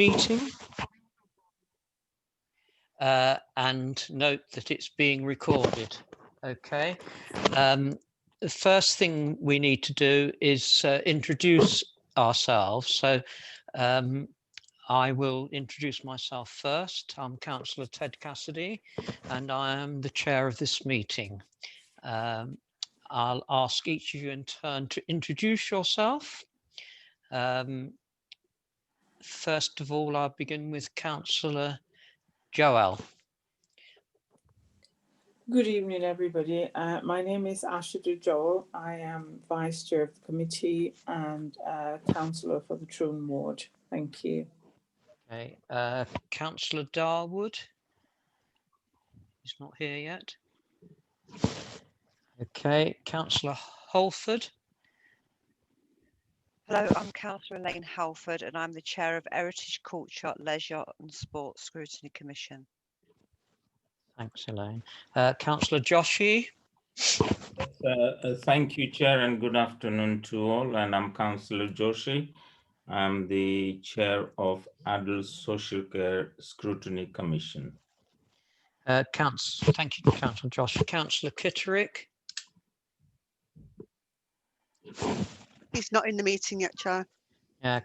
Meeting and note that it's being recorded. Okay. The first thing we need to do is introduce ourselves. So I will introduce myself first. I'm Councillor Ted Cassidy and I am the chair of this meeting. I'll ask each of you in turn to introduce yourself. First of all, I'll begin with Councillor Joel. Good evening, everybody. My name is Ashida Joel. I am Vice Chair of the committee and Councillor for the Troon Ward. Thank you. Okay, Councillor Darwood. He's not here yet. Okay, Councillor Holford. Hello, I'm Councillor Elaine Halford and I'm the Chair of Heritage, Culture, Leisure and Sports Scrutiny Commission. Thanks, Elaine. Councillor Joshi. Thank you, Chair, and good afternoon to all. And I'm Councillor Joshi. I'm the Chair of Adult Social Care Scrutiny Commission. Thank you, Councillor Joshi. Councillor Kitterick. He's not in the meeting yet, Chair.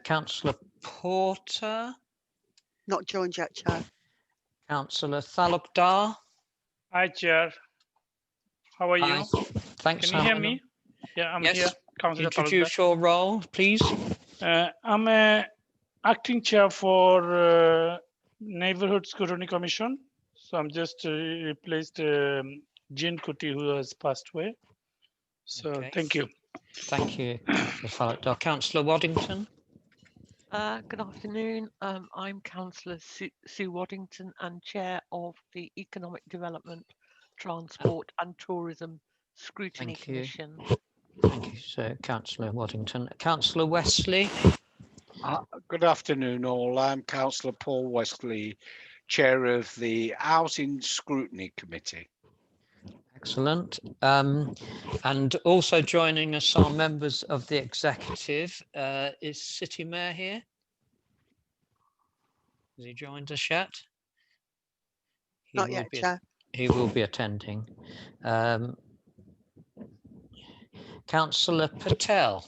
Councillor Porter. Not joined yet, Chair. Councillor Thalukdar. Hi, Chair. How are you? Thanks. Can you hear me? Yeah, I'm here. Councillor Introduce your role, please. I'm a acting chair for Neighborhood Scrutiny Commission. So I'm just replaced Jean Kuti, who has passed away. So okay. Thank you. Thank you, Councillor. Councillor Waddington. Good afternoon. I'm Councillor Sue Waddington and Chair of the Economic Development, Transport and Tourism Scrutiny Commission. Thank you, Sir Councillor Waddington. Councillor Wesley. Good afternoon, all. I'm Councillor Paul Wesley, Chair of the Housing Scrutiny Committee. Excellent. And also joining us are members of the executive. Is City Mayor here? Has he joined us yet? Not yet, Chair. He will be attending. Councillor Patel.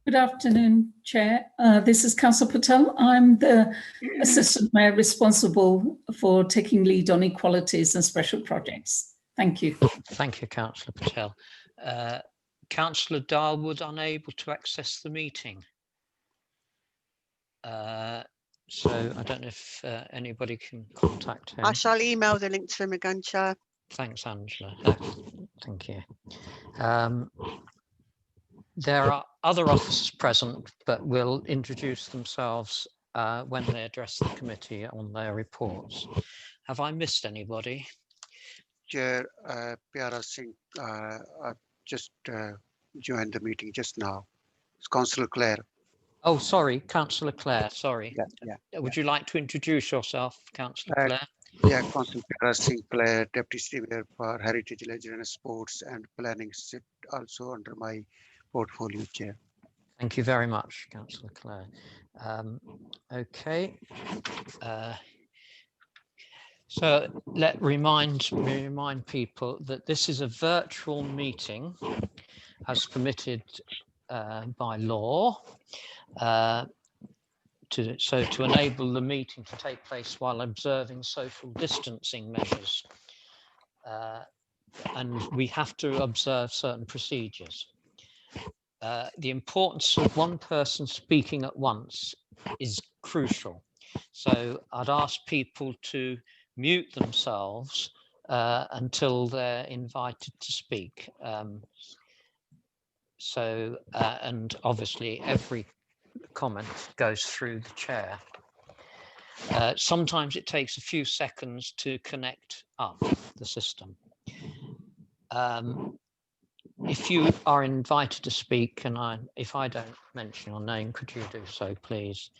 Good afternoon, Chair. This is Councillor Patel. I'm the Assistant Mayor responsible for taking lead on equalities and special projects. Thank you. Thank you, Councillor Patel. Councillor Darwood unable to access the meeting. So I don't know if anybody can contact him. I shall email the link to him again, Chair. Thanks, Angela. Thank you. There are other officers present, but will introduce themselves when they address the committee on their reports. Have I missed anybody? Chair Pyara Singh, I've just joined the meeting just now. It's Councillor Clare. Oh, sorry, Councillor Clare, sorry. Yeah. Would you like to introduce yourself, Councillor Clare? Yeah, Councillor Pyara Singh Clare, Deputy City Mayor for Heritage, Leisure and Sports and Planning, sit also under my portfolio, Chair. Thank you very much, Councillor Clare. Okay. So let remind people that this is a virtual meeting as permitted by law. To enable the meeting to take place while observing social distancing measures. And we have to observe certain procedures. The importance of one person speaking at once is crucial. So I'd ask people to mute themselves until they're invited to speak. And obviously every comment goes through the chair. Sometimes it takes a few seconds to connect up the system. If you are invited to speak, and if I don't mention your name, could you do so, please?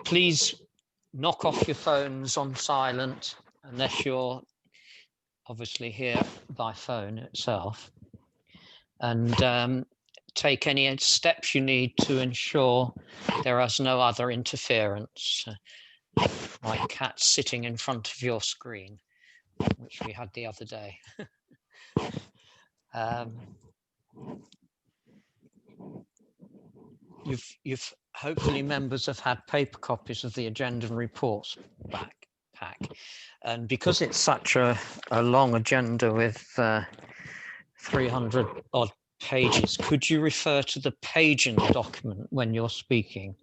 Please knock off your phones on silent unless you're obviously here by phone itself. and take any steps you need to ensure there is no other interference, like cats sitting in front of your screen, which we had the other day. You've hopefully members have had paper copies of the agenda and reports pack, and because it's such a long agenda with 300 odd pages, could you refer to the page in the document when you're speaking,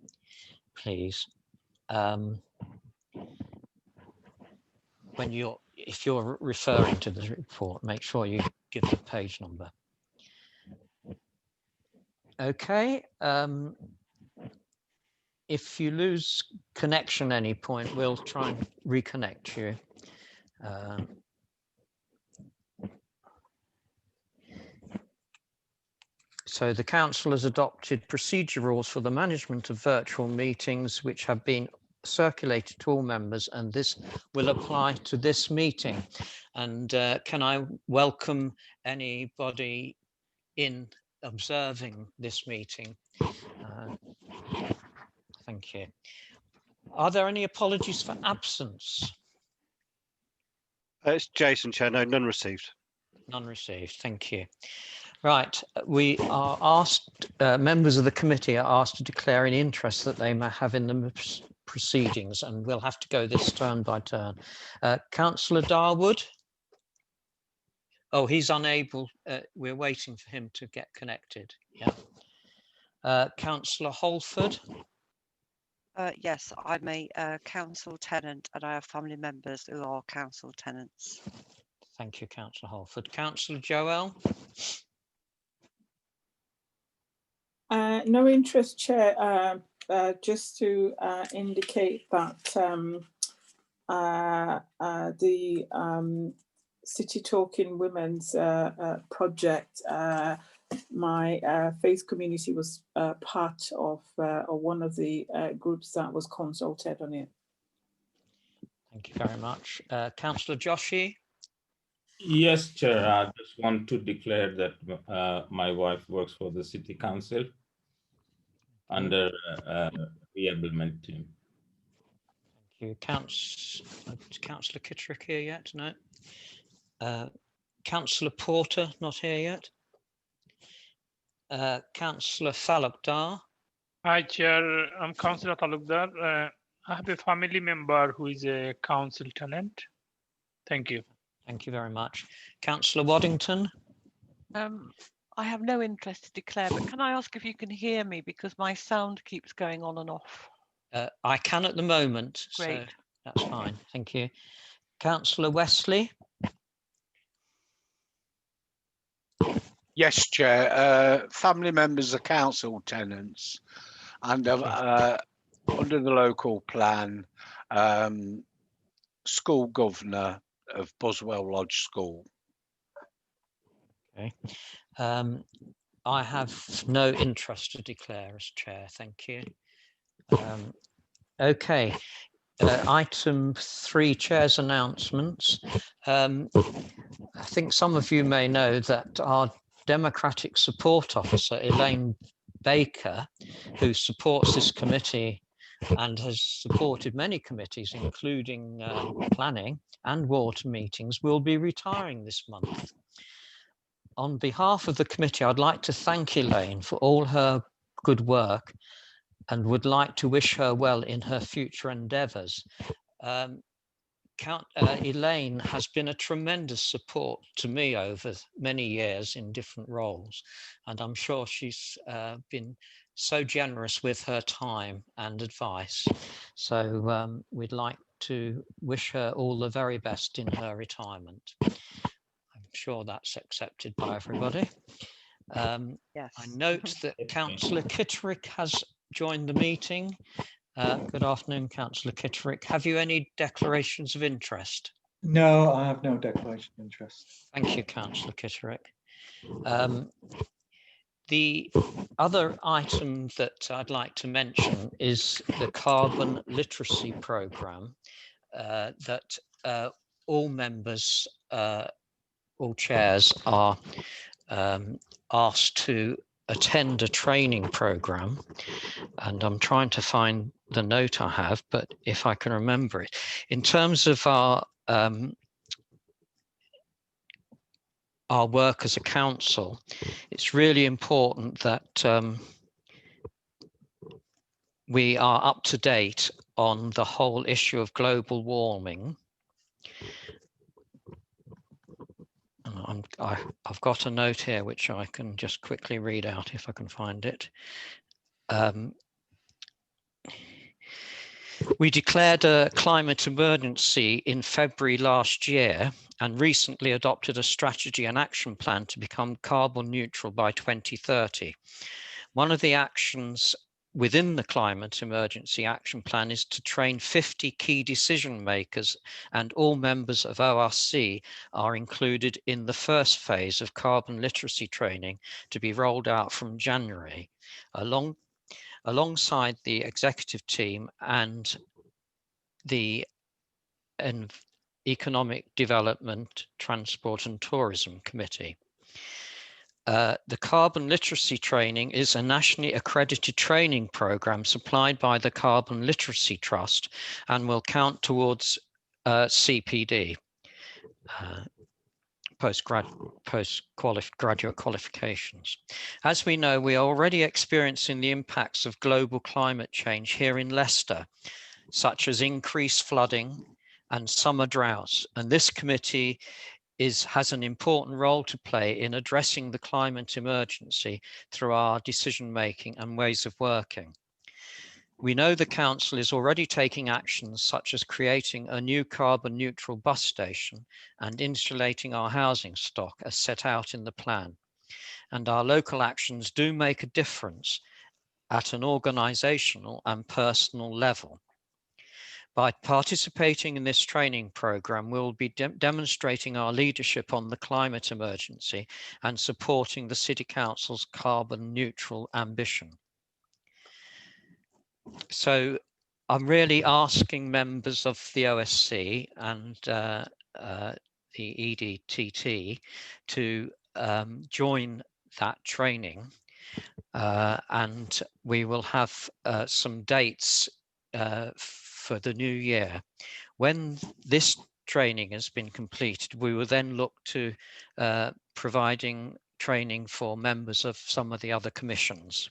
please? If you're referring to the report, make sure you give the page number. Okay. If you lose connection at any point, we'll try and reconnect you. So the council has adopted procedure rules for the management of virtual meetings, which have been circulated to all members, and this will apply to this meeting. And can I welcome anybody in observing this meeting? Thank you. Are there any apologies for absence? It's Jason, Chair. No, none received. None received. Thank you. Right, we are asked, members of the committee are asked to declare any interest that they may have in the proceedings, and we'll have to go this turn by turn. Councillor Darwood? Oh, he's unable. We're waiting for him to get connected. Yeah. Councillor Holford? Yes, I'm a council tenant and I have family members who are council tenants. Thank you, Councillor Holford. Councillor Joel? No interest, Chair. Just to indicate that the City Talking Women's project, my faith community was part of or one of the groups that was consulted on it. Thank you very much. Councillor Joshi? Yes, Chair. I just want to declare that my wife works for the City Council under reablement team. Thank you. Councillor Kittrick here yet? No. Councillor Porter not here yet. Councillor Falukdar. Hi, Chair. I'm Councillor Talukdar. I have a family member who is a council tenant. Thank you. Thank you very much. Councillor Waddington. I have no interest to declare, but can I ask if you can hear me because my sound keeps going on and off? I can at the moment. Great. So that's fine. Thank you. Councillor Wesley. Yes, Chair. Family members are council tenants, and under the local plan, school governor of Boswell Lodge School. Okay. I have no interest to declare as chair. Thank you. Okay. Item 3, Chair's announcements. I think some of you may know that our Democratic Support Officer, Elaine Baker, who supports this committee and has supported many committees, including planning and water meetings, will be retiring this month. On behalf of the committee, I'd like to thank Elaine for all her good work and would like to wish her well in her future endeavours. Elaine has been a tremendous support to me over many years in different roles, and I'm sure she's been so generous with her time and advice. So we'd like to wish her all the very best in her retirement. I'm sure that's accepted by everybody. Yes. I note that Councillor Kittrick has joined the meeting. Good afternoon, Councillor Kittrick. Have you any declarations of interest? No, I have no declaration of interest. Thank you, Councillor Kittrick. The other item that I'd like to mention is the carbon literacy programme that all members, all chairs are asked to attend a training program, and I'm trying to find the note I have, but if I can remember it. In terms of our work as a council, it's really important that we are up to date on the whole issue of global warming. I've got a note here which I can just quickly read out if I can find it. We declared a climate emergency in February last year and recently adopted a strategy and action plan to become carbon neutral by 2030. One of the actions within the Climate Emergency Action Plan is to train 50 key decision makers, and all members of ORC are included in the first phase of carbon literacy training to be rolled out from January, alongside the executive team and the Economic Development, Transport and Tourism Committee. The carbon literacy training is a nationally accredited training program supplied by the Carbon Literacy Trust and will count towards CPD, postgraduate qualifications. As we know, we are already experiencing the impacts of global climate change here in Leicester, such as increased flooding and summer droughts, and this committee has an important role to play in addressing the climate emergency through our decision making and ways of working. We know the council is already taking actions such as creating a new carbon neutral bus station and insulating our housing stock as set out in the plan. And our local actions do make a difference at an organisational and personal level. By participating in this training programme, we'll be demonstrating our leadership on the climate emergency and supporting the City Council's carbon neutral ambition. So I'm really asking members of the OSC and the EDTT to join that training, and we will have some dates for the new year. When this training has been completed, we will then look to providing training for members of some of the other commissions.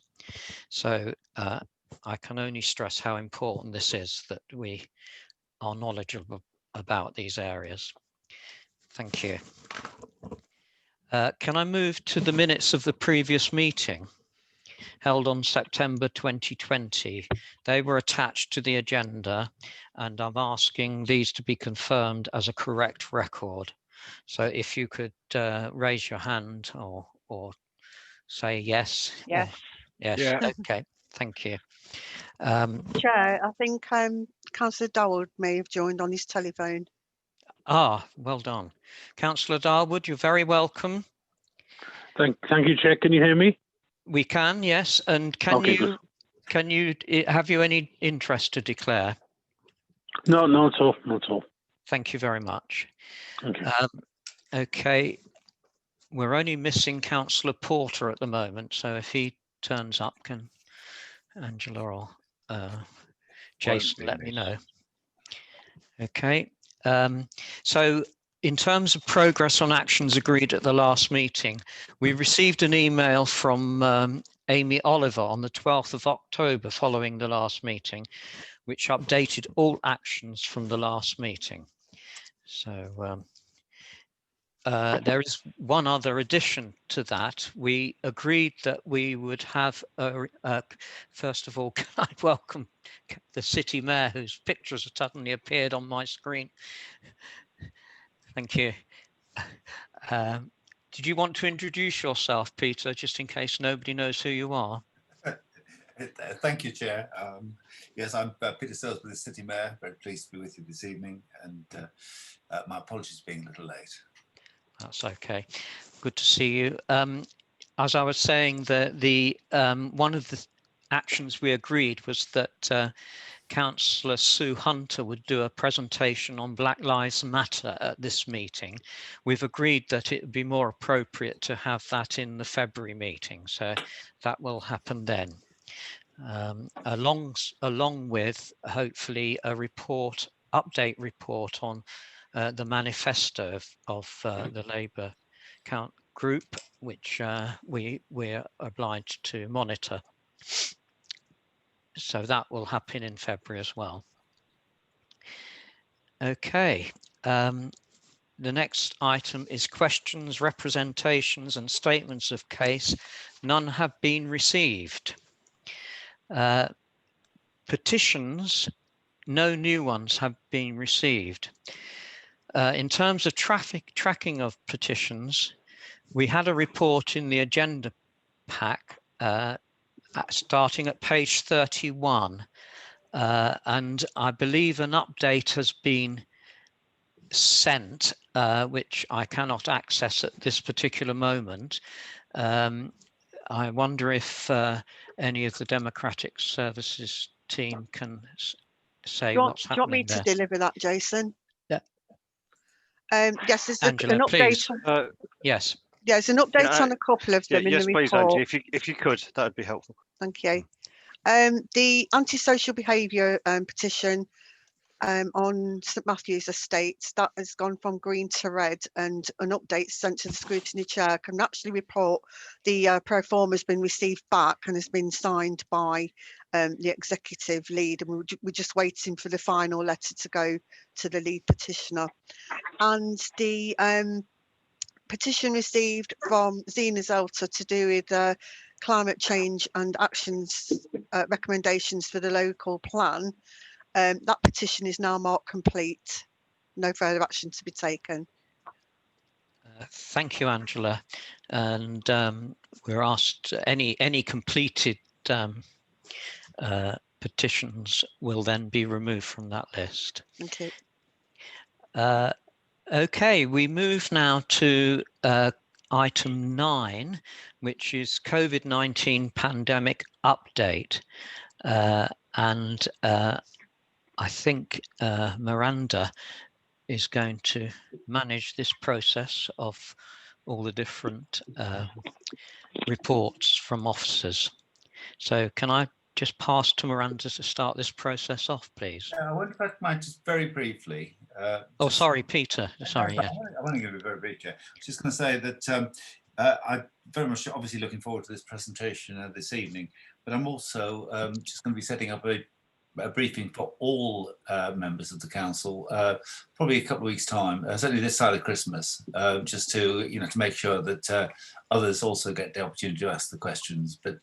So I can only stress how important this is, that we are knowledgeable about these areas. Thank you. Can I move to the minutes of the previous meeting held on September 2020? They were attached to the agenda, and I'm asking these to be confirmed as a correct record. So if you could raise your hand or say yes. Yes. Yes. Yeah. Okay. Thank you. Chair, I think Councillor Darwood may have joined on his telephone. Well done. Councillor Darwood, you're very welcome. Thank you, Chair. Can you hear me? We can, yes. And have you any interest to declare? No, not at all. Not at all. Thank you very much. Okay. Okay. We're only missing Councillor Porter at the moment, so if he turns up, can Angela or Jason let me know? Okay. So in terms of progress on actions agreed at the last meeting, we received an email from Amy Oliver on the 12th of October following the last meeting, which updated all actions from the last meeting. So there is one other addition to that. We agreed that we would have, first of all, can I welcome the City Mayor, whose pictures have suddenly appeared on my screen. Thank you. Did you want to introduce yourself, Peter, just in case nobody knows who you are? Thank you, Chair. Yes, I'm Peter Salisbury, the City Mayor. Very pleased to be with you this evening, and my apologies for being a little late. That's okay. Good to see you. As I was saying, the one of the actions we agreed was that Councillor Sue Hunter would do a presentation on Black Lives Matter at this meeting. We've agreed that it would be more appropriate to have that in the February meeting, so that will happen then. Along with hopefully a update report on the manifesto of the Labour group, which we're obliged to monitor. So that will happen in February as well. Okay, the next item is questions, representations and statements of case. None have been received. Petitions, no new ones have been received. In terms of tracking of petitions, we had a report in the agenda pack starting at page 31, and I believe an update has been sent, which I cannot access at this particular moment. I wonder if any of the Democratic Services team can say what's happening there. Do you want me to deliver that, Jason? Yeah. Yes, there's Angela, an update. please. Yes. Yeah, there's an update on a couple of them in yes, the please, report. Angie, if you could, that would be helpful. Thank you. The antisocial behaviour petition on St Matthew's Estates, that has gone from green to red, and an update sent to the scrutiny chair can actually report the pro forma has been received back and has been signed by the executive lead, and we're just waiting for the final letter to go to the lead petitioner. And the petition received from Zena Zelter to do with climate change and actions recommendations for the local plan. That petition is now marked complete. No further action to be taken. Thank you, Angela. And we're asked any completed petitions will then be removed from that list. Thank you. Okay, we move now to item 9, which is COVID-19 pandemic update. And I think Miranda is going to manage this process of all the different reports from officers. So can I just pass to Miranda to start this process off, please? I wonder if I might just very briefly. Oh, sorry, Peter. Sorry. Yeah. I want to give a very brief chair. I was just going to say that I'm very much obviously looking forward to this presentation this evening, but I'm also just going to be setting up a briefing for all members of the council, probably a couple of weeks' time, certainly this side of Christmas, just to to make sure that others also get the opportunity to ask the questions. But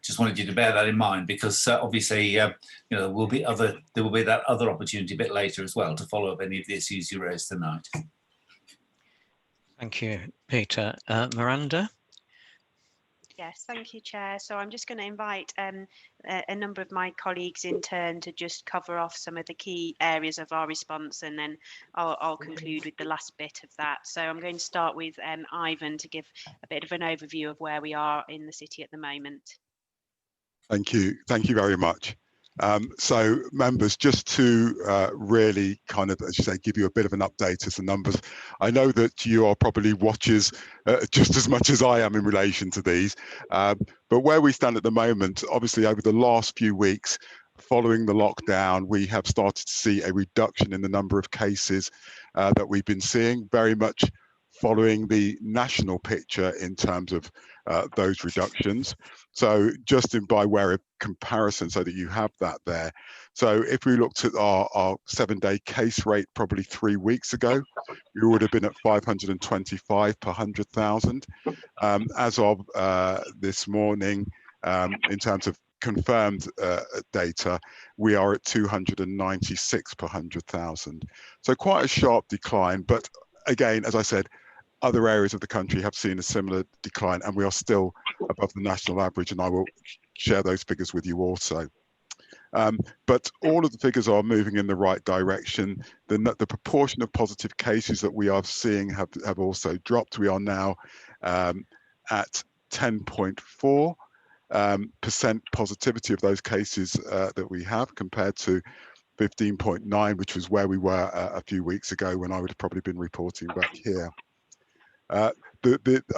just wanted you to bear that in mind, because obviously there will be that other opportunity a bit later as well to follow up any of the issues you raised tonight. Thank you, Peter. Miranda? Yes, thank you, Chair. So I'm just going to invite a number of my colleagues in turn to just cover off some of the key areas of our response, and then I'll conclude with the last bit of that. So I'm going to start with Ivan to give a bit of an overview of where we are in the city at the moment. Thank you very much. So members, just to really kind of, as you say, give you a bit of an update as the numbers. I know that you are probably watchers just as much as I am in relation to these, but where we stand at the moment, obviously over the last few weeks following the lockdown, we have started to see a reduction in the number of cases that we've been seeing, very much following the national picture in terms of those reductions. So just by way of comparison, so that you have that there. So if we looked at our 7-day case rate probably 3 weeks ago, we would have been at 525 per 100,000. As of this morning, in terms of confirmed data, we are at 296 per 100,000. So quite a sharp decline, but again, as I said, other areas of the country have seen a similar decline, and we are still above the national average, and I will share those figures with you also. But all of the figures are moving in the right direction. The proportion of positive cases that we are seeing have also dropped. We are now at 10.4, percent positivity of those cases that we have, compared to 15.9, which was where we were a few weeks ago when I would have probably been reporting back here. I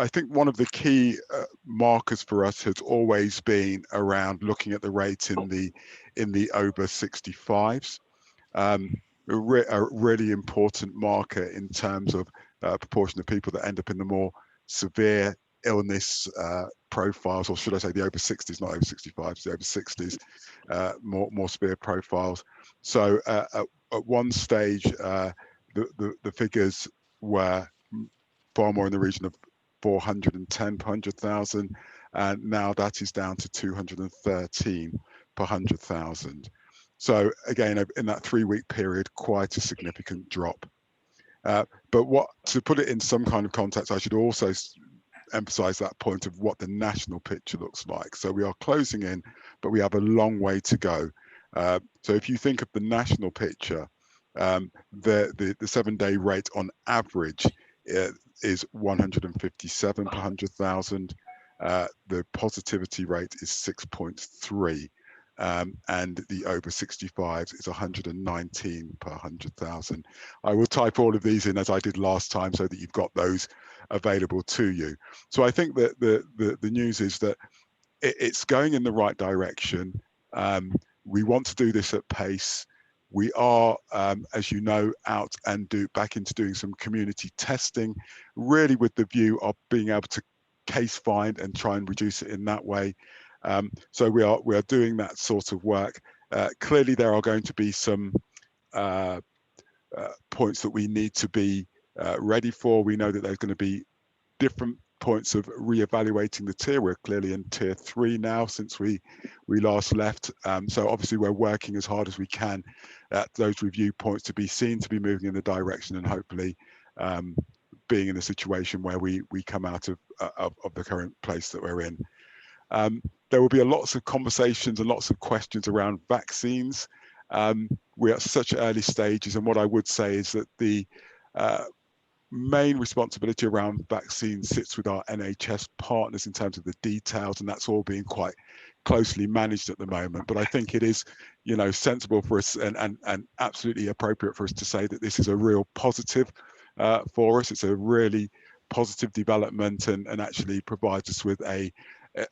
think one of the key markers for us has always been around looking at the rate in the over 65s. A really important marker in terms of proportion of people that end up in the more severe illness profiles, or should I say the over 60s, not over 65s, the over 60s, more severe profiles. So at one stage, the figures were far more in the region of 410 per 100,000, and now that is down to 213 per 100,000. So again, in that 3-week period, quite a significant drop. But to put it in some kind of context, I should also emphasize that point of what the national picture looks like. So we are closing in, but we have a long way to go. So if you think of the national picture, the 7-day rate on average is 157 per 100,000. The positivity rate is 6.3. And the over 65s is 119 per 100,000. I will type all of these in as I did last time so that you've got those available to you. So I think that the news is that it's going in the right direction. We want to do this at pace. We are, as you know, out and back into doing some community testing, really with the view of being able to case find and try and reduce it in that way. So we are doing that sort of work. Clearly, there are going to be some points that we need to be ready for. We know that there's going to be different points of re-evaluating the tier. We're clearly in tier 3 now since we last left. So obviously we're working as hard as we can at those review points to be seen to be moving in the direction, and hopefully being in a situation where we come out of the current place that we're in. There will be lots of conversations and lots of questions around vaccines. We're at such early stages, and what I would say is that the main responsibility around vaccines sits with our NHS partners in terms of the details, and that's all being quite closely managed at the moment. But I think it is, sensible for us and absolutely appropriate for us to say that this is a real positive for us. It's a really positive development and actually provides us with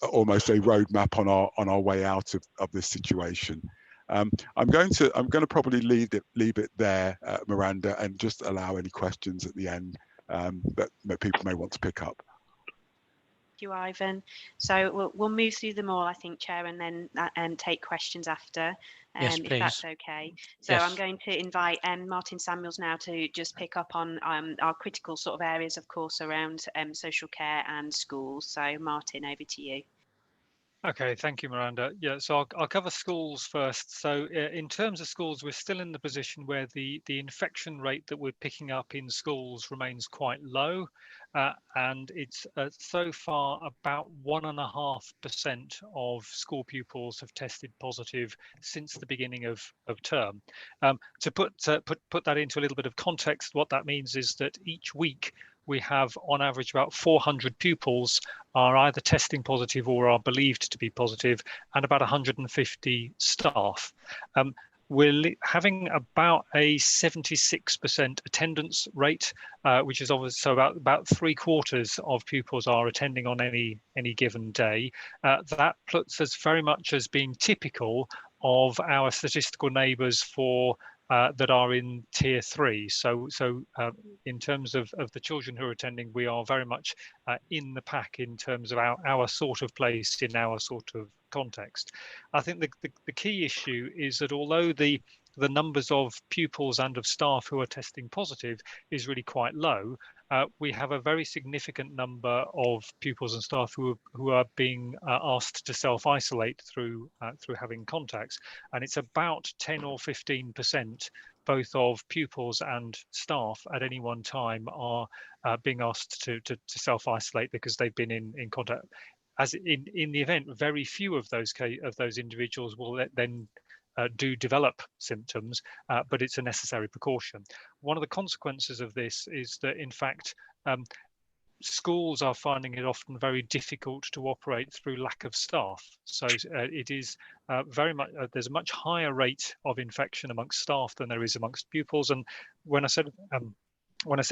almost a roadmap on our way out of this situation. I'm going to probably leave it there, Miranda, and just allow any questions at the end that people may want to pick up. Thank you, Ivan. So we'll move through them all, I think, Chair, and then take questions after, yes, if that's okay. So yes. I'm going to invite Martin Samuels now to just pick up on our critical sort of areas, of course, around social care and schools. So Martin, over to you. Okay, thank you, Miranda. Yeah, so I'll cover schools first. So in terms of schools, we're still in the position where the infection rate that we're picking up in schools remains quite low. And it's so far about 1.5% of school pupils have tested positive since the beginning of term. To put that into a little bit of context, what that means is that each week we have on average about 400 pupils are either testing positive or are believed to be positive, and about 150 staff. We're having about a 76% attendance rate, which is obviously so about 3/4 of pupils are attending on any given day. That puts us very much as being typical of our statistical neighbours that are in tier 3. So in terms of the children who are attending, we are very much in the pack in terms of our sort of place in our sort of context. I think the key issue is that although the numbers of pupils and of staff who are testing positive is really quite low, we have a very significant number of pupils and staff who are being asked to self-isolate through having contacts, and it's about 10 or 15% both of pupils and staff at any one time are being asked to self-isolate because they've been in contact. As in the event, very few of those individuals will then do develop symptoms, but it's a necessary precaution. One of the consequences of this is that, in fact, schools are finding it often very difficult to operate through lack of staff. So it is very much, there's a much higher rate of infection amongst staff than there is amongst pupils. And when I said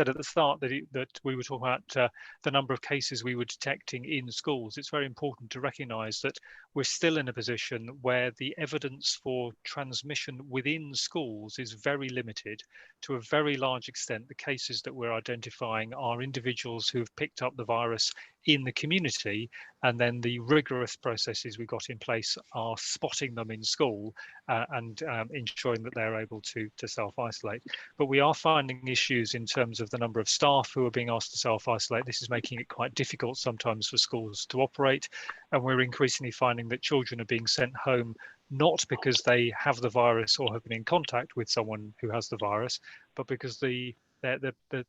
at the start that we were talking about the number of cases we were detecting in schools, it's very important to recognise that we're still in a position where the evidence for transmission within schools is very limited. To a very large extent, the cases that we're identifying are individuals who have picked up the virus in the community, and then the rigorous processes we've got in place are spotting them in school and ensuring that they're able to self-isolate. But we are finding issues in terms of the number of staff who are being asked to self-isolate. This is making it quite difficult sometimes for schools to operate, and we're increasingly finding that children are being sent home not because they have the virus or have been in contact with someone who has the virus, but because the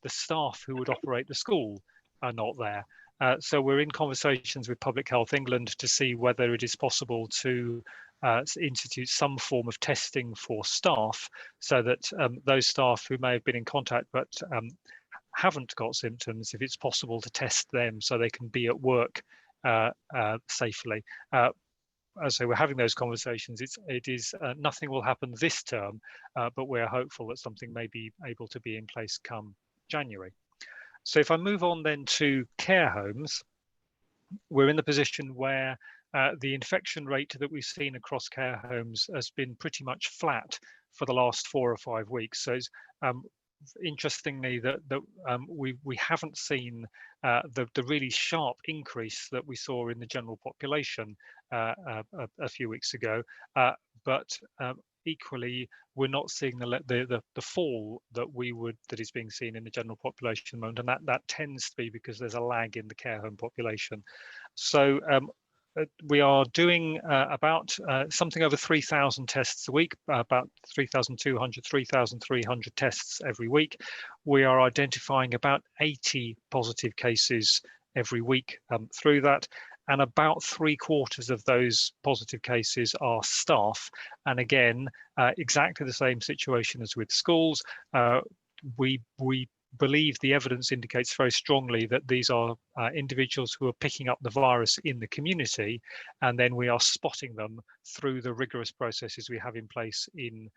staff who would operate the school are not there. So we're in conversations with Public Health England to see whether it is possible to institute some form of testing for staff, so that those staff who may have been in contact but haven't got symptoms, if it's possible to test them so they can be at work safely. So we're having those conversations. It is nothing will happen this term, but we're hopeful that something may be able to be in place come January. So if I move on then to care homes, we're in the position where the infection rate that we've seen across care homes has been pretty much flat for the last 4 or 5 weeks. So it's, interestingly, that we haven't seen the really sharp increase that we saw in the general population a few weeks ago, but equally, we're not seeing the fall that is being seen in the general population at the moment, and that tends to be because there's a lag in the care home population. So we are doing about something over 3,000 tests a week, about 3,200, 3,300 tests every week. We are identifying about 80 positive cases every week through that. And about 3/4 of those positive cases are staff. And again, exactly the same situation as with schools. We believe the evidence indicates very strongly that these are individuals who are picking up the virus in the community, and then we are spotting them through the rigorous processes we have in place in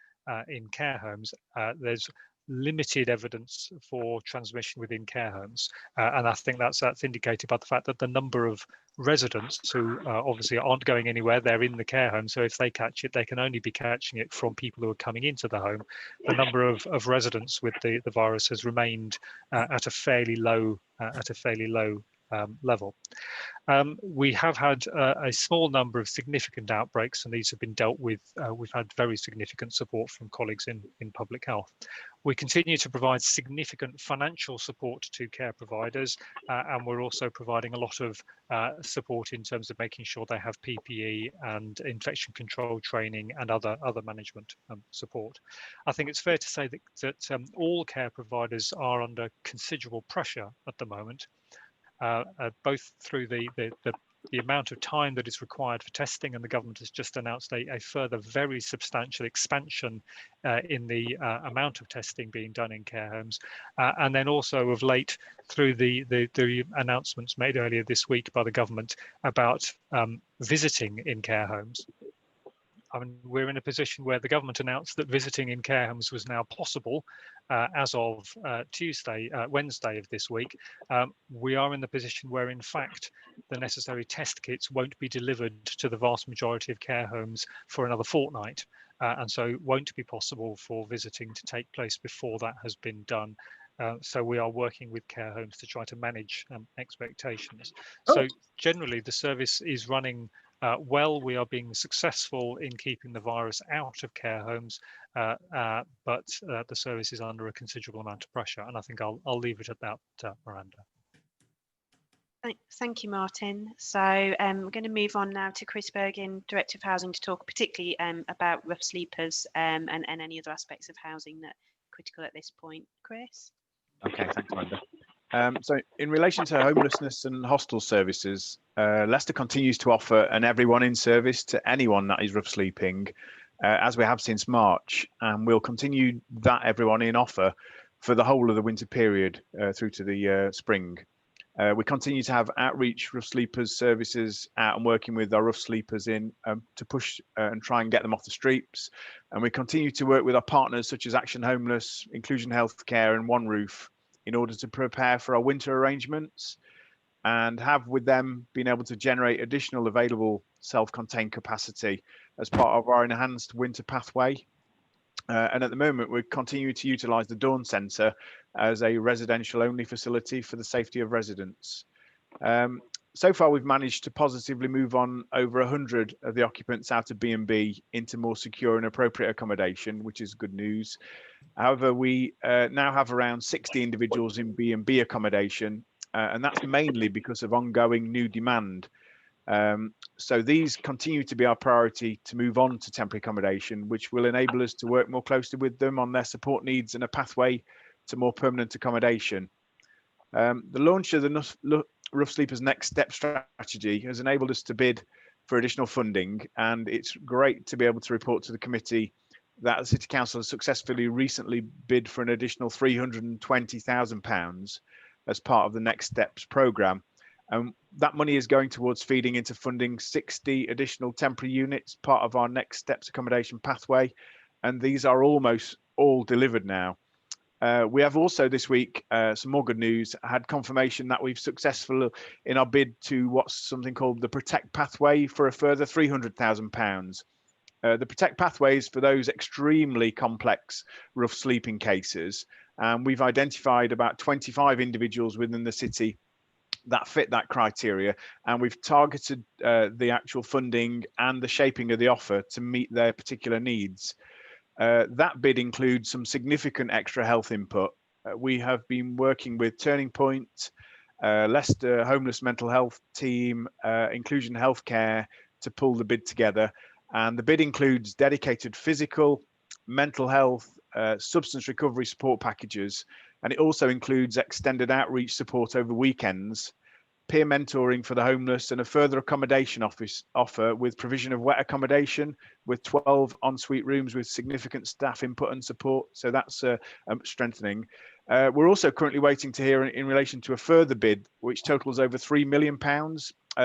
care homes. There's limited evidence for transmission within care homes, and I think that's indicated by the fact that the number of residents who obviously aren't going anywhere, they're in the care home, so if they catch it, they can only be catching it from people who are coming into the home. The number of residents with the virus has remained at a fairly low level. We have had a small number of significant outbreaks, and these have been dealt with. We've had very significant support from colleagues in public health. We continue to provide significant financial support to care providers, and we're also providing a lot of support in terms of making sure they have PPE and infection control training and other management support. I think it's fair to say that all care providers are under considerable pressure at the moment. Both through the amount of time that is required for testing, and the government has just announced a further very substantial expansion in the amount of testing being done in care homes, and then also of late through the announcements made earlier this week by the government about visiting in care homes. I mean, we're in a position where the government announced that visiting in care homes was now possible as of Wednesday of this week. We are in the position where, in fact, the necessary test kits won't be delivered to the vast majority of care homes for another fortnight. And so it won't be possible for visiting to take place before that has been done. So we are working with care homes to try to manage expectations. So generally, the service is running well. We are being successful in keeping the virus out of care homes, but the service is under a considerable amount of pressure. And I think I'll leave it at that, Miranda. Thank you, Martin. So we're going to move on now to Chris Bergin, Director of Housing, to talk particularly about rough sleepers and any other aspects of housing that are critical at this point. Chris? Okay, thanks, Miranda. So in relation to homelessness and hostel services, Leicester continues to offer an everyone in service to anyone that is rough sleeping, as we have since March, and we'll continue that everyone in offer for the whole of the winter period through to the spring. We continue to have outreach rough sleepers services out and working with our rough sleepers in to push and try and get them off the streets. And we continue to work with our partners such as Action Homeless, Inclusion Healthcare and One Roof in order to prepare for our winter arrangements, and have with them been able to generate additional available self-contained capacity as part of our enhanced winter pathway. And at the moment, we continue to utilise the Dawn Centre as a residential-only facility for the safety of residents. So far, we've managed to positively move on over 100 of the occupants out of B&B into more secure and appropriate accommodation, which is good news. However, we now have around 60 individuals in B&B accommodation, and that's mainly because of ongoing new demand. So these continue to be our priority to move on to temporary accommodation, which will enable us to work more closely with them on their support needs and a pathway to more permanent accommodation. The launch of the Rough Sleepers Next Step strategy has enabled us to bid for additional funding, and it's great to be able to report to the committee that the City Council has successfully recently bid for an additional £320,000 as part of the Next Steps programme. That money is going towards feeding into funding 60 additional temporary units, part of our Next Steps accommodation pathway, and these are almost all delivered now. We have also this week, some more good news, had confirmation that we've successful in our bid to what's something called the Protect Pathway for a further £300,000. The Protect Pathway is for those extremely complex rough sleeping cases, and we've identified about 25 individuals within the city that fit that criteria, and we've targeted the actual funding and the shaping of the offer to meet their particular needs. That bid includes some significant extra health input. We have been working with Turning Point, Leicester Homeless Mental Health Team, Inclusion Healthcare to pull the bid together, and the bid includes dedicated physical, mental health, substance recovery support packages, and it also includes extended outreach support over weekends, peer mentoring for the homeless, and a further accommodation offer with provision of wet accommodation with 12 ensuite rooms with significant staff input and support. So that's strengthening. We're also currently waiting to hear in relation to a further bid, which totals over £3 million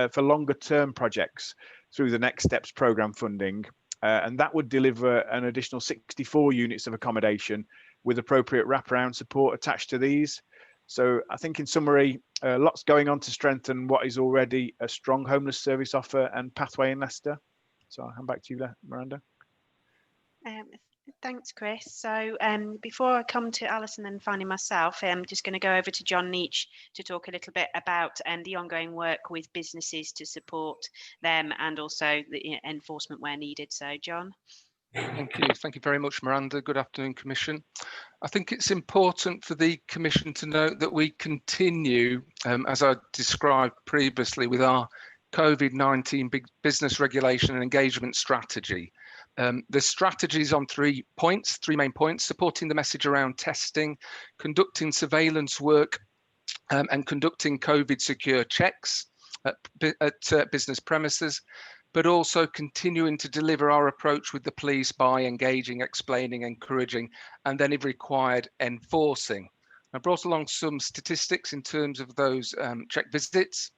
for longer term projects through the Next Steps programme funding. And that would deliver an additional 64 units of accommodation with appropriate wraparound support attached to these. So I think in summary, lots going on to strengthen what is already a strong homeless service offer and pathway in Leicester. So I'll hand back to you there, Miranda. Thanks, Chris. So before I come to Alison and finally myself, I'm just going to go over to John Leach to talk a little bit about the ongoing work with businesses to support them and also the enforcement where needed. So John. Thank you. Thank you very much, Miranda. Good afternoon, Commission. I think it's important for the Commission to note that we continue, as I described previously, with our COVID-19 big business regulation and engagement strategy. The strategy is on 3 main points: supporting the message around testing, conducting surveillance work, and conducting COVID secure checks at business premises, but also continuing to deliver our approach with the police by engaging, explaining, encouraging, and then if required, enforcing. I brought along some statistics in terms of those check visits.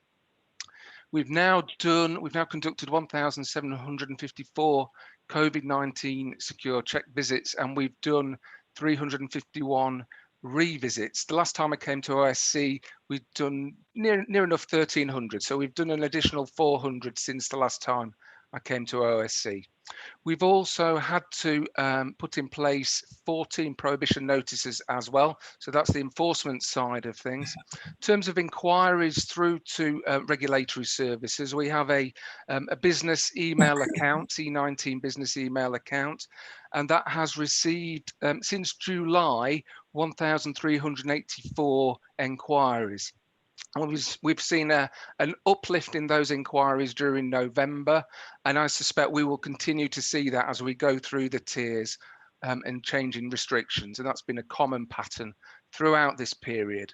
We've now conducted 1,754 COVID-19 secure check visits, and we've done 351 revisits. The last time I came to OSC, we'd done near enough 1,300. So we've done an additional 400 since the last time I came to OSC. We've also had to put in place 14 prohibition notices as well. So that's the enforcement side of things. In terms of inquiries through to regulatory services, we have a business email account, C19 business email account, and that has received since July 1,384 inquiries. We've seen an uplift in those inquiries during November, and I suspect we will continue to see that as we go through the tiers and changing restrictions, and that's been a common pattern throughout this period.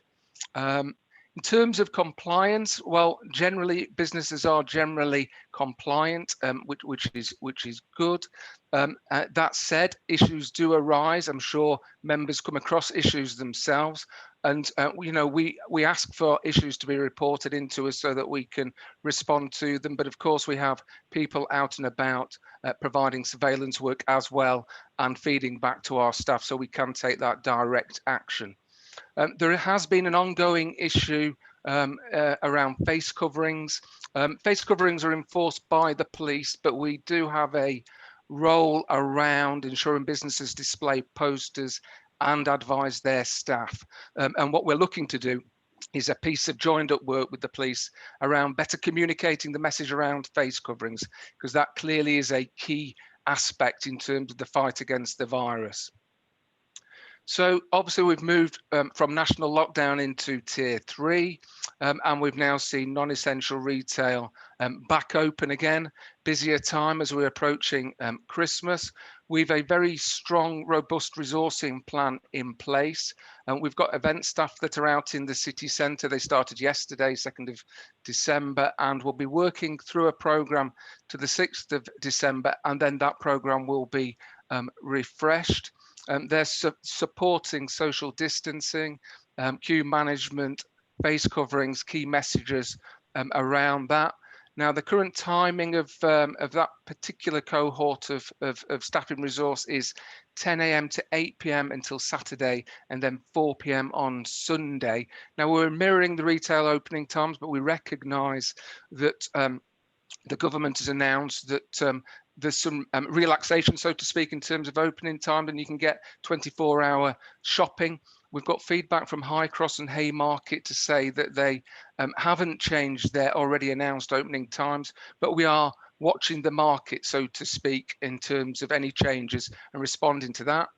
In terms of compliance, well, generally businesses are generally compliant, which is good. That said, issues do arise. I'm sure members come across issues themselves. And we ask for issues to be reported into us so that we can respond to them. But of course, we have people out and about providing surveillance work as well and feeding back to our staff, so we can take that direct action. There has been an ongoing issue around face coverings. Face coverings are enforced by the police, but we do have a role around ensuring businesses display posters and advise their staff. And what we're looking to do is a piece of joined up work with the police around better communicating the message around face coverings, because that clearly is a key aspect in terms of the fight against the virus. So obviously we've moved from national lockdown into tier 3, and we've now seen non-essential retail back open again. Busier time as we're approaching Christmas. We've a very strong, robust resourcing plan in place. And we've got event staff that are out in the city centre. They started yesterday, 2nd of December, and we'll be working through a programme to the 6th of December, and then that programme will be refreshed. They're supporting social distancing, queue management, face coverings, key messages around that. Now, the current timing of that particular cohort of staffing resource is 10 a.m. to 8 p.m. until Saturday, and then 4 p.m. on Sunday. Now, we're mirroring the retail opening times, but we recognise that the government has announced that there's some relaxation, so to speak, in terms of opening time, and you can get 24-hour shopping. We've got feedback from High Cross and Haymarket to say that they haven't changed their already announced opening times, but we are watching the market, so to speak, in terms of any changes and responding to that.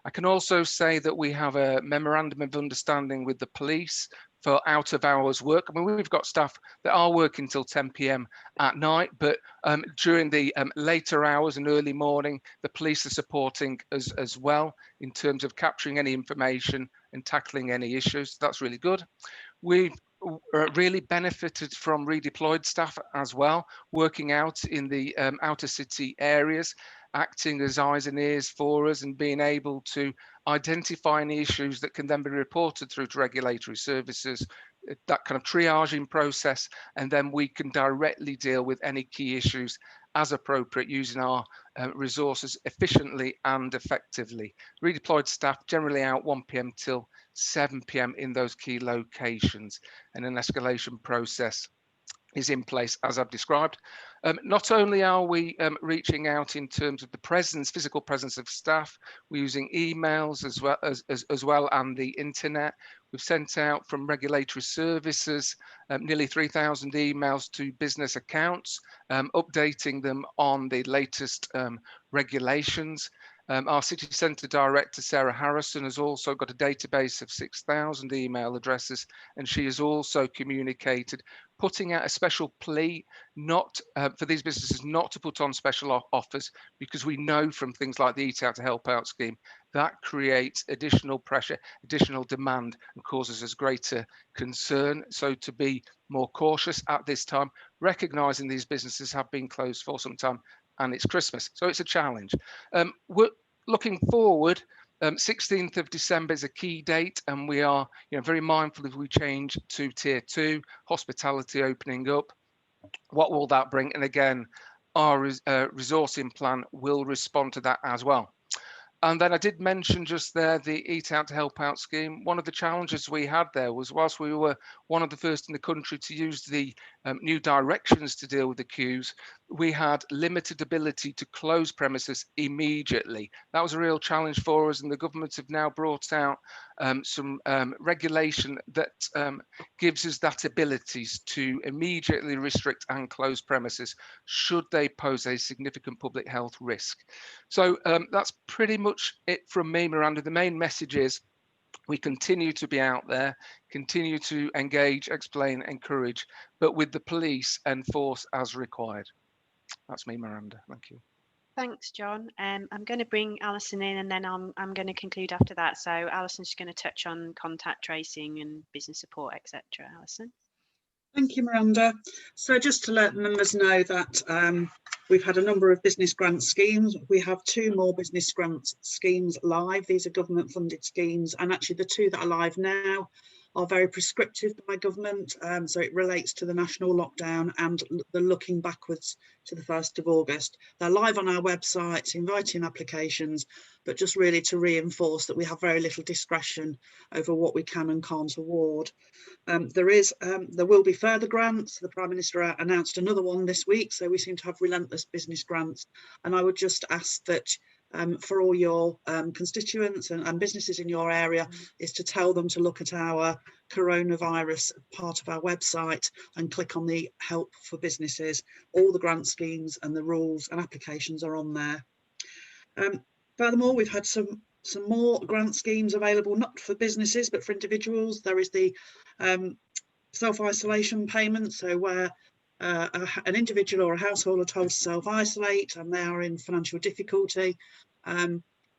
I can also say that we have a memorandum of understanding with the police for out of hours work. I mean, we've got staff that are working till 10 p.m. at night, but during the later hours and early morning, the police are supporting us as well in terms of capturing any information and tackling any issues. That's really good. We've really benefited from redeployed staff as well, working out in the outer city areas, acting as eyes and ears for us and being able to identify any issues that can then be reported through to regulatory services, that kind of triaging process, and then we can directly deal with any key issues as appropriate using our resources efficiently and effectively. Redeployed staff generally out 1 p.m. till 7 p.m. in those key locations, and an escalation process is in place as I've described. Not only are we reaching out in terms of the presence, physical presence of staff, we're using emails as well and the internet. We've sent out from regulatory services nearly 3,000 emails to business accounts, updating them on the latest regulations. Our city centre director, Sarah Harrison, has also got a database of 6,000 email addresses, and she has also communicated, putting out a special plea not for these businesses not to put on special offers, because we know from things like the Eat Out to Help Out scheme, that creates additional pressure, additional demand, and causes us greater concern. So to be more cautious at this time, recognising these businesses have been closed for some time, and it's Christmas, so it's a challenge. We're looking forward. 16th of December is a key date, and we are very mindful if we change to tier 2, hospitality opening up. What will that bring? And again, our resourcing plan will respond to that as well. And then I did mention just there the Eat Out to Help Out scheme. One of the challenges we had there was, whilst we were one of the first in the country to use the new directions to deal with the queues, we had limited ability to close premises immediately. That was a real challenge for us, and the government have now brought out some regulation that gives us that ability to immediately restrict and close premises should they pose a significant public health risk. So that's pretty much it from me, Miranda. The main message is we continue to be out there, continue to engage, explain, encourage, but with the police and force as required. That's me, Miranda. Thank you. Thanks, John. I'm going to bring Alison in, and then I'm going to conclude after that. So Alison's just going to touch on contact tracing and business support, etc. Alison. Thank you, Miranda. So just to let members know that we've had a number of business grant schemes. We have 2 more business grant schemes live. These are government funded schemes, and actually the 2 that are live now are very prescriptive by government. So it relates to the national lockdown and the looking backwards to the 1st of August. They're live on our website, inviting applications, but just really to reinforce that we have very little discretion over what we can and can't award. There will be further grants. The Prime Minister announced another one this week, so we seem to have relentless business grants. And I would just ask that for all your constituents and businesses in your area is to tell them to look at our coronavirus part of our website and click on the help for businesses. All the grant schemes and the rules and applications are on there. Furthermore, we've had some more grant schemes available, not for businesses, but for individuals. There is the self-isolation payment, so where an individual or a household are told to self-isolate and they are in financial difficulty.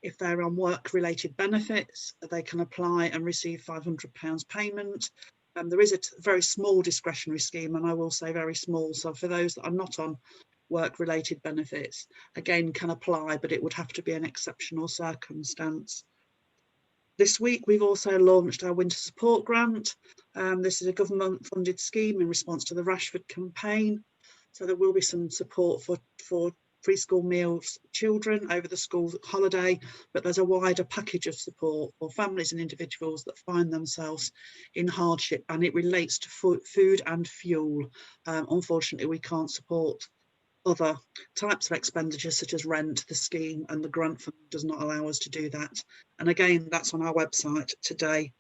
If they're on work-related benefits, they can apply and receive £500 payment. There is a very small discretionary scheme, and I will say very small. So for those that are not on work-related benefits, again, can apply, but it would have to be an exceptional circumstance. This week, we've also launched our Winter Support Grant. This is a government-funded scheme in response to the Rashford campaign. So there will be some support for preschool meals children over the school holiday, but there's a wider package of support for families and individuals that find themselves in hardship, and it relates to food and fuel. Unfortunately, we can't support other types of expenditure such as rent. The scheme and the grant fund does not allow us to do that, and again that's on our website today.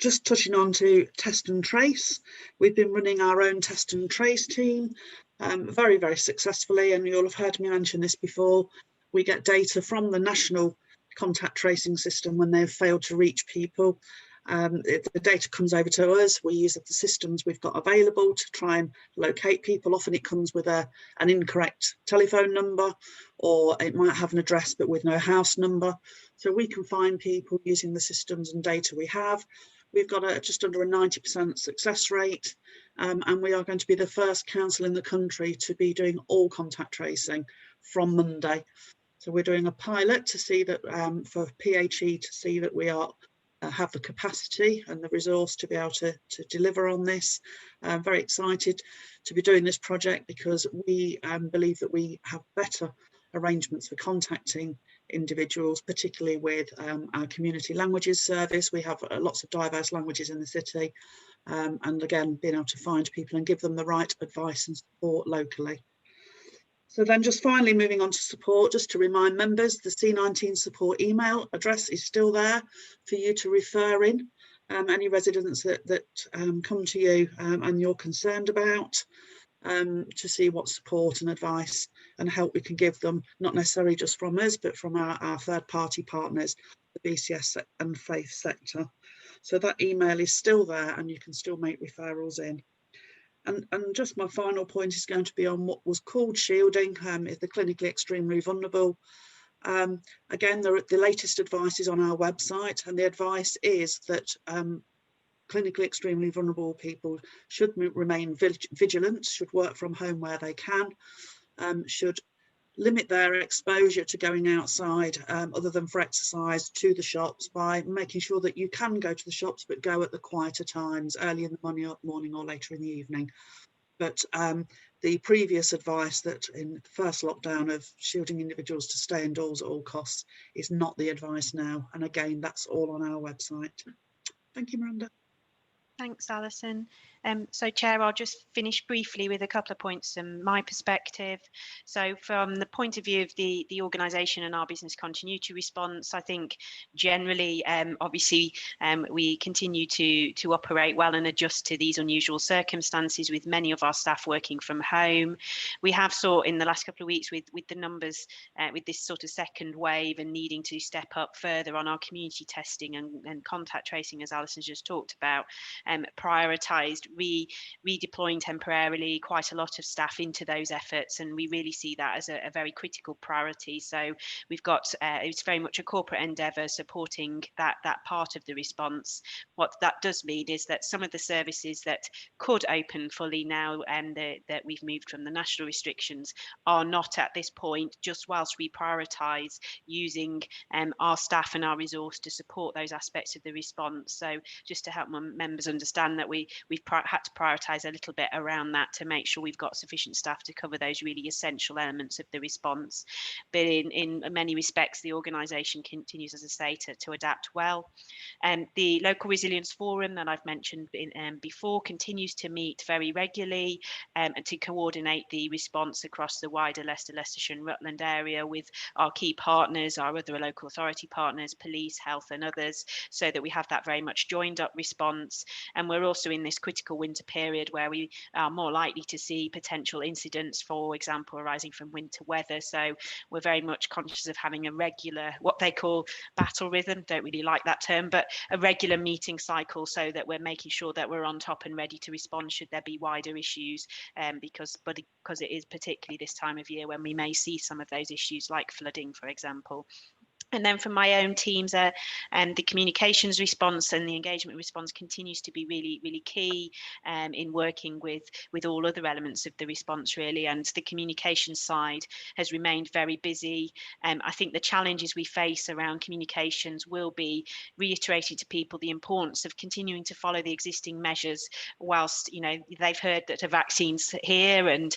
Just touching on to test and trace, we've been running our own test and trace team very, very successfully, and you'll have heard me mention this before. We get data from the national contact tracing system when they've failed to reach people. The data comes over to us. We use the systems we've got available to try and locate people. Often it comes with an incorrect telephone number, or it might have an address but with no house number. So we can find people using the systems and data we have. We've got just under a 90% success rate, and we are going to be the first council in the country to be doing all contact tracing from Monday. So we're doing a pilot to see that for PHE to see that we are have the capacity and the resource to be able to deliver on this. I'm very excited to be doing this project because we believe that we have better arrangements for contacting individuals, particularly with our community languages service. We have lots of diverse languages in the city, and again, being able to find people and give them the right advice and support locally. So then just finally moving on to support, just to remind members, the C19 support email address is still there for you to refer in any residents that come to you and you're concerned about, to see what support and advice and help we can give them, not necessarily just from us, but from our third-party partners, the BCS and faith sector. So that email is still there and you can still make referrals in. And just my final point is going to be on what was called shielding, is the clinically extremely vulnerable. Again, the latest advice is on our website, and the advice is that clinically extremely vulnerable people should remain vigilant, should work from home where they can, should limit their exposure to going outside other than for exercise to the shops by making sure that you can go to the shops but go at the quieter times, early in the morning or later in the evening. But the previous advice that in the first lockdown of shielding individuals to stay indoors at all costs is not the advice now, and again that's all on our website. Thank you, Miranda. Thanks, Alison. So, Chair, I'll just finish briefly with a couple of points from my perspective. So, from the point of view of the organisation and our business continuity response, I think generally, obviously, we continue to operate well and adjust to these unusual circumstances with many of our staff working from home. We have saw in the last couple of weeks with the numbers, with this sort of second wave and needing to step up further on our community testing and contact tracing, as Alison just talked about, prioritised redeploying temporarily quite a lot of staff into those efforts, and we really see that as a very critical priority. So we've got it's very much a corporate endeavour supporting that part of the response. What that does mean is that some of the services that could open fully now and that we've moved from the national restrictions are not at this point, just whilst we prioritise using our staff and our resource to support those aspects of the response. So just to help members understand that we've had to prioritise a little bit around that to make sure we've got sufficient staff to cover those really essential elements of the response. But in many respects, the organisation continues, as I say, to adapt well. The Local Resilience Forum that I've mentioned before continues to meet very regularly and to coordinate the response across the wider Leicestershire and Rutland area with our key partners, our other local authority partners, police, health and others, so that we have that very much joined up response. And we're also in this critical winter period where we are more likely to see potential incidents, for example, arising from winter weather. So we're very much conscious of having a regular, what they call battle rhythm, don't really like that term, but a regular meeting cycle, so that we're making sure that we're on top and ready to respond should there be wider issues, because it is particularly this time of year when we may see some of those issues like flooding, for example. And then from my own teams, the communications response and the engagement response continues to be really, really key in working with all other elements of the response, really. And the communication side has remained very busy. I think the challenges we face around communications will be reiterating to people the importance of continuing to follow the existing measures whilst, you know, they've heard that a vaccine's here and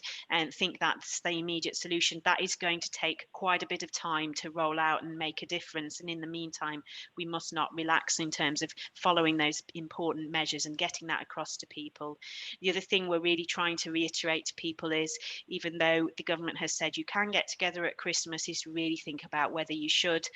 think that's the immediate solution. That is going to take quite a bit of time to roll out and make a difference, and in the meantime we must not relax in terms of following those important measures and getting that across to people. The other thing we're really trying to reiterate to people is, even though the government has said you can get together at Christmas, is to really think about whether you should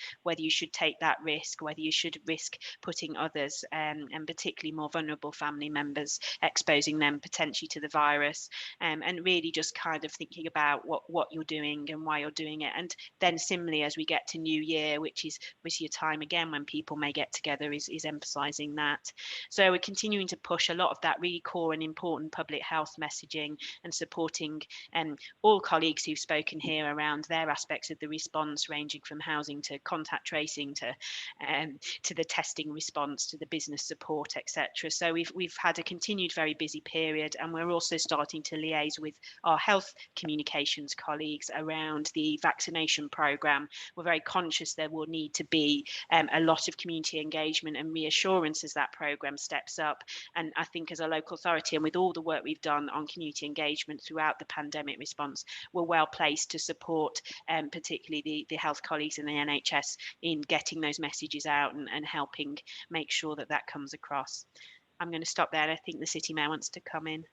take that risk, whether you should risk putting others and particularly more vulnerable family members, exposing them potentially to the virus, and really just kind of thinking about what you're doing and why you're doing it. And then similarly, as we get to New Year, which is obviously a time again when people may get together, is emphasising that. So we're continuing to push a lot of that really core and important public health messaging and supporting all colleagues who've spoken here around their aspects of the response, ranging from housing to contact tracing to the testing response to the business support, etc. So we've had a continued very busy period, and we're also starting to liaise with our health communications colleagues around the vaccination programme. We're very conscious there will need to be a lot of community engagement and reassurance as that programme steps up. And I think as a local authority, and with all the work we've done on community engagement throughout the pandemic response, we're well placed to support particularly the health colleagues in the NHS in getting those messages out and helping make sure that that comes across. I'm going to stop there. I think the City Mayor wants to come in.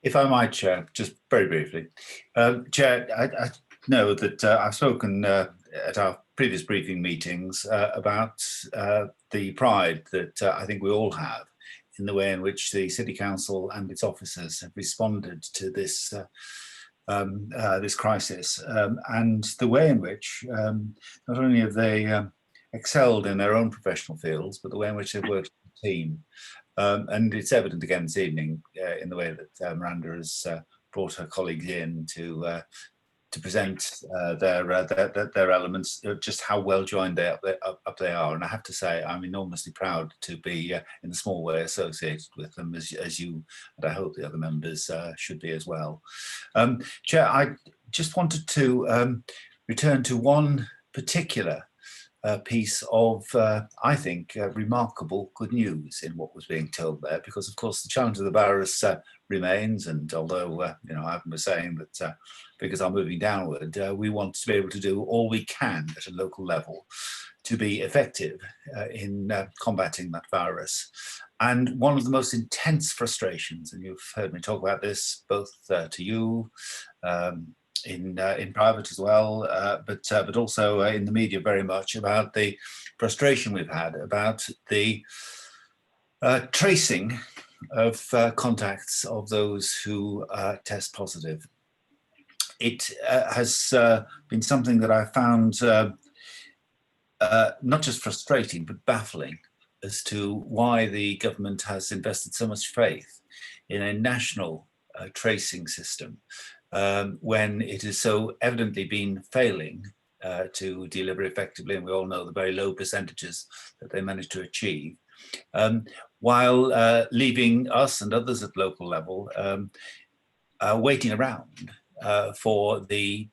If I might, Chair, just very briefly. Chair, I know that I've spoken at our previous briefing meetings about the pride that I think we all have in the way in which the City Council and its officers have responded to this this crisis, and the way in which not only have they excelled in their own professional fields, but the way in which they've worked as a team. And it's evident again this evening in the way that Miranda has brought her colleagues in to present their elements, just how well joined they are. And I have to say, I'm enormously proud to be in a small way associated with them, as you and I hope the other members should be as well. Chair, I just wanted to return to one particular piece of, I think, remarkable good news in what was being told there, because of course the challenge of the virus remains, and although Ivan was saying that figures are moving downward, we want to be able to do all we can at a local level to be effective in combating that virus. And one of the most intense frustrations, and you've heard me talk about this both to you, in private as well, but also in the media very much, about the frustration we've had about the tracing of contacts of those who test positive. It has been something that I found not just frustrating but baffling as to why the government has invested so much faith in a national tracing system when it has so evidently been failing to deliver effectively, and we all know the very low percentages that they managed to achieve, while leaving us and others at local level waiting around for the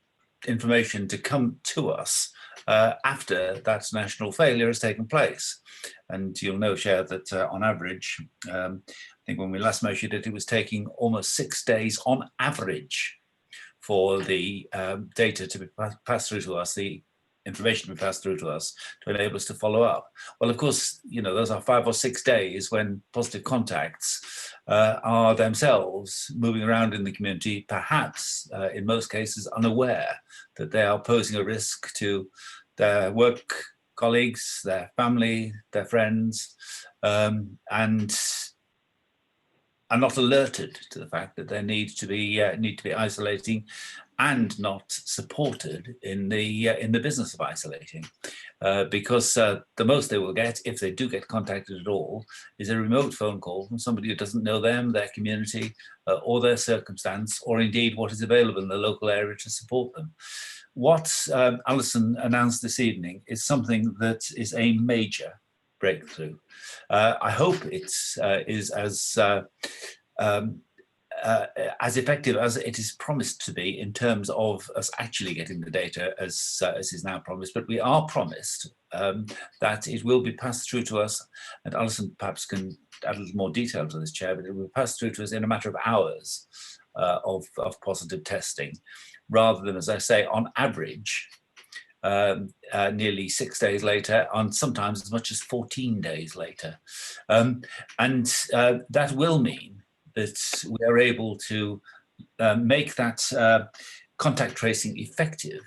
information to come to us after that national failure has taken place. And you'll know, Chair, that on average, I think when we last measured it, it was taking almost 6 days on average for the data to be passed through to us, the information to be passed through to us to enable us to follow up. Well, of course, you know, those are 5 or 6 days when positive contacts are themselves moving around in the community, perhaps in most cases unaware that they are posing a risk to their work colleagues, their family, their friends, and are not alerted to the fact that they need to be isolating and not supported in the business of isolating, because the most they will get, if they do get contacted at all, is a remote phone call from somebody who doesn't know them, their community, or their circumstance, or indeed what is available in the local area to support them. What Alison announced this evening is something that is a major breakthrough. I hope it is as effective as it is promised to be in terms of us actually getting the data as is now promised, but we are promised that it will be passed through to us, and Alison perhaps can add a little more detail to this, Chair, but it will be passed through to us in a matter of hours of positive testing, rather than, as I say, on average, nearly 6 days later, and sometimes as much as 14 days later. And that will mean that we are able to make that contact tracing effective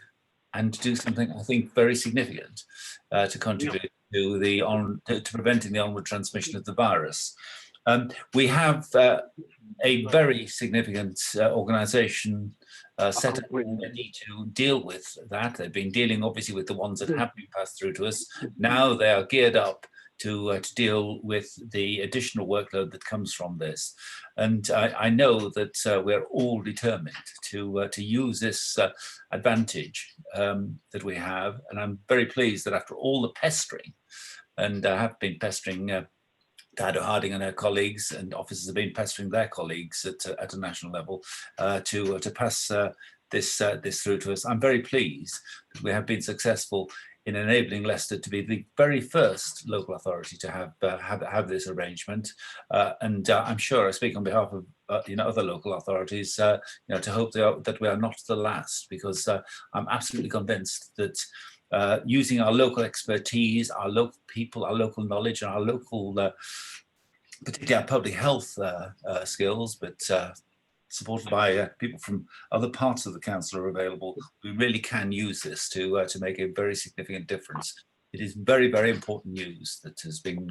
and do something, I think, very significant to contribute to preventing the onward transmission of the virus. We have a very significant organisation set up ready to deal with that. They've been dealing obviously with the ones that have been passed through to us. Now they are geared up to deal with the additional workload that comes from this. And I know that we're all determined to use this advantage that we have. And I'm very pleased that after all the pestering, and I have been pestering Dido Harding and her colleagues, and officers have been pestering their colleagues at a national level to pass this through to us. I'm very pleased that we have been successful in enabling Leicester to be the very first local authority to have this arrangement, and I'm sure I speak on behalf of other local authorities, to hope that we are not the last, because I'm absolutely convinced that using our local expertise, our local people, our local knowledge, and our local, particularly our public health skills, but supported by people from other parts of the council are available, we really can use this to make a very significant difference. It is very, very important news that has been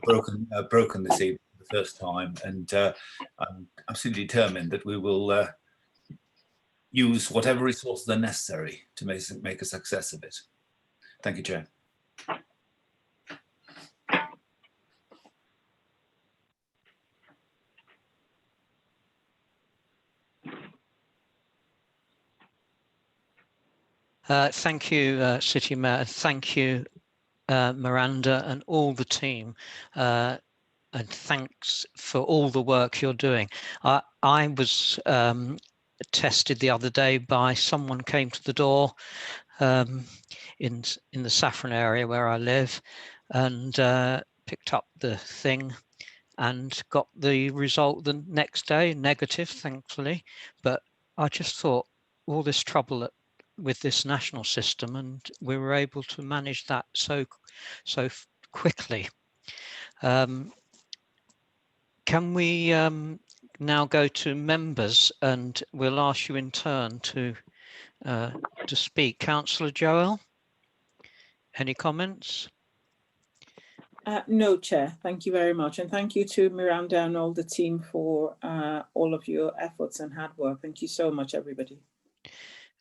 broken this evening for the first time, and I'm absolutely determined that we will use whatever resources are necessary to make a success of it. Thank you, Chair. Thank you, City Mayor. Thank you, Miranda, and all the team. And thanks for all the work you're doing. I was tested the other day by someone came to the door in the Saffron area where I live, and picked up the thing and got the result the next day, negative, thankfully. But I just thought, all this trouble with this national system, and we were able to manage that so quickly. Can we now go to members, and we'll ask you in turn to speak. Councillor Joel, any comments? No, Chair. Thank you very much. And thank you to Miranda and all the team for all of your efforts and hard work. Thank you so much, everybody.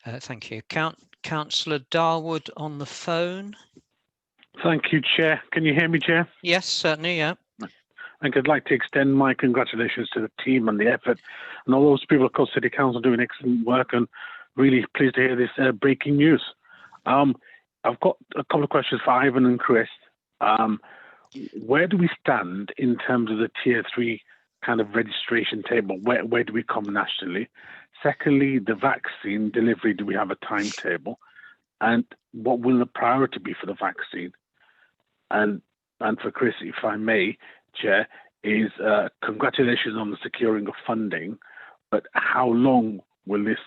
Thank you. Councillor Darwood on the phone. Thank you, Chair. Can you hear me, Chair? Yes, certainly, yeah. And I'd like to extend my congratulations to the team and the effort and all those people across City Council doing excellent work, and really pleased to hear this breaking news. I've got a couple of questions for Ivan and Chris. Where do we stand in terms of the tier 3 kind of registration table? Where do we come nationally? Secondly, the vaccine delivery, do we have a timetable? And what will the priority be for the vaccine? And for Chris, if I may, Chair, is congratulations on the securing of funding, but how long will this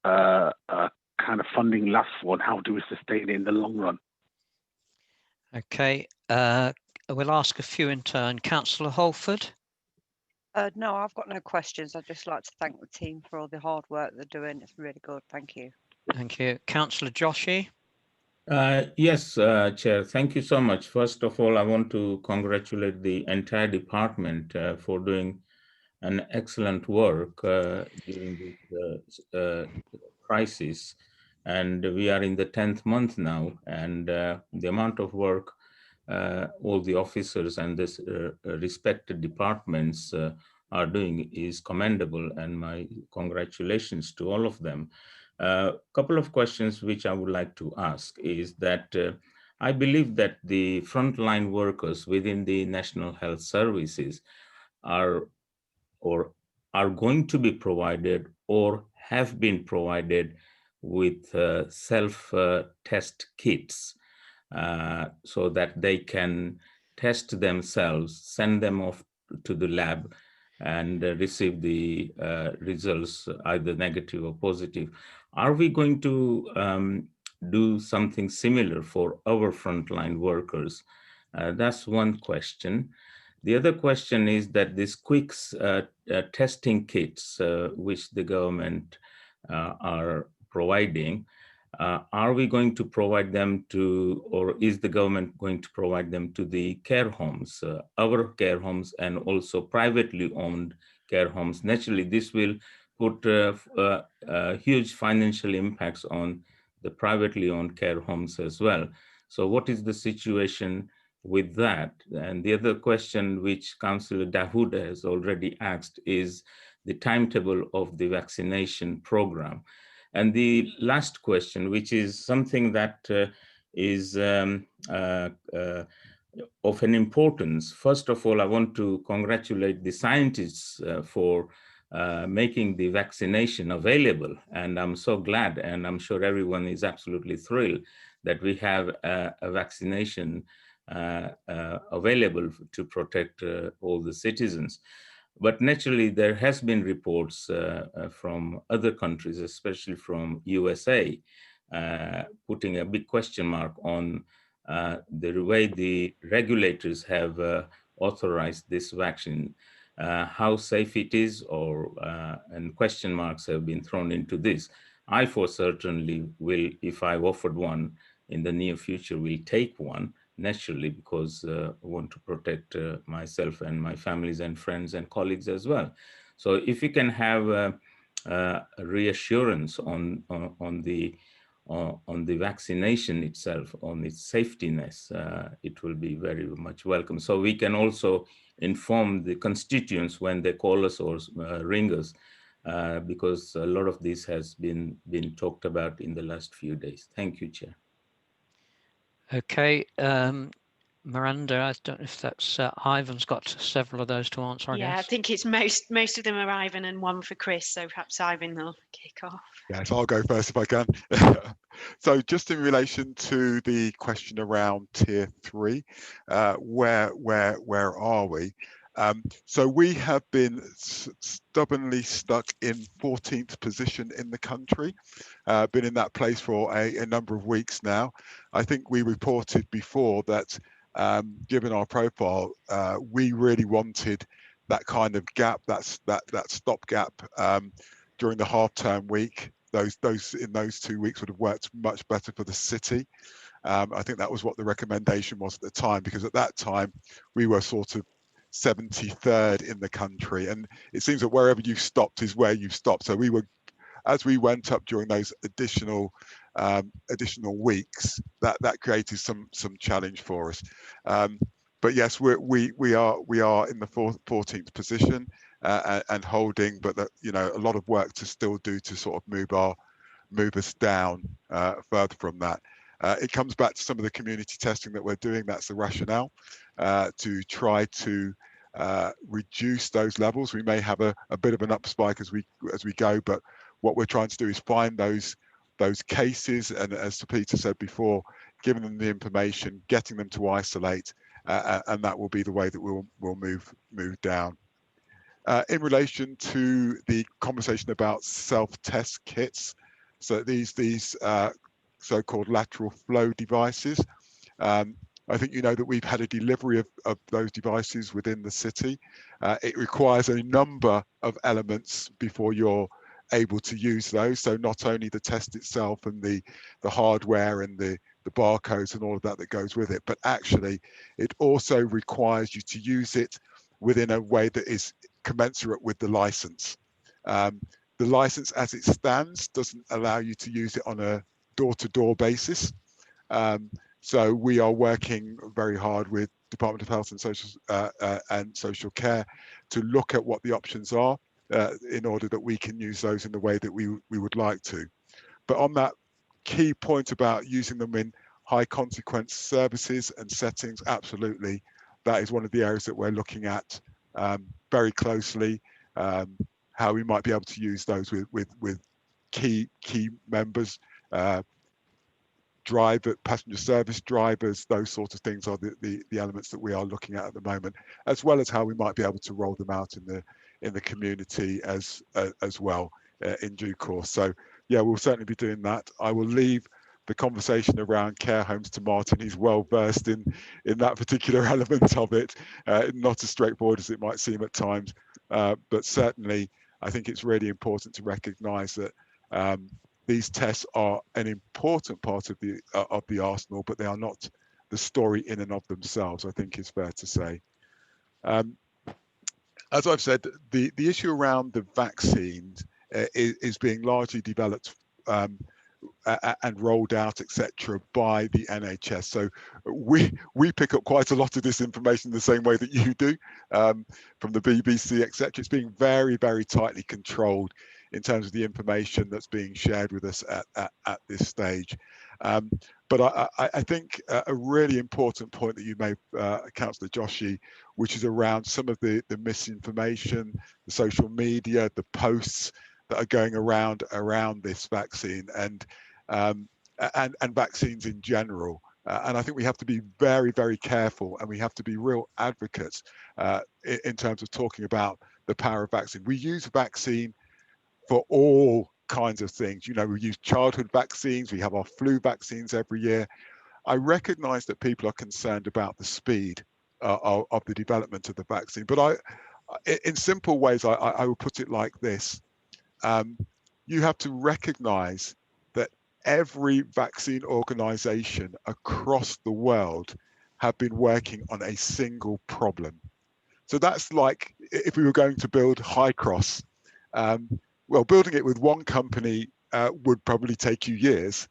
kind of funding last for, and how do we sustain it in the long run? Okay, we'll ask a few in turn. Councillor Holford. No, I've got no questions. I'd just like to thank the team for all the hard work they're doing. It's really good. Thank you. Thank you. Councillor Joshi. Yes, Chair, thank you so much. First of all, I want to congratulate the entire department for doing an excellent work during this crisis. And we are in the 10th month now, and the amount of work all the officers and this respected departments are doing is commendable, and my congratulations to all of them. A couple of questions which I would like to ask is that I believe that the frontline workers within the National Health Services are going to be provided or have been provided with self-test kits so that they can test themselves, send them off to the lab and receive the results, either negative or positive. Are we going to do something similar for our frontline workers? That's one question. The other question is that these quick testing kits, which the government are providing, are we going to provide them to, or is the government going to provide them to the care homes, our care homes, and also privately owned care homes? Naturally, this will put huge financial impacts on the privately owned care homes as well. So what is the situation with that? And the other question which Councillor Dawood has already asked is the timetable of the vaccination program. And the last question, which is something that is of an importance. First of all, I want to congratulate the scientists for making the vaccination available. And I'm so glad, and I'm sure everyone is absolutely thrilled that we have a vaccination available to protect all the citizens. But naturally, there has been reports from other countries, especially from USA, putting a big question mark on the way the regulators have authorized this vaccine, how safe it is, and question marks have been thrown into this. I for certainly will, if I offered one in the near future, will take one, naturally, because I want to protect myself and my families and friends and colleagues as well. So if we can have a reassurance on the vaccination itself, on its safetiness, it will be very much welcome. So we can also inform the constituents when they call us or ring us, because a lot of this has been talked about in the last few days. Thank you, Chair. Okay, Miranda, I don't know if that's Ivan's got several of those to answer, I Yeah, guess. I think it's most of them are Ivan and one for Chris, so perhaps Ivan will kick off. Yes, I'll go first if I can. So just in relation to the question around tier 3, where are we? So we have been stubbornly stuck in 14th position in the country, been in that place for a number of weeks now. I think we reported before that given our profile, we really wanted that kind of gap, that stopgap during the half-term week. Those in those 2 weeks would have worked much better for the city. I think that was what the recommendation was at the time, because at that time we were sort of 73rd in the country, and it seems that wherever you've stopped is where you've stopped. So we were as we went up during those additional weeks, that created some challenge for us. But yes, we are in the 14th position and holding, but a lot of work to still do to sort of move us down further from that. It comes back to some of the community testing that we're doing. That's the rationale to try to reduce those levels. We may have a bit of an up spike as we go, but what we're trying to do is find those cases, and as Peter said before, giving them the information, getting them to isolate, and that will be the way that we'll move down. In relation to the conversation about self-test kits, so these so-called lateral flow devices, I think you know that we've had a delivery of those devices within the city. It requires a number of elements before you're able to use those. So not only the test itself and the hardware and the barcodes and all of that goes with it, but actually it also requires you to use it within a way that is commensurate with the license. The license as it stands doesn't allow you to use it on a door-to-door basis. So we are working very hard with Department of Health and Social Care to look at what the options are in order that we can use those in the way that we would like to. But on that key point about using them in high consequence services and settings, absolutely, that is one of the areas that we're looking at very closely, how we might be able to use those with key members, passenger service drivers. Those sorts of things are the elements that we are looking at the moment, as well as how we might be able to roll them out in the community as well in due course. So yeah, we'll certainly be doing that. I will leave the conversation around care homes to Martin. He's well versed in that particular element of it, not as straightforward as it might seem at times, but certainly I think it's really important to recognise that these tests are an important part of the arsenal, but they are not the story in and of themselves, I think is fair to say. As I've said, the issue around the vaccines is being largely developed and rolled out, etc., by the NHS. So we pick up quite a lot of this information the same way that you do from the BBC, etc. It's being very, very tightly controlled in terms of the information that's being shared with us at this stage. But I think a really important point that you made, Councillor Joshi, which is around some of the misinformation, the social media, the posts that are going around this vaccine and vaccines in general. And I think we have to be very, very careful, and we have to be real advocates in terms of talking about the power of vaccine. We use vaccine for all kinds of things. You know, we use childhood vaccines, we have our flu vaccines every year. I recognize that people are concerned about the speed of the development of the vaccine, but in simple ways, I will put it like this. You have to recognize that every vaccine organization across the world have been working on a single problem. So that's like if we were going to build High Cross, well, building it with one company would probably take you years.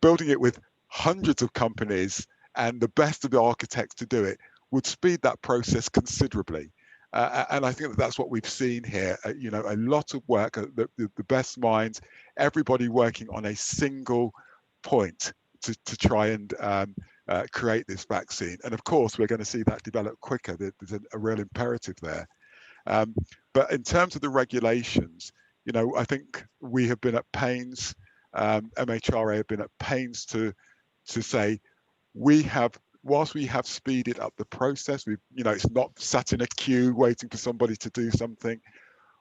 Building it with hundreds of companies and the best of the architects to do it would speed that process considerably. And I think that that's what we've seen here. You know, a lot of work, the best minds, everybody working on a single point to try and create this vaccine. And of course, we're going to see that develop quicker. There's a real imperative there. But in terms of the regulations, you know, I think we have been at pains, MHRA have been at pains to say whilst we have speeded up the process, you know, it's not sat in a queue waiting for somebody to do something.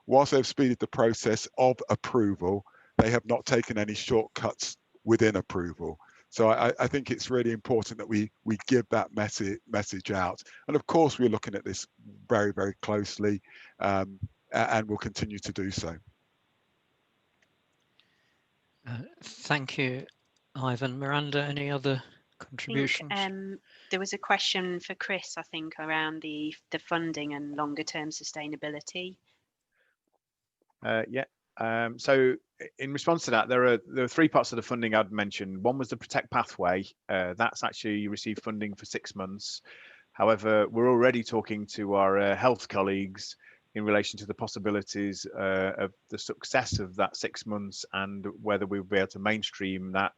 Whilst they've speeded the process of approval, they have not taken any shortcuts within approval. So I think it's really important that we give that message out. And of course, we're looking at this very, very closely, and we'll continue to do so. Thank you, Ivan. Miranda, any other contributions? There was a question for Chris, I think, around the funding and longer term sustainability. Yeah, So in response to that, there are 3 parts of the funding I'd mentioned. One was the Protect Pathway. That's actually received funding for 6 months. However, we're already talking to our health colleagues in relation to the possibilities of the success of that 6 months and whether we'll be able to mainstream that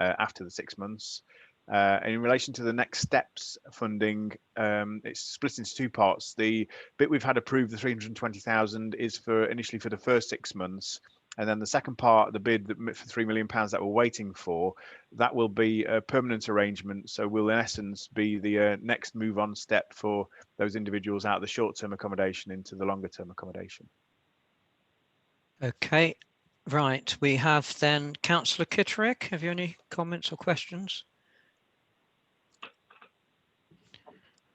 after the 6 months. And in relation to the next steps funding, it's split into 2 parts. The bit we've had approved, the 320,000, is initially for the first 6 months. And then the second part, the bid for £3 million that we're waiting for, that will be a permanent arrangement. So will in essence be the next move on step for those individuals out of the short-term accommodation into the longer-term accommodation. Okay, right. We have then Councillor Kitterick. Have you any comments or questions?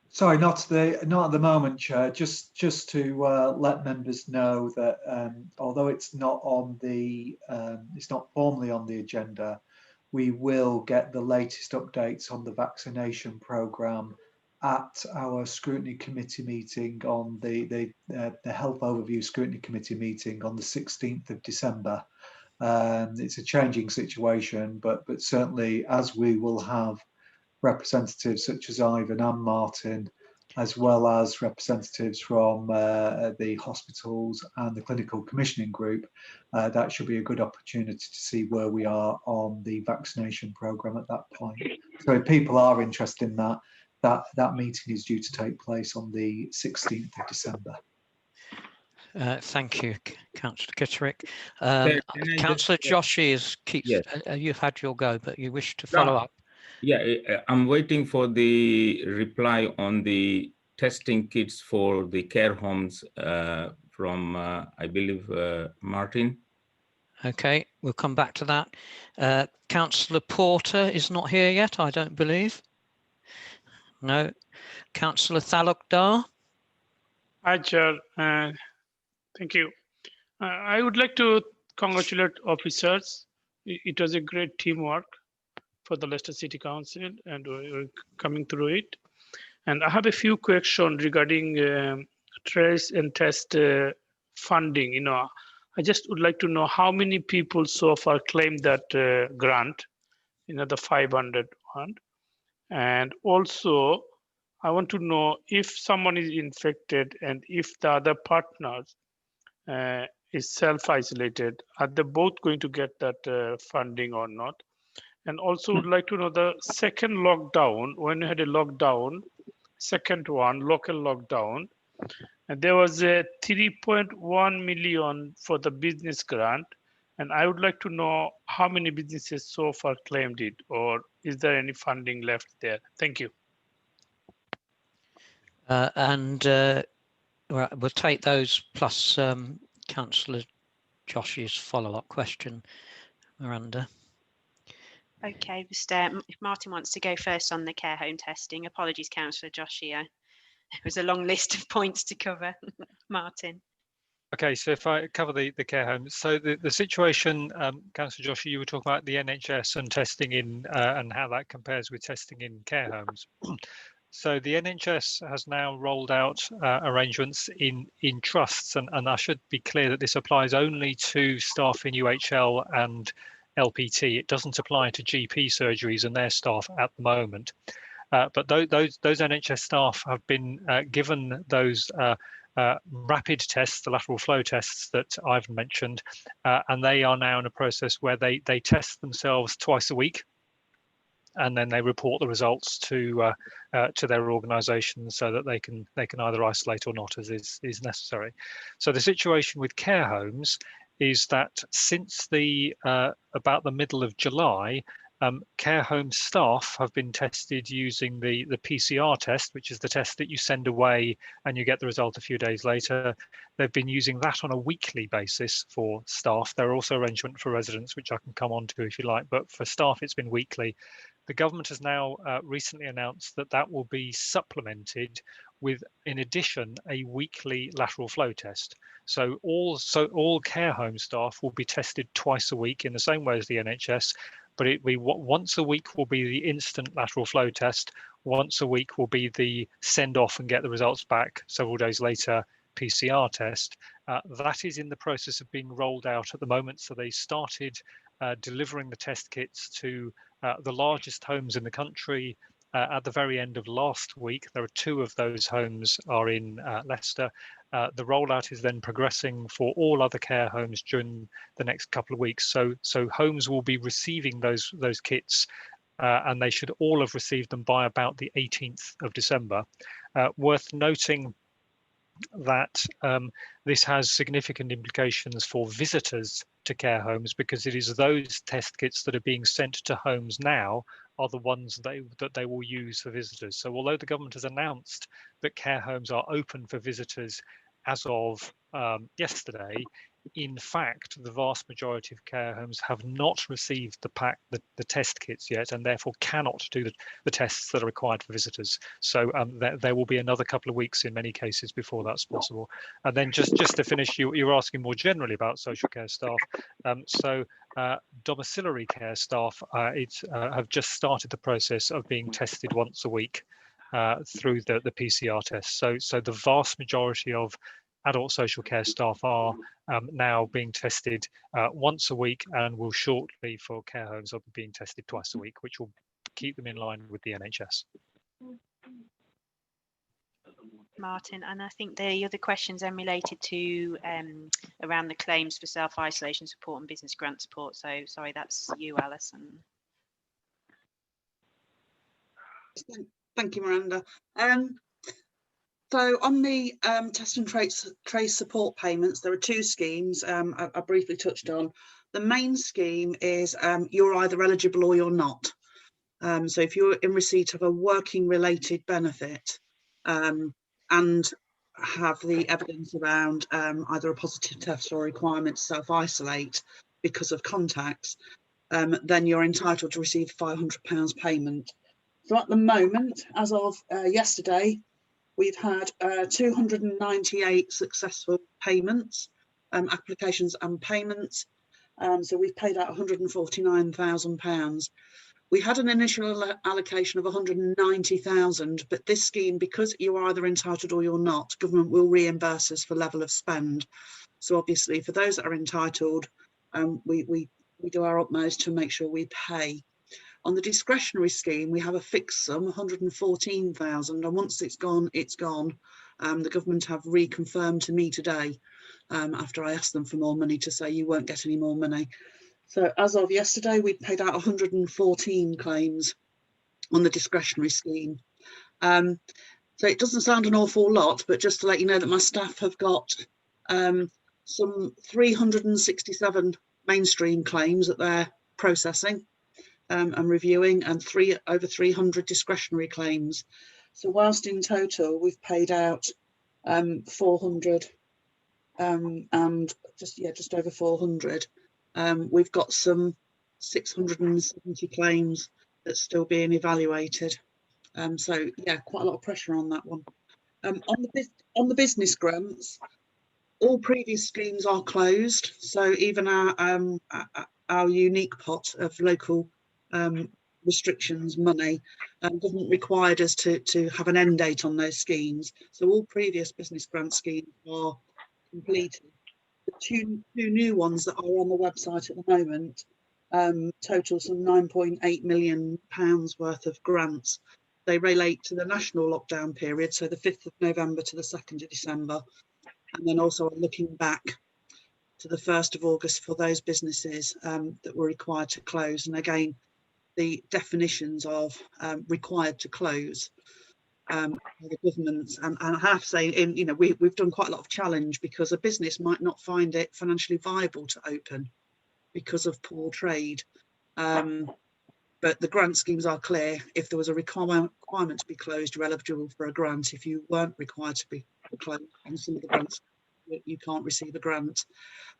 Sorry, not at the moment, Chair. Just to let members know that although it's not formally on the agenda, we will get the latest updates on the vaccination programme at our scrutiny committee meeting on the Health Overview Scrutiny Committee meeting on the 16th of December. It's a changing situation, but certainly as we will have representatives such as Ivan and Martin, as well as representatives from the hospitals and the clinical commissioning group, that should be a good opportunity to see where we are on the vaccination programme at that point. So if people are interested in that meeting is due to take place on the 16th of December. Thank you, Councillor Kitterick. Can I Councillor just- Joshi keeps. Yes. You've had your go, but you wish to follow up. Yeah, I'm waiting for the reply on the testing kits for the care homes from, I believe, Martin. Okay, we'll come back to that. Councillor Porter is not here yet, I don't believe. No. Councillor Thalukdar. Hi, Chair. Thank you. I would like to congratulate officers. It was a great teamwork for the Leicester City Council, and we're coming through it. And I have a few questions regarding trace and test funding. I just would like to know how many people so far claimed that grant, the 500 one. And also, I want to know if someone is infected and if the other partners is self-isolated, are they both going to get that funding or not? And also would like to know the second lockdown, when you had a lockdown, second one, local lockdown, and there was a 3.1 million for the business grant. And I would like to know how many businesses so far claimed it, or is there any funding left there? Thank you. We'll take those plus Councillor Joshi's follow-up question, Miranda. Okay, just if Martin wants to go first on the care home testing. Apologies, Councillor Joshi. It was a long list of points to cover. Martin. Okay, so if I cover the care homes, so the situation, Councillor Joshi, you were talking about the NHS and testing in and how that compares with testing in care homes. So the NHS has now rolled out arrangements in trusts, and I should be clear that this applies only to staff in UHL and LPT. It doesn't apply to GP surgeries and their staff at the moment. But those NHS staff have been given those rapid tests, the lateral flow tests that I've mentioned, and they are now in a process where they test themselves twice a week, and then they report the results to their organisation so that they can either isolate or not as is necessary. So the situation with care homes is that since about the middle of July, care home staff have been tested using the PCR test, which is the test that you send away and you get the result a few days later. They've been using that on a weekly basis for staff. There are also arrangements for residents, which I can come on to if you like, but for staff, it's been weekly. The government has now recently announced that will be supplemented with, in addition, a weekly lateral flow test. So all care home staff will be tested twice a week in the same way as the NHS, but once a week will be the instant lateral flow test. Once a week will be the send off and get the results back several days later PCR test. That is in the process of being rolled out at the moment. So they started delivering the test kits to the largest homes in the country at the very end of last week. There are 2 of those homes are in Leicester. The rollout is then progressing for all other care homes during the next couple of weeks. So homes will be receiving those kits, and they should all have received them by about the 18th of December. Worth noting that this has significant implications for visitors to care homes, because it is those test kits that are being sent to homes now are the ones that they will use for visitors. So although the government has announced that care homes are open for visitors as of yesterday, in fact, the vast majority of care homes have not received the test kits yet, and therefore cannot do the tests that are required for visitors. So there will be another couple of weeks in many cases before that's possible. And then just to finish, you're asking more generally about social care staff. Domiciliary care staff have just started the process of being tested once a week through the PCR test. So the vast majority of adult social care staff are now being tested once a week, and will shortly for care homes will be being tested twice a week, which will keep them in line with the NHS. Martin, and I think the other questions then related to around the claims for self-isolation support and business grant support. So sorry, that's you, Alison. Thank you, Miranda. So on the test and trace support payments, there are 2 schemes I briefly touched on. The main scheme is you're either eligible or you're not. So if you're in receipt of a working related benefit and have the evidence around either a positive test or a requirement to self-isolate because of contacts, then you're entitled to receive £500 payment. So at the moment, as of yesterday, we've had 298 successful payments, applications and payments. So we've paid out £149,000. We had an initial allocation of 190,000, but this scheme, because you're either entitled or you're not, government will reimburse us for level of spend. So obviously for those that are entitled, we do our utmost to make sure we pay. On the discretionary scheme, we have a fixed sum, 114,000, and once it's gone, it's gone. The government have reconfirmed to me today, after I asked them for more money, to say you won't get any more money. So as of yesterday, we paid out 114 claims on the discretionary scheme. So it doesn't sound an awful lot, but just to let you know that my staff have got some 367 mainstream claims that they're processing and reviewing, and over 300 discretionary claims. So whilst in total we've paid out 400 and just over 400, we've got some 670 claims that's still being evaluated. So yeah, quite a lot of pressure on that one. On the business grants, all previous schemes are closed. So even our unique pot of local restrictions money, government required us to have an end date on those schemes. So all previous business grant schemes are completed. The two new ones that are on the website at the moment total some £9.8 million worth of grants. They relate to the national lockdown period, so the 5th of November to the 2nd of December. And then also looking back to the 1st of August for those businesses that were required to close. And again, the definitions of required to close the governments, and I have to say, we've done quite a lot of challenge, because a business might not find it financially viable to open because of poor trade. But the grant schemes are clear. If there was a requirement to be closed, you're eligible for a grant. If you weren't required to be closed on some of the grants, you can't receive a grant.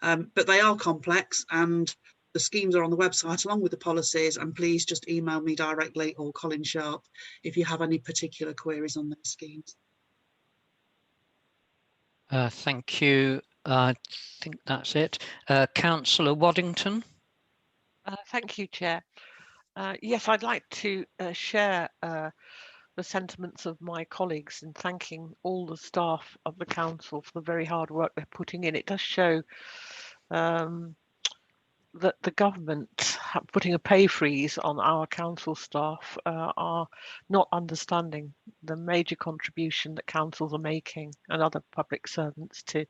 But they are complex, and the schemes are on the website along with the policies, and please just email me directly or Colin Sharp if you have any particular queries on those schemes. Thank you. I think that's it. Councillor Waddington. Thank you, Chair. Yes, I'd like to share the sentiments of my colleagues in thanking all the staff of the council for the very hard work they're putting in. It does show that the government putting a pay freeze on our council staff are not understanding the major contribution that councils are making and other public servants to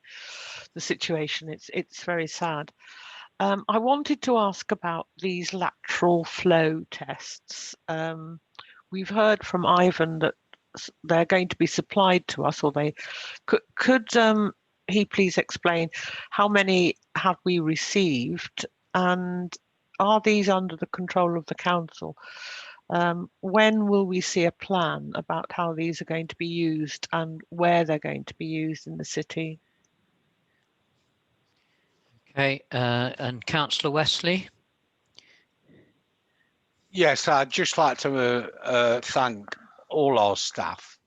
the situation. It's very sad. I wanted to ask about these lateral flow tests. We've heard from Ivan that they're going to be supplied to us, or they could he please explain how many have we received, and are these under the control of the council? When will we see a plan about how these are going to be used and where they're going to be used in the city? Okay, and Councillor Wesley. Yes, I'd just like to thank all our staff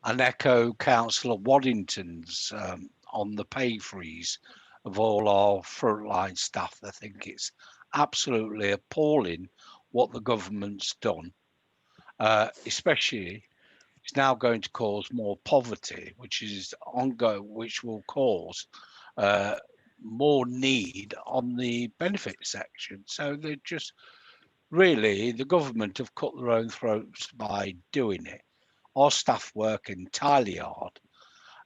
and echo Councillor Waddington's on the pay freeze of all our frontline staff. I think it's absolutely appalling what the government's done, especially it's now going to cause more poverty, which is ongoing, which will cause more need on the benefit section. So they're just really, the government have cut their own throats by doing it. Our staff work entirely hard.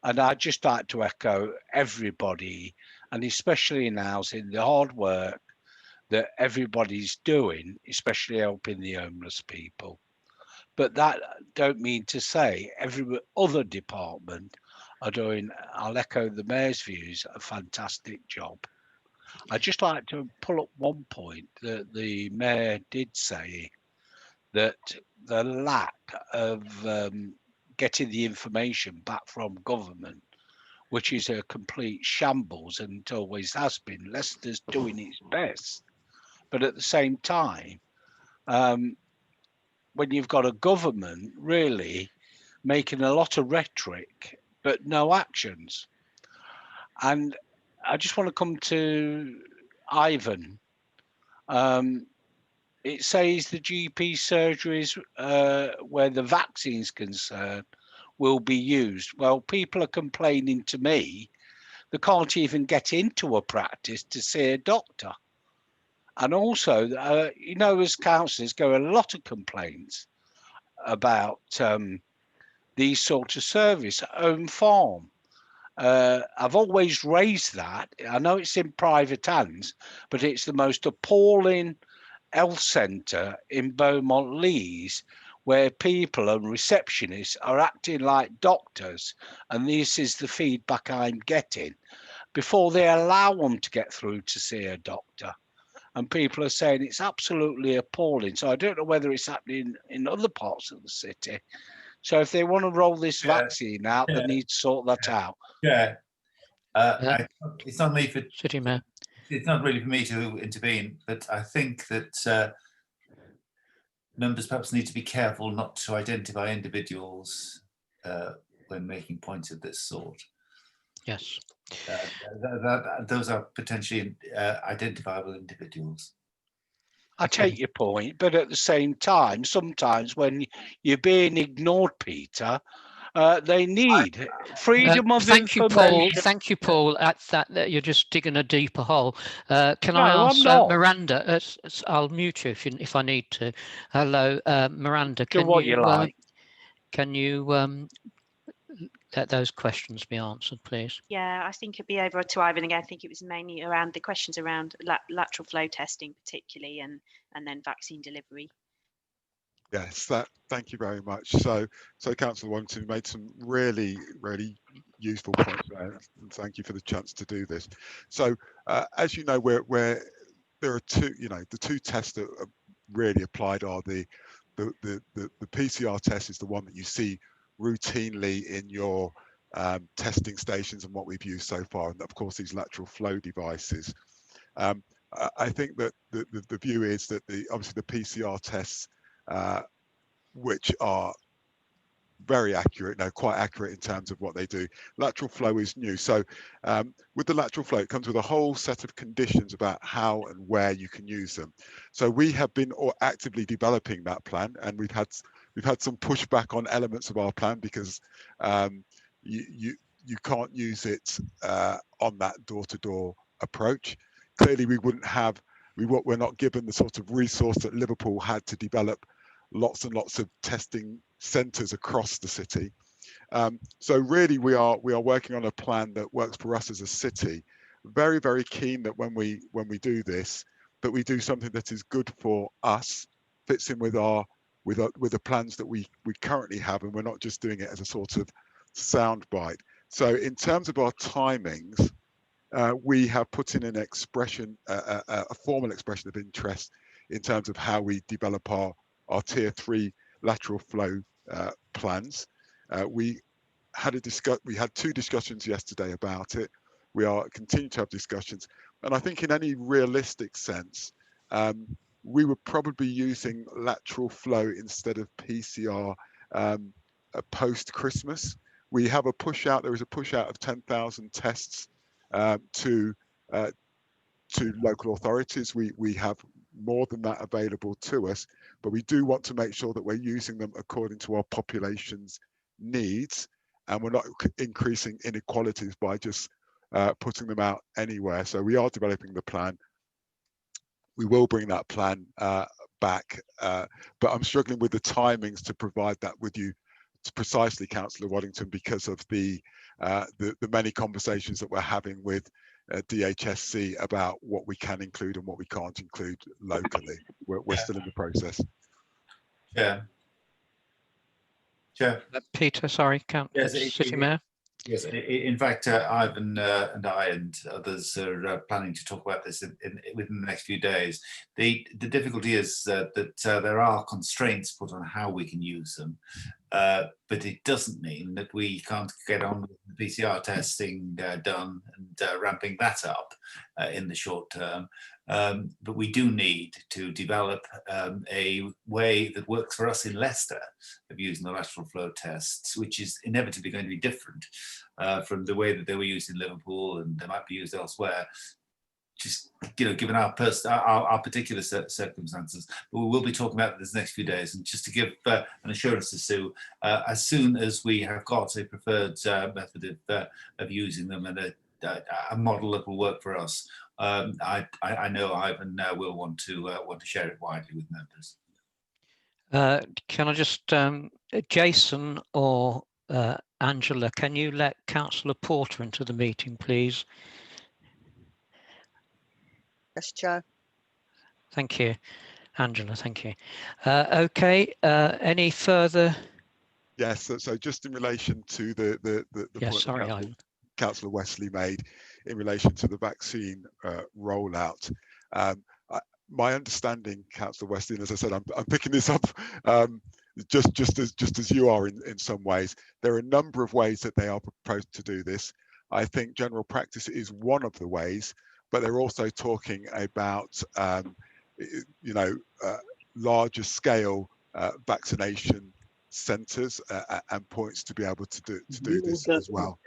And I'd just like to echo everybody, and especially in housing, the hard work that everybody's doing, especially helping the homeless people. But that don't mean to say every other department are doing, I'll echo the Mayor's views, a fantastic job. I'd just like to pull up one point that the Mayor did say, that the lack of getting the information back from government, which is a complete shambles and it always has been. Leicester's doing its best. But at the same time, when you've got a government really making a lot of rhetoric, but no actions. And I just want to come to Ivan. It says the GP surgeries where the vaccine's concerned will be used. Well, people are complaining to me they can't even get into a practice to see a doctor. And also, you know, as councillors go a lot of complaints about these sort of service, Home Farm. I've always raised that. I know it's in private hands, but it's the most appalling health centre in Beaumont Leys where people and receptionists are acting like doctors, and this is the feedback I'm getting before they allow them to get through to see a doctor. And people are saying it's absolutely appalling. So I don't know whether it's happening in other parts of the city. So if they want to roll this vaccine out, they need to sort that out. Yeah, it's not me for City Mayor. It's not really for me to intervene, but I think that members perhaps need to be careful not to identify individuals when making points of this sort. Yes. Those are potentially identifiable individuals. I take your point, but at the same time, sometimes when you're being ignored, Peter, they need freedom of thank you, information. Paul. Thank you, Paul. At that, you're just digging a deeper hole. Can No, I I'm ask not. Miranda? I'll mute you if I need to. Hello, Miranda. Do what you like. Can you let those questions be answered, please? Yeah, I think it'd be over to Ivan again. I think it was mainly around the questions around lateral flow testing, particularly, and then vaccine delivery. Yes, thank you very much. So Councillor Waddington made some really useful points there, and thank you for the chance to do this. So as you know, where there are two, the two tests that are really applied are the PCR test is the one that you see routinely in your testing stations and what we've used so far, and of course these lateral flow devices. I think that the view is that obviously the PCR tests, which are very accurate, quite accurate in terms of what they do. Lateral flow is new. So with the lateral flow, it comes with a whole set of conditions about how and where you can use them. So we have been actively developing that plan, and we've had we've had some pushback on elements of our plan because you can't use it on that door-to-door approach. Clearly, we're not given the sort of resource that Liverpool had to develop lots and lots of testing centres across the city. So really, we are working on a plan that works for us as a city. Very, very keen that when we do this, that we do something that is good for us, fits in with the plans that we currently have, and we're not just doing it as a sort of soundbite. So in terms of our timings, we have put in an expression, a formal expression of interest in terms of how we develop our tier 3 lateral flow plans. We had 2 discussions yesterday about it. We are continuing to have discussions, and I think in any realistic sense, we would probably be using lateral flow instead of PCR post Christmas. We have a push out. There is a push out of 10,000 tests to local authorities. We have more than that available to us, but we do want to make sure that we're using them according to our population's needs, and we're not increasing inequalities by just putting them out anywhere. So we are developing the plan. We will bring that plan back, but I'm struggling with the timings to provide that with you precisely, Councillor Waddington, because of the many conversations that we're having with DHSC about what we can include and what we can't include locally. We're still in the process. Chair. Peter, sorry, City Mayor. Yes, in fact, Ivan and I and others are planning to talk about this within the next few days. The difficulty is that there are constraints put on how we can use them, but it doesn't mean that we can't get on with the PCR testing done and ramping that up in the short term. But we do need to develop a way that works for us in Leicester of using the lateral flow tests, which is inevitably going to be different from the way that they were used in Liverpool and they might be used elsewhere, just given our particular circumstances. But we will be talking about this next few days, and just to give an assurance to Sue, as soon as we have got a preferred method of using them and a model that will work for us, I know Ivan will want to share it widely with members. Can I just, Jason or Angela, can you let Councillor Porter into the meeting, please? Yes, Chair. Thank you, Angela. Thank you. Okay. Any further? Yes. So just in relation to the point sorry, that Councillor Wesley made in relation to the vaccine rollout. My understanding, Councillor Wesley, and as I said, I'm picking this up just as you are in some ways. There are a number of ways that they are proposed to do this. I think general practice is one of the ways, but they're also talking about larger scale vaccination centres and points to be able to do this as well.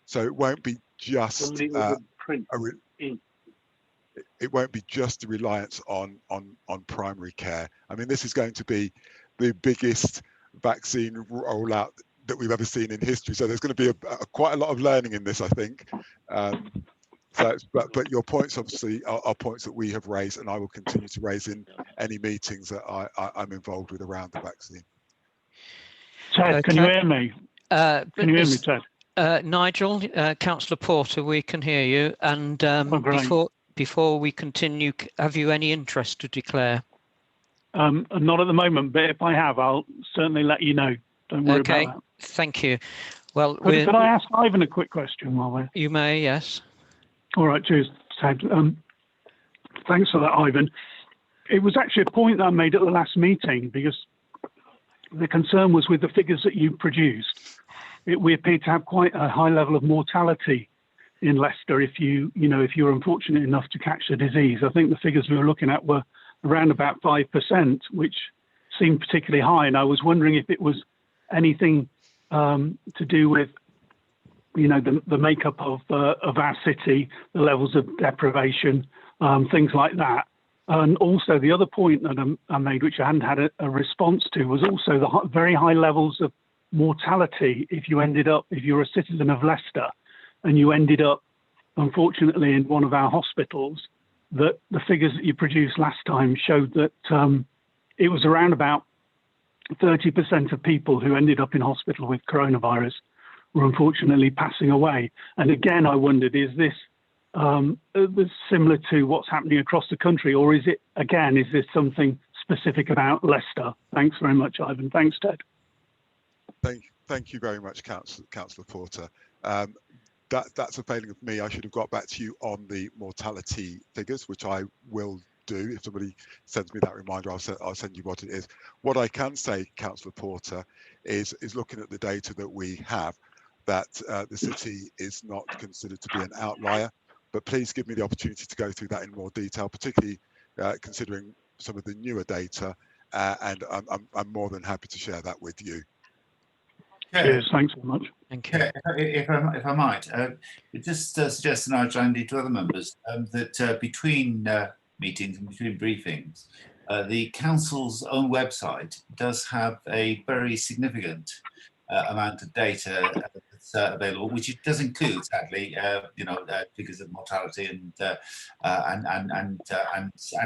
So it won't be just it won't be just a reliance on primary care. I mean, this is going to be the biggest vaccine rollout that we've ever seen in history. So there's going to be quite a lot of learning in this, I think. But your points obviously are points that we have raised, and I will continue to raise in any meetings that I'm involved with around the vaccine. Ted, can you hear me? Can you hear me, Ted? Nigel, Councillor Porter, we can hear you. And before we continue, have you any interest to declare? Not at the moment, but if I have, I'll certainly let you know. Don't worry about that. Thank you. Well, could I ask Ivan a quick question while we're... You may, yes. All right, cheers, Ted. Thanks for that, Ivan. It was actually a point that I made at the last meeting, because the concern was with the figures that you produced. We appear to have quite a high level of mortality in Leicester if you're unfortunate enough to catch the disease. I think the figures we were looking at were around about 5%, which seemed particularly high. And I was wondering if it was anything to do with the makeup of our city, the levels of deprivation, things like that. And also the other point that I made, which I hadn't had a response to, was also the very high levels of mortality if you're a citizen of Leicester and you ended up, unfortunately, in one of our hospitals, that the figures that you produced last time showed that it was around about 30% of people who ended up in hospital with coronavirus were unfortunately passing away. And again, I wondered, is this similar to what's happening across the country, or is this something specific about Leicester? Thanks very much, Ivan. Thanks, Ted. Thank you very much, Councillor Porter. That's a failing of me. I should have got back to you on the mortality figures, which I will do. If somebody sends me that reminder, I'll send you what it is. What I can say, Councillor Porter, is looking at the data that we have, that the city is not considered to be an outlier. But please give me the opportunity to go through that in more detail, particularly considering some of the newer data, and I'm more than happy to share that with you. Cheers, thanks very much. Thank you. If I might, just suggest, and I'll indeed to other members, that between meetings and between briefings, the council's own website does have a very significant amount of data that's available, which it does include, sadly, figures of mortality and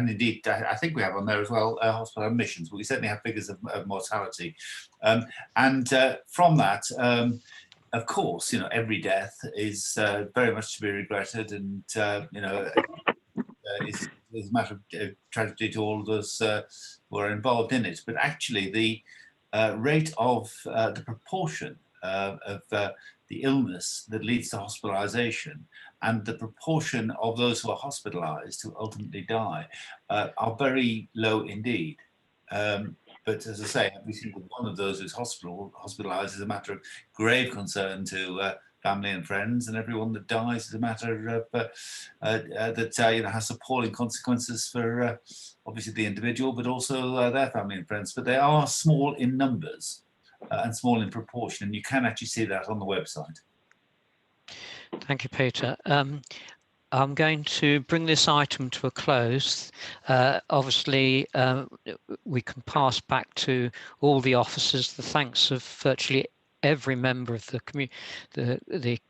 indeed, I think we have on there as well hospital admissions, but we certainly have figures of mortality, and from that, of course, every death is very much to be regretted, and is a matter of tragedy to all of us who are involved in it. But actually, the rate of the proportion of the illness that leads to hospitalisation and the proportion of those who are hospitalised who ultimately die are very low indeed. But as I say, every single one of those who's hospitalised is a matter of grave concern to family and friends, and everyone that dies is a matter of that has appalling consequences for obviously the individual, but also their family and friends. But they are small in numbers and small in proportion, and you can actually see that on the website. Thank you, Peter. I'm going to bring this item to a close. Obviously, we can pass back to all the officers the thanks of virtually every member of the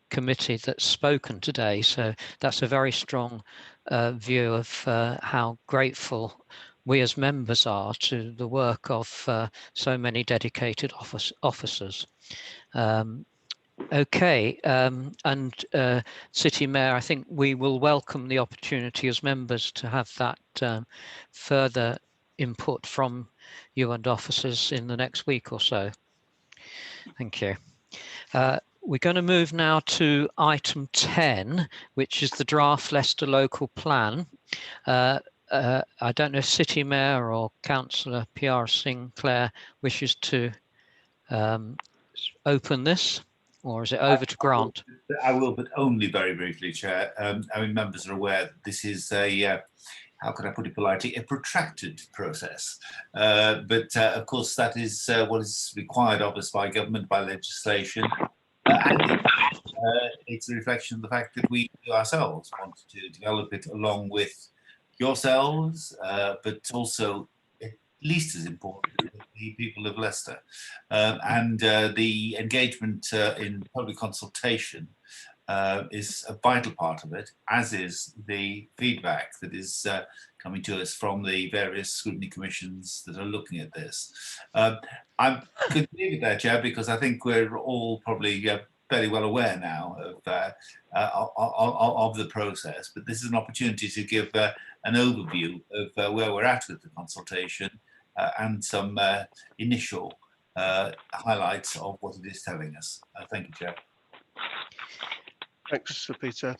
committee that's spoken today. So that's a very strong view of how grateful we as members are to the work of so many dedicated officers. Okay, and City Mayor, I think we will welcome the opportunity as members to have that further input from you and officers in the next week or so. Thank you. We're going to move now to item 10, which is the draft Leicester local plan. I don't know if City Mayor or Councillor P.R. Sinclair wishes to open this, or is it over to Grant? I will, but only very briefly, Chair. I mean, members are aware that this is a, how can I put it politely, a protracted process. But of course, that is what is required of us by government, by legislation. And it's a reflection of the fact that we ourselves want to develop it along with yourselves, but also at least as important, the people of Leicester. And the engagement in public consultation is a vital part of it, as is the feedback that is coming to us from the various scrutiny commissions that are looking at this. I'm going to leave it there, Chair, because I think we're all probably fairly well aware now of the process, but this is an opportunity to give an overview of where we're at with the consultation and some initial highlights of what it is telling us. Thank you, Chair. Thanks, Sir Peter.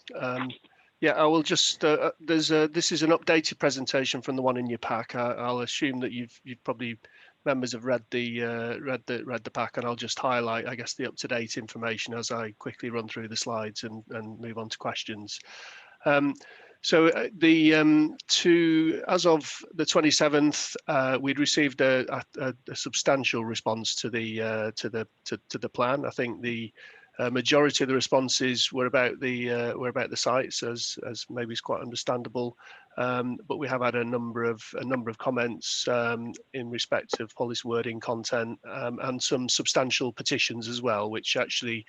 Yeah, I will just. This is an updated presentation from the one in your pack. I'll assume that you've probably members have read the pack, and I'll just highlight, I guess, the up-to-date information as I quickly run through the slides and move on to questions. So as of the 27th, we'd received a substantial response to the plan. I think the Majority of the responses were about the sites, as maybe is quite understandable. But we have had a number of comments in respect of policy wording, content, and some substantial petitions as well, which actually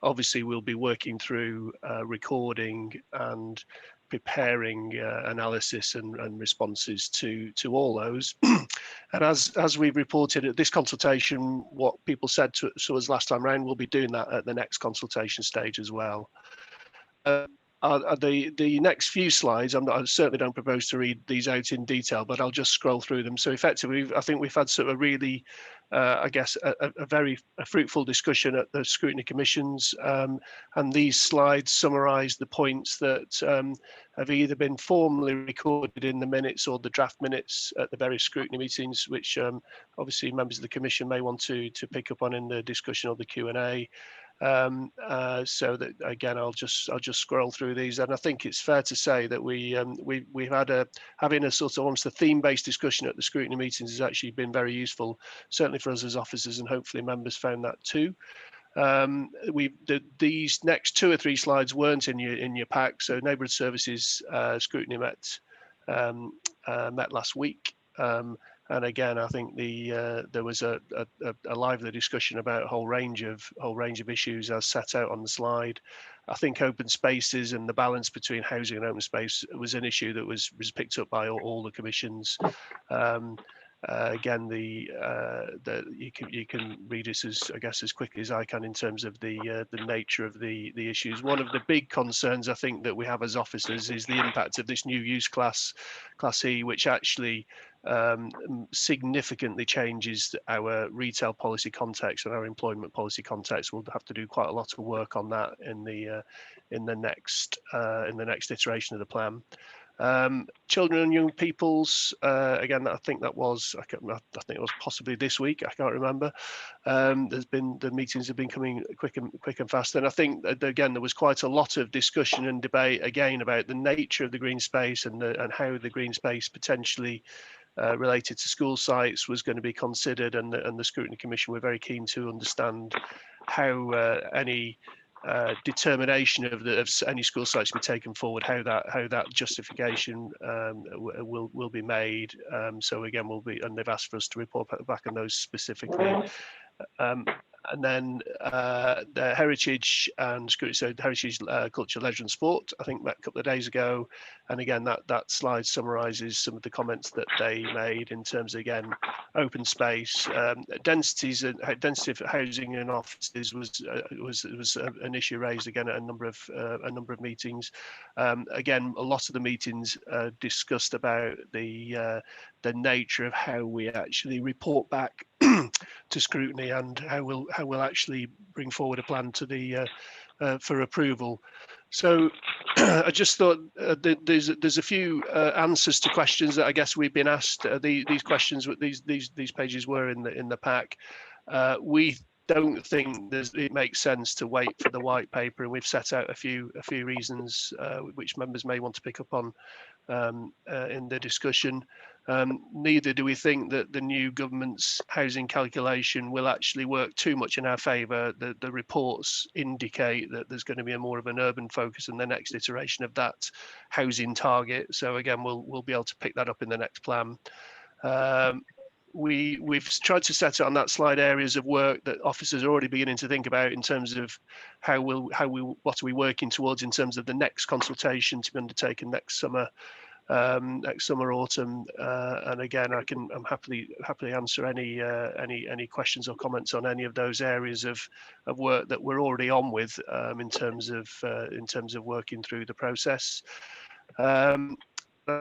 obviously we'll be working through, recording and preparing analysis and responses to all those. And as we've reported at this consultation, what people said to us last time around, we'll be doing that at the next consultation stage as well. The next few slides, I certainly don't propose to read these out in detail, but I'll just scroll through them. So effectively, I think we've had sort of really, I guess, a very fruitful discussion at the scrutiny commissions, and these slides summarise the points that have either been formally recorded in the minutes or the draft minutes at the various scrutiny meetings, which obviously members of the commission may want to pick up on in the discussion or the Q&A. So that again, I'll just scroll through these, and I think it's fair to say that we've had having a sort of almost a theme-based discussion at the scrutiny meetings has actually been very useful, certainly for us as officers, and hopefully members found that too. These next 2 or 3 slides weren't in your pack. So neighbourhood services scrutiny met last week. And again, I think there was a lively discussion about a whole range of issues as set out on the slide. I think open spaces and the balance between housing and open space was an issue that was picked up by all the commissions. Again, you can read this as quickly as I can in terms of the nature of the issues. One of the big concerns I think that we have as officers is the impact of this new use class E, which actually significantly changes our retail policy context and our employment policy context. We'll have to do quite a lot of work on that in the next iteration of the plan. Children and young people's, again, I think it was possibly this week, I can't remember. The meetings have been coming quick and fast, and I think that, again, there was quite a lot of discussion and debate again about the nature of the green space and how the green space potentially related to school sites was going to be considered, and the Scrutiny Commission were very keen to understand how any determination of any school sites to be taken forward, how that justification will be made. So again, and they've asked for us to report back on those specifically. And then the heritage and so heritage, culture, leisure and sport, I think met a couple of days ago. And again, that slide summarises some of the comments that they made in terms of, again, open space, density of housing and offices was an issue raised again at a number of meetings. Again, a lot of the meetings discussed about the nature of how we actually report back to scrutiny and how we'll actually bring forward a plan to the for approval. So I just thought there's a few answers to questions that I guess we've been asked. These questions, these pages were in the pack. We don't think it makes sense to wait for the white paper, and we've set out a few reasons which members may want to pick up on in the discussion. Neither do we think that the new government's housing calculation will actually work too much in our favour. The reports indicate that there's going to be more of an urban focus in the next iteration of that housing target. So again, we'll be able to pick that up in the next plan. We've tried to set on that slide areas of work that officers are already beginning to think about in terms of what are we working towards in terms of the next consultation to be undertaken next summer, autumn, and again, I'm happily answer any questions or comments on any of those areas of work that we're already on with in terms of working through the process.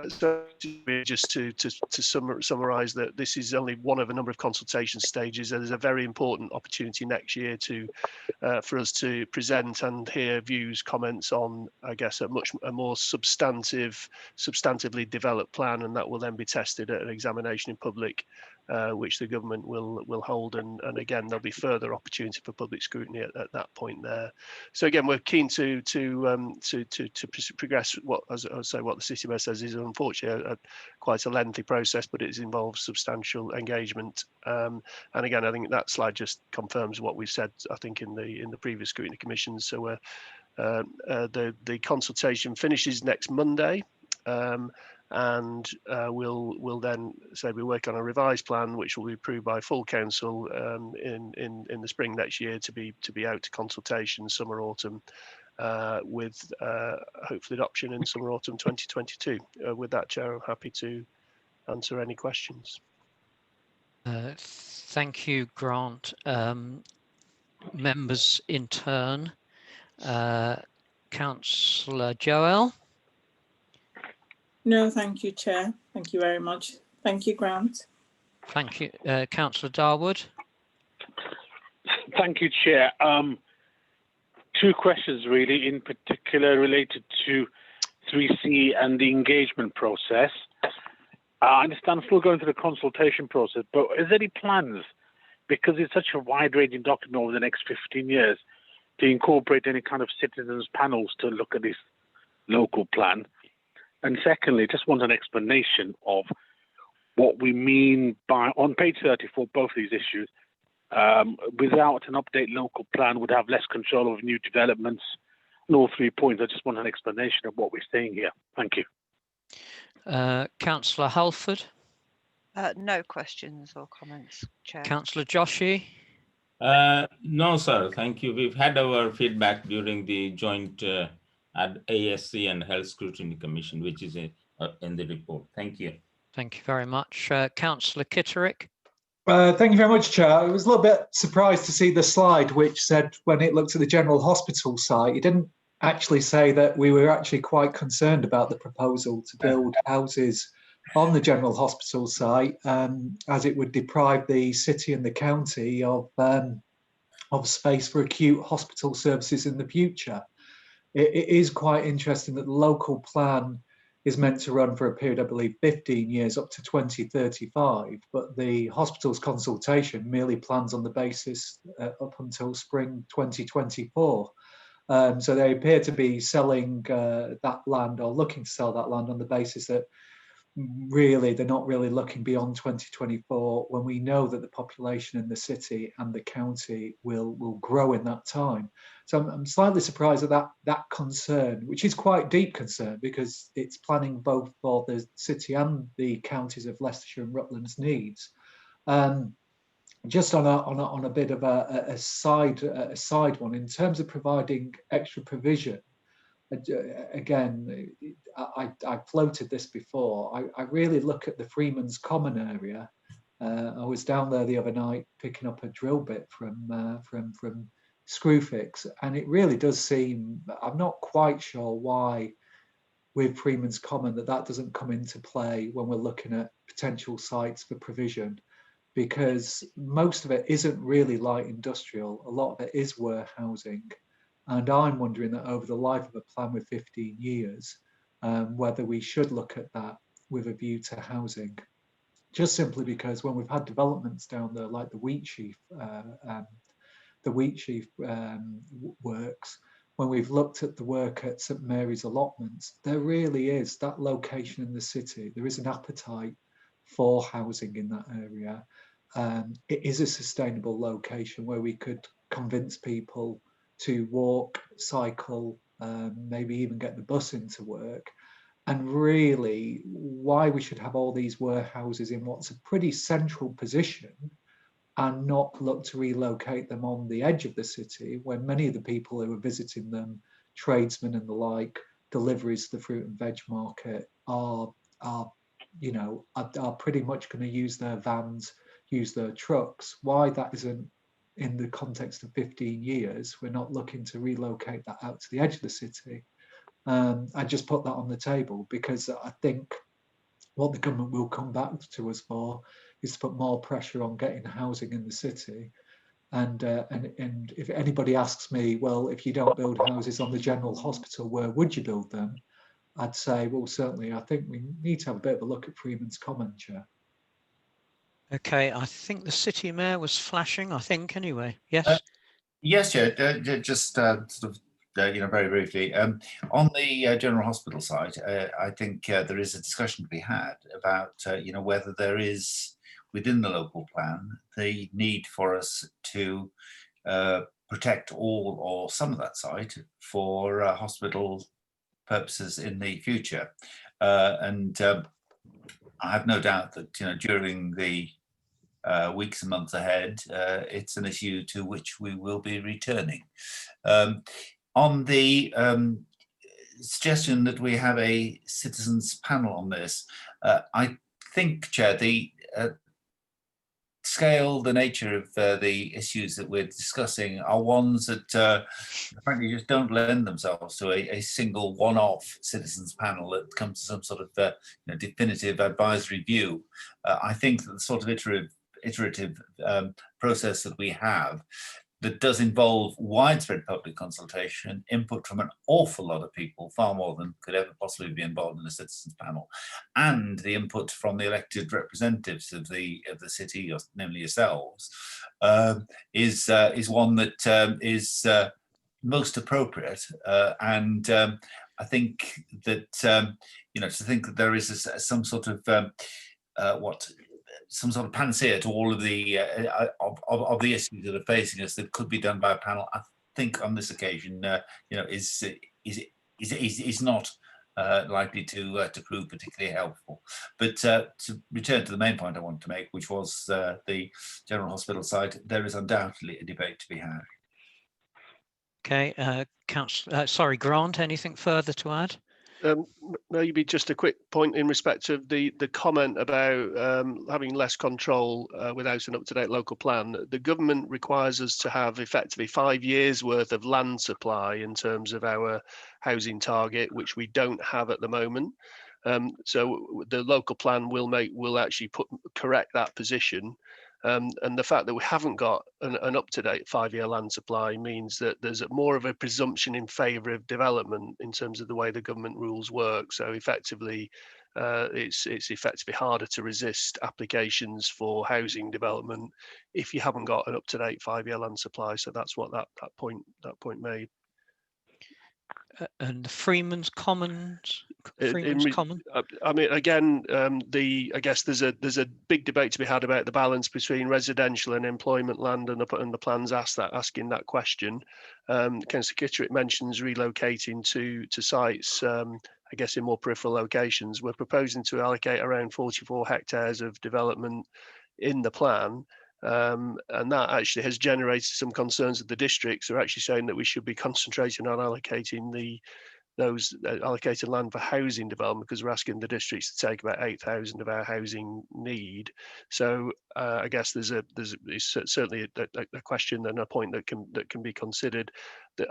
So just to summarise that this is only one of a number of consultation stages. There's a very important opportunity next year for us to present and hear views, comments on, I guess, a more substantively developed plan, and that will then be tested at an examination in public which the government will hold, and again there'll be further opportunity for public scrutiny at that point there. So again, we're keen to progress what, as I say, what the City Mayor says is unfortunately quite a lengthy process, but it involves substantial engagement. And again, I think that slide just confirms what we've said, I think, in the previous scrutiny commissions. So the consultation finishes next Monday. And we'll then say we work on a revised plan, which will be approved by full council in the spring next year to be out to consultation summer autumn, with hopefully adoption in summer autumn 2022. With that, Chair, I'm happy to answer any questions. Thank you, Grant. Members in turn. Councillor Joel. No, thank you, Chair. Thank you very much. Thank you, Grant. Thank you, Councillor Darwood. Thank you, Chair. Two questions really, in particular related to 3C and the engagement process. I understand I'm still going through the consultation process, but is there any plans, because it's such a wide-ranging document over the next 15 years, to incorporate any kind of citizens panels to look at this local plan? And secondly, just want an explanation of what we mean by, on page 34, both these issues, without an update local plan would have less control over new developments. And all 3 points, I just want an explanation of what we're saying here. Thank you. Councillor Halford. No questions or comments, Chair. Councillor Joshi. No, sir. Thank you. We've had our feedback during the joint at ASC and Health Scrutiny Commission, which is in the report. Thank you. Thank you very much. Councillor Kitterick. Thank you very much, Chair. I was a little bit surprised to see the slide which said when it looked at the General Hospital site, it didn't actually say that we were actually quite concerned about the proposal to build houses on the General Hospital site, as it would deprive the city and the county of space for acute hospital services in the future. It is quite interesting that the local plan is meant to run for a period, I believe, 15 years up to 2035, but the hospital's consultation merely plans on the basis up until spring 2024. So they appear to be selling that land, or looking to sell that land, on the basis that really they're not really looking beyond 2024, when we know that the population in the city and the county will grow in that time. So I'm slightly surprised at that concern, which is quite deep concern, because it's planning both for the city and the counties of Leicestershire and Rutland's needs. Just on a bit of a side one, in terms of providing extra provision, again, I floated this before. I really look at the Freeman's Common area. I was down there the other night picking up a drill bit from Screwfix, and it really does seem, I'm not quite sure why with Freeman's Common that doesn't come into play when we're looking at potential sites for provision, because most of it isn't really light industrial. A lot of it is warehousing. And I'm wondering that over the life of a plan with 15 years, whether we should look at that with a view to housing. Just simply because when we've had developments down there, like the Wheatsheaf works, when we've looked at the work at St Mary's allotments, there really is that location in the city. There is an appetite for housing in that area. It is a sustainable location where we could convince people to walk, cycle, maybe even get the bus into work. And really, why we should have all these warehouses in what's a pretty central position and not look to relocate them on the edge of the city, when many of the people who are visiting them, tradesmen and the like, deliveries to the fruit and veg market, are pretty much going to use their vans, use their trucks. Why that isn't, in the context of 15 years, we're not looking to relocate that out to the edge of the city. I just put that on the table because I think what the government will come back to us for is to put more pressure on getting housing in the city. And if anybody asks me, well, if you don't build houses on the General Hospital, where would you build them? I'd say, well, certainly, I think we need to have a bit of a look at Freeman's Common, Chair. Okay, I think the city mayor was flashing, I think, anyway. Yes? Yes, Chair. Just sort of, very briefly. On the General Hospital side, I think there is a discussion to be had about, whether there is within the local plan the need for us to protect all or some of that site for hospital purposes in the future. And I have no doubt that during the weeks and months ahead, it's an issue to which we will be returning. On the suggestion that we have a citizens panel on this, I think, Chair, the scale, the nature of the issues that we're discussing are ones that frankly just don't lend themselves to a single one-off citizens panel that comes to some sort of definitive advisory view. I think that the sort of iterative process that we have that does involve widespread public consultation, input from an awful lot of people, far more than could ever possibly be involved in a citizens panel, and the input from the elected representatives of the city, namely yourselves, is one that is most appropriate. And I think that to think that there is some sort of some sort of panacea to all of the of the issues that are facing us that could be done by a panel, I think on this occasion, is not likely to prove particularly helpful. But to return to the main point I wanted to make, which was the General Hospital side, there is undoubtedly a debate to be had. Okay, sorry, Grant, anything further to add? Maybe just a quick point in respect of the comment about having less control without an up-to-date local plan. The government requires us to have effectively 5 years worth of land supply in terms of our housing target, which we don't have at the moment. So the local plan will actually correct that position. And the fact that we haven't got an up-to-date 5-year land supply means that there's more of a presumption in favour of development in terms of the way the government rules work. So effectively, it's effectively harder to resist applications for housing development if you haven't got an up-to-date 5-year land supply. So that's what that point made. And the Freeman's Commons. Common. I mean, again, I guess there's a big debate to be had about the balance between residential and employment land, and the plans asking that question. Councillor Kitterick mentions relocating to sites, I guess in more peripheral locations. We're proposing to allocate around 44 hectares of development in the plan. And that actually has generated some concerns of the districts. They're actually saying that we should be concentrating on allocating those allocated land for housing development, because we're asking the districts to take about 8,000 of our housing need. So I guess there's certainly a question and a point that can be considered.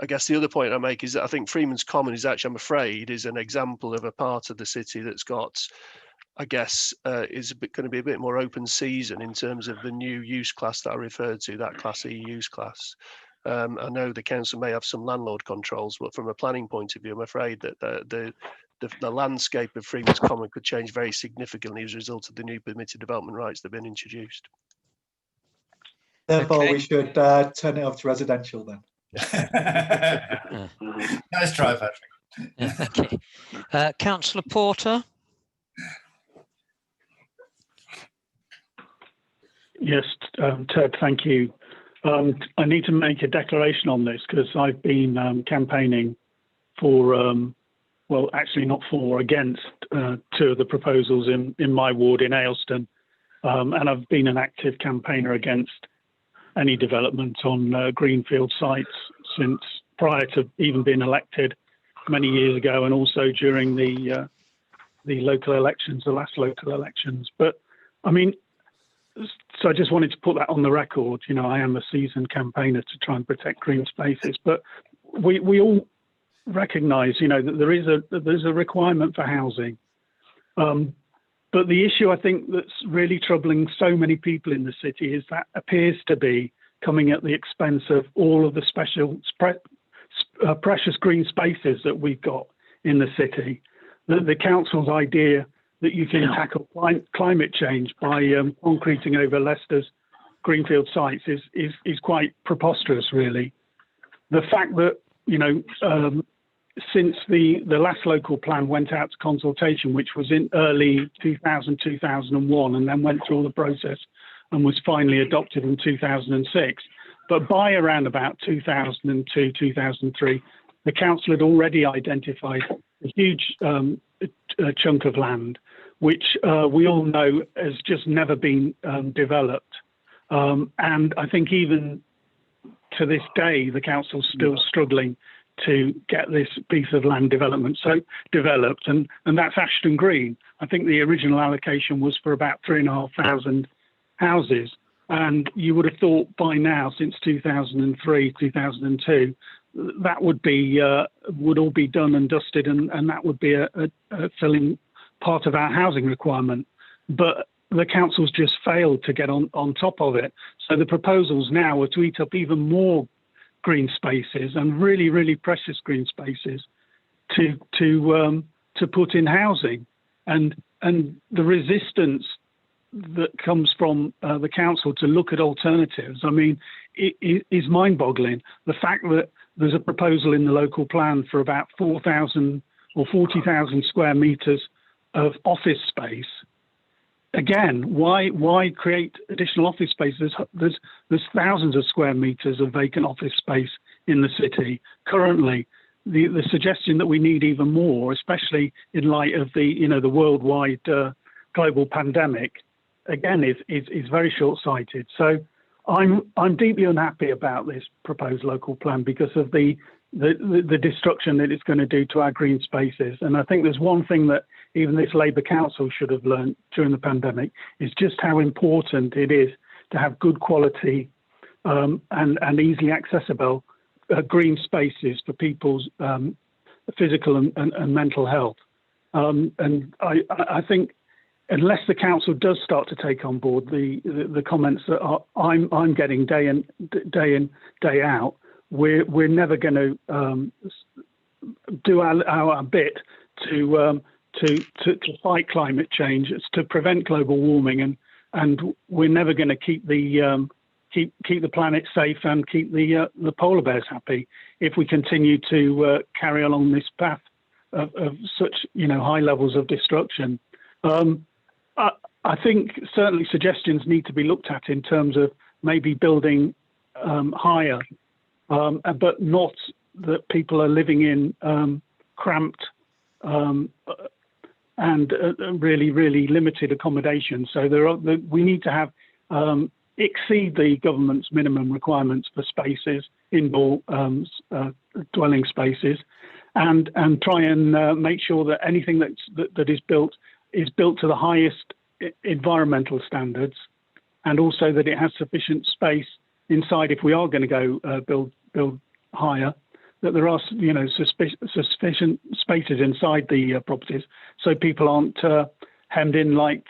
I guess the other point I make is that I think Freeman's Common is actually, I'm afraid, is an example of a part of the city that's got, I guess, is going to be a bit more open season in terms of the new use class that I referred to, that Class E use class. I know the council may have some landlord controls, but from a planning point of view, I'm afraid that the landscape of Freeman's Common could change very significantly as a result of the new permitted development rights that have been introduced. Therefore, we should turn it over to residential then. Nice try, Patrick. Okay. Councillor Porter. Yes, Ted, thank you. I need to make a declaration on this because I've been campaigning for, well, actually not for, against 2 of the proposals in my ward in Ayleston. And I've been an active campaigner against any development on greenfield sites since prior to even being elected many years ago, and also during the local elections, the last local elections. But I mean, so I just wanted to put that on the record. You know, I am a seasoned campaigner to try and protect green spaces, but we all recognise, you know, that there's a requirement for housing. But the issue I think that's really troubling so many people in the city is that appears to be coming at the expense of all of the special precious green spaces that we've got in the city. The council's idea that you can tackle climate change by concreting over Leicester's greenfield sites is quite preposterous, really. The fact that, you know, since the last local plan went out to consultation, which was in early 2001, and then went through all the process and was finally adopted in 2006. But by around about 2002, 2003, the council had already identified a huge chunk of land, which we all know has just never been developed. And I think even to this day, the council's still struggling to get this piece of land development developed, and that's Ashton Green. I think the original allocation was for about 3,500 houses, and you would have thought by now, since 2003, 2002, that would all be done and dusted, and that would be a filling part of our housing requirement. But the council's just failed to get on top of it. So the proposals now are to eat up even more green spaces, and really, really precious green spaces, to put in housing, and the resistance that comes from the council to look at alternatives, I mean, it is mind-boggling. The fact that there's a proposal in the local plan for about 4,000 or 40,000 square meters of office space. Again, why create additional office space? There's thousands of square meters of vacant office space in the city currently. The suggestion that we need even more, especially in light of the worldwide global pandemic, again is very short-sighted. So I'm deeply unhappy about this proposed local plan because of the destruction that it's going to do to our green spaces. And I think there's one thing that even this Labour Council should have learned during the pandemic, is just how important it is to have good quality and easily accessible green spaces for people's physical and mental health. And I think unless the council does start to take on board the comments that I'm getting day in, day out, we're never going to do our bit to fight climate change, to prevent global warming, and we're never going to keep the planet safe and keep the polar bears happy if we continue to carry along this path of such high levels of destruction. I think certainly suggestions need to be looked at in terms of maybe building higher, but not that people are living in cramped and really, really limited accommodation. So we need to have exceed the government's minimum requirements for spaces, indoor dwelling spaces, and try and make sure that anything that is built to the highest environmental standards, and also that it has sufficient space inside if we are going to go build higher, that there are sufficient spaces inside the properties so people aren't hemmed in like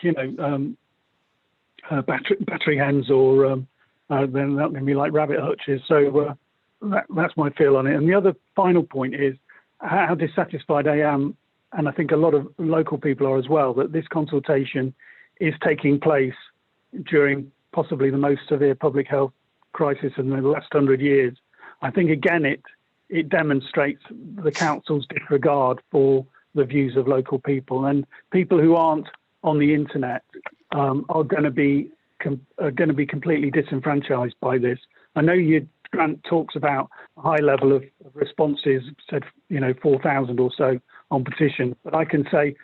battery hens, or then that may be like rabbit hutches. So that's my feel on it. And the other final point is how dissatisfied I am, and I think a lot of local people are as well, that this consultation is taking place during possibly the most severe public health crisis in the last 100 years. I think again it demonstrates the council's disregard for the views of local people, and people who aren't on the internet are going to be completely disenfranchised by this. I know Grant talks about a high level of responses, said 4,000 or so on petition, but I can say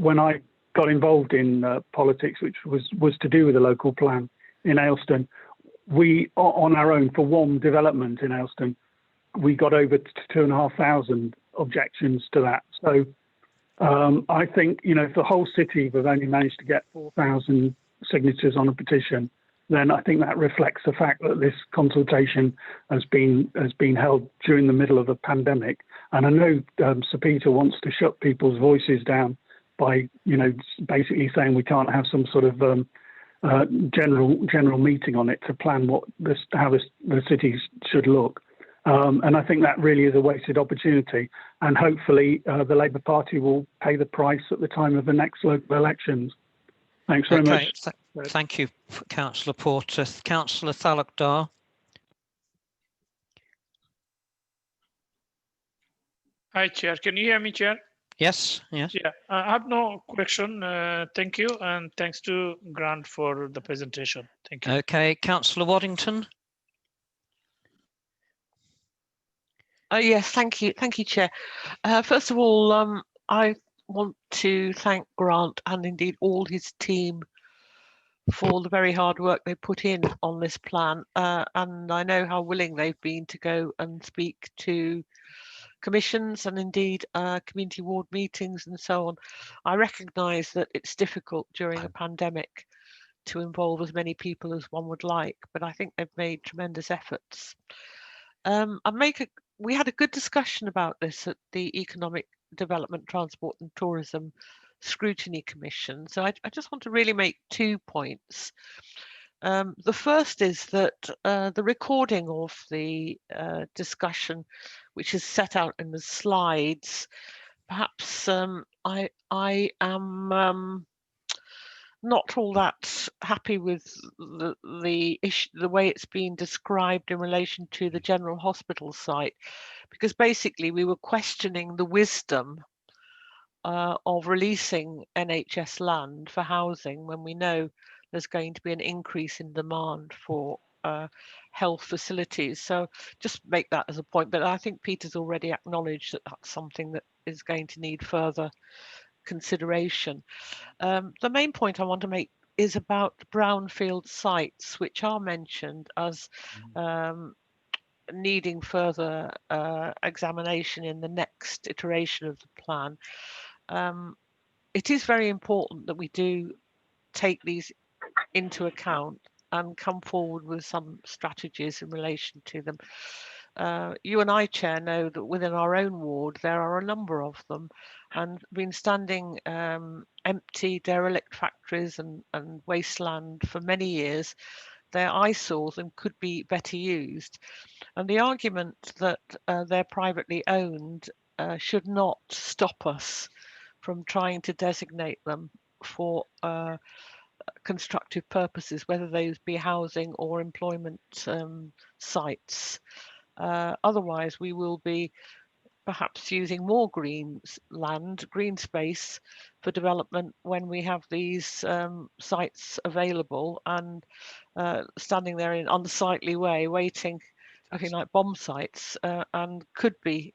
when I got involved in politics, which was to do with the local plan in Ayleston, we on our own for one development in Ayleston, we got over 2,500 objections to that. So I think if the whole city have only managed to get 4,000 signatures on a petition, then I think that reflects the fact that this consultation has been held during the middle of a pandemic. And I know Sir Peter wants to shut people's voices down by basically saying we can't have some sort of general meeting on it to plan how the cities should look. And I think that really is a wasted opportunity. And hopefully the Labour Party will pay the price at the time of the next local elections. Thanks very much. Thank you, Councillor Porter. Councillor Thalukdar. Hi, Chair. Can you hear me, Chair? Yes, yes. Yeah, I have no question. Thank you, and thanks to Grant for the presentation. Thank you. Okay, Councillor Waddington. Yes, thank you, Chair. First of all, I want to thank Grant and indeed all his team for the very hard work they put in on this plan, and I know how willing they've been to go and speak to commissions and indeed community ward meetings and so on. I recognise that it's difficult during a pandemic to involve as many people as one would like, but I think they've made tremendous efforts. We had a good discussion about this at the Economic Development, Transport and Tourism Scrutiny Commission. So I just want to really make 2 points. The first is that the recording of the discussion, which is set out in the slides, perhaps I am not all that happy with the issue, the way it's been described in relation to the General Hospital site, because basically we were questioning the wisdom of releasing NHS land for housing when we know there's going to be an increase in demand for health facilities. So just make that as a point, but I think Peter's already acknowledged that that's something that is going to need further consideration. The main point I want to make is about brownfield sites, which are mentioned as needing further examination in the next iteration of the plan. It is very important that we do take these into account and come forward with some strategies in relation to them. You and I, Chair, know that within our own ward there are a number of them, and been standing empty, derelict factories and wasteland for many years. They're eyesores and could be better used. And the argument that they're privately owned should not stop us from trying to designate them for constructive purposes, whether those be housing or employment sites. Otherwise, we will be perhaps using more green space for development when we have these sites available and standing there in unsightly way, waiting, looking like bomb sites, and could be,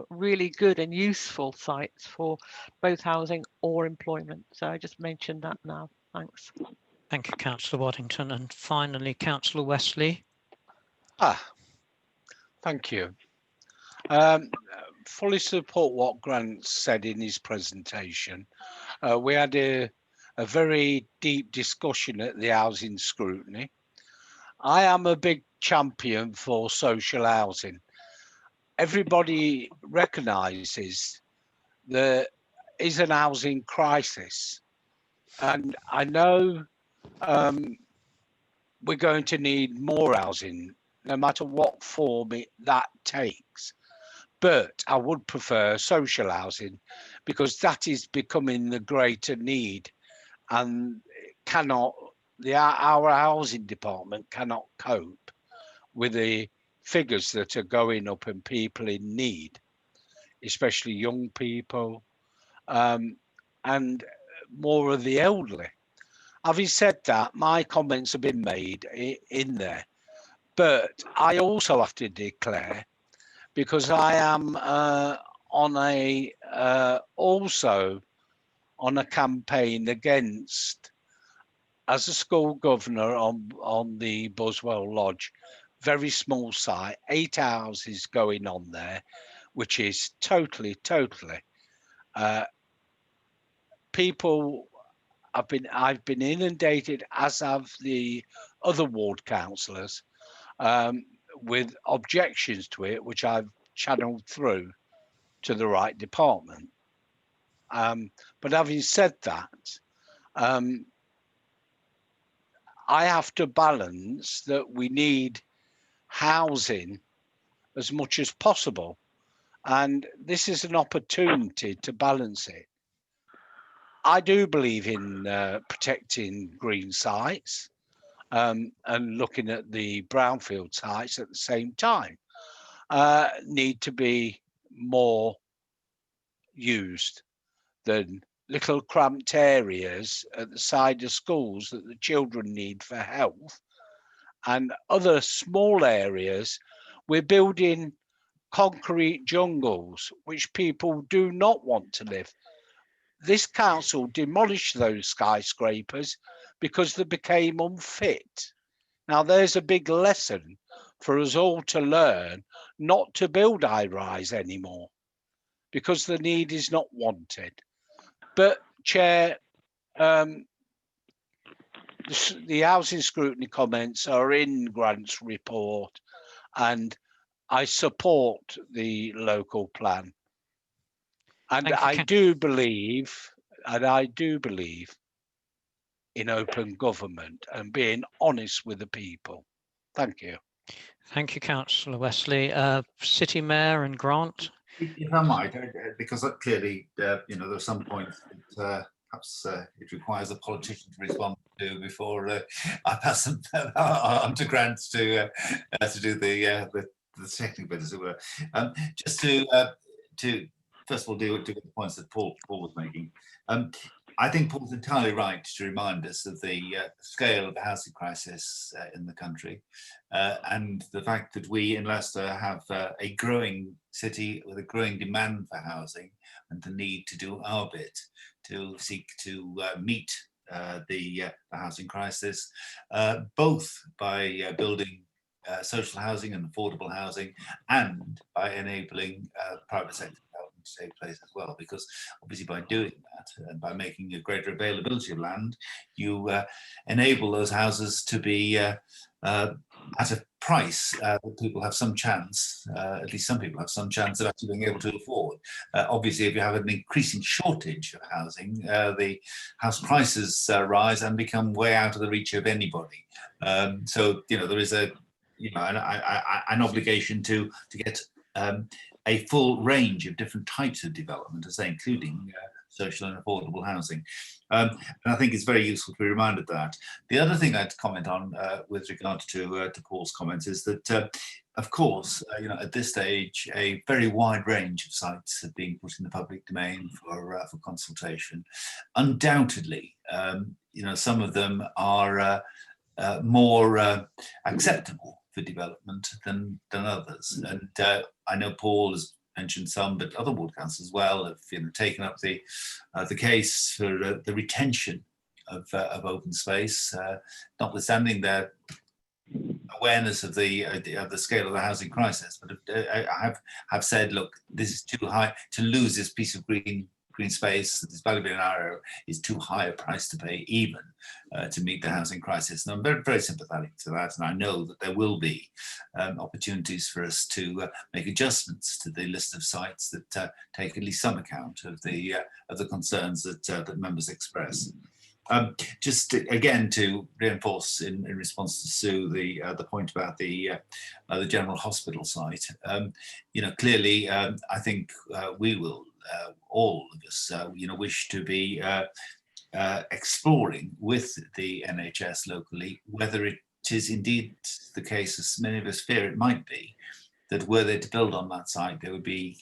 really good and useful sites for both housing or employment. So I just mentioned that now. Thanks. Thank you, Councillor Waddington. And finally, Councillor Wesley. Thank you. Fully support what Grant said in his presentation. We had a very deep discussion at the housing scrutiny. I am a big champion for social housing. Everybody recognises there is an housing crisis, and I know we're going to need more housing, no matter what form that takes. But I would prefer social housing because that is becoming the greater need, and our housing department cannot cope with the figures that are going up in people in need, especially young people and more of the elderly. Having said that, my comments have been made in there, but I also have to declare, because I am also on a campaign against, as a school governor on the Buswell Lodge, very small site, 8 houses going on there, which is totally people. I've been inundated, as have the other ward councillors, with objections to it, which I've channeled through to the right department. But having said that, I have to balance that we need housing as much as possible. And this is an opportunity to balance it. I do believe in protecting green sites and looking at the brownfield sites at the same time. Need to be more used than little cramped areas at the side of schools that the children need for health, and other small areas. We're building concrete jungles which people do not want to live. This council demolished those skyscrapers because they became unfit. Now there's a big lesson for us all to learn, not to build high-rise anymore because the need is not wanted. But Chair, the housing scrutiny comments are in Grant's report, and I support the local plan. And I do believe in open government and being honest with the people. Thank you. Thank you, Councillor Wesley. City Mayor and Grant. If I might, because clearly, you know, there are some points that perhaps it requires a politician to respond to before I pass them on to Grant to do the technical bit, as it were. Just to first of all deal with the points that Paul was making. I think Paul's entirely right to remind us of the scale of the housing crisis in the country, and the fact that we in Leicester have a growing city with a growing demand for housing, and the need to do our bit to seek to meet the housing crisis, both by building social housing and affordable housing, and by enabling private sector development to take place as well. Because obviously by doing that and by making a greater availability of land, you enable those houses to be at a price that people have some chance, at least some people have some chance of actually being able to afford. Obviously, if you have an increasing shortage of housing, the house prices rise and become way out of the reach of anybody. So, you know, there is an obligation to get a full range of different types of development, as I say, including social and affordable housing. And I think it's very useful to be reminded that. The other thing I'd comment on with regard to Paul's comments is that, of course, you know, at this stage, a very wide range of sites are being put in the public domain for consultation. Undoubtedly, you know, some of them are more acceptable for development than others, and I know Paul has mentioned some, but other ward councils as well have, you know, taken up the case for the retention of open space, notwithstanding their awareness of the scale of the housing crisis. But I have said, look, this is too high to lose this piece of green space. This valuable area is too high a price to pay, even to meet the housing crisis. And I'm very, very sympathetic to that. And I know that there will be opportunities for us to make adjustments to the list of sites that take at least some account of the concerns that members express. Just again to reinforce in response to Sue the point about the General Hospital site. You know, clearly, I think we will all of us, you know, wish to be exploring with the NHS locally whether it is indeed the case, as many of us fear it might be, that were they to build on that site, there would be,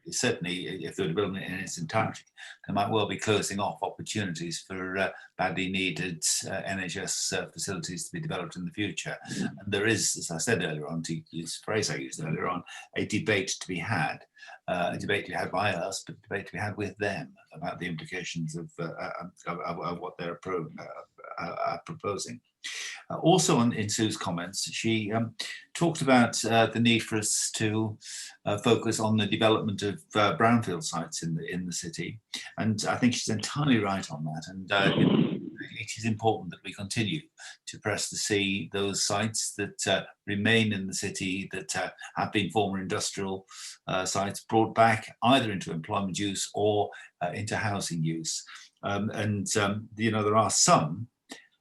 certainly if they were to build it in its entirety, they might well be closing off opportunities for badly needed NHS facilities to be developed in the future. And there is, as I said earlier on, to use the phrase I used earlier on, a debate to be had. A debate to be had by us, but a debate to be had with them about the implications of what they're proposing. Also in Sue's comments, she talked about the need for us to focus on the development of brownfield sites in the city, and I think she's entirely right on that. And it is important that we continue to press to see those sites that remain in the city that have been former industrial sites brought back either into employment use or into housing use. You know, there are some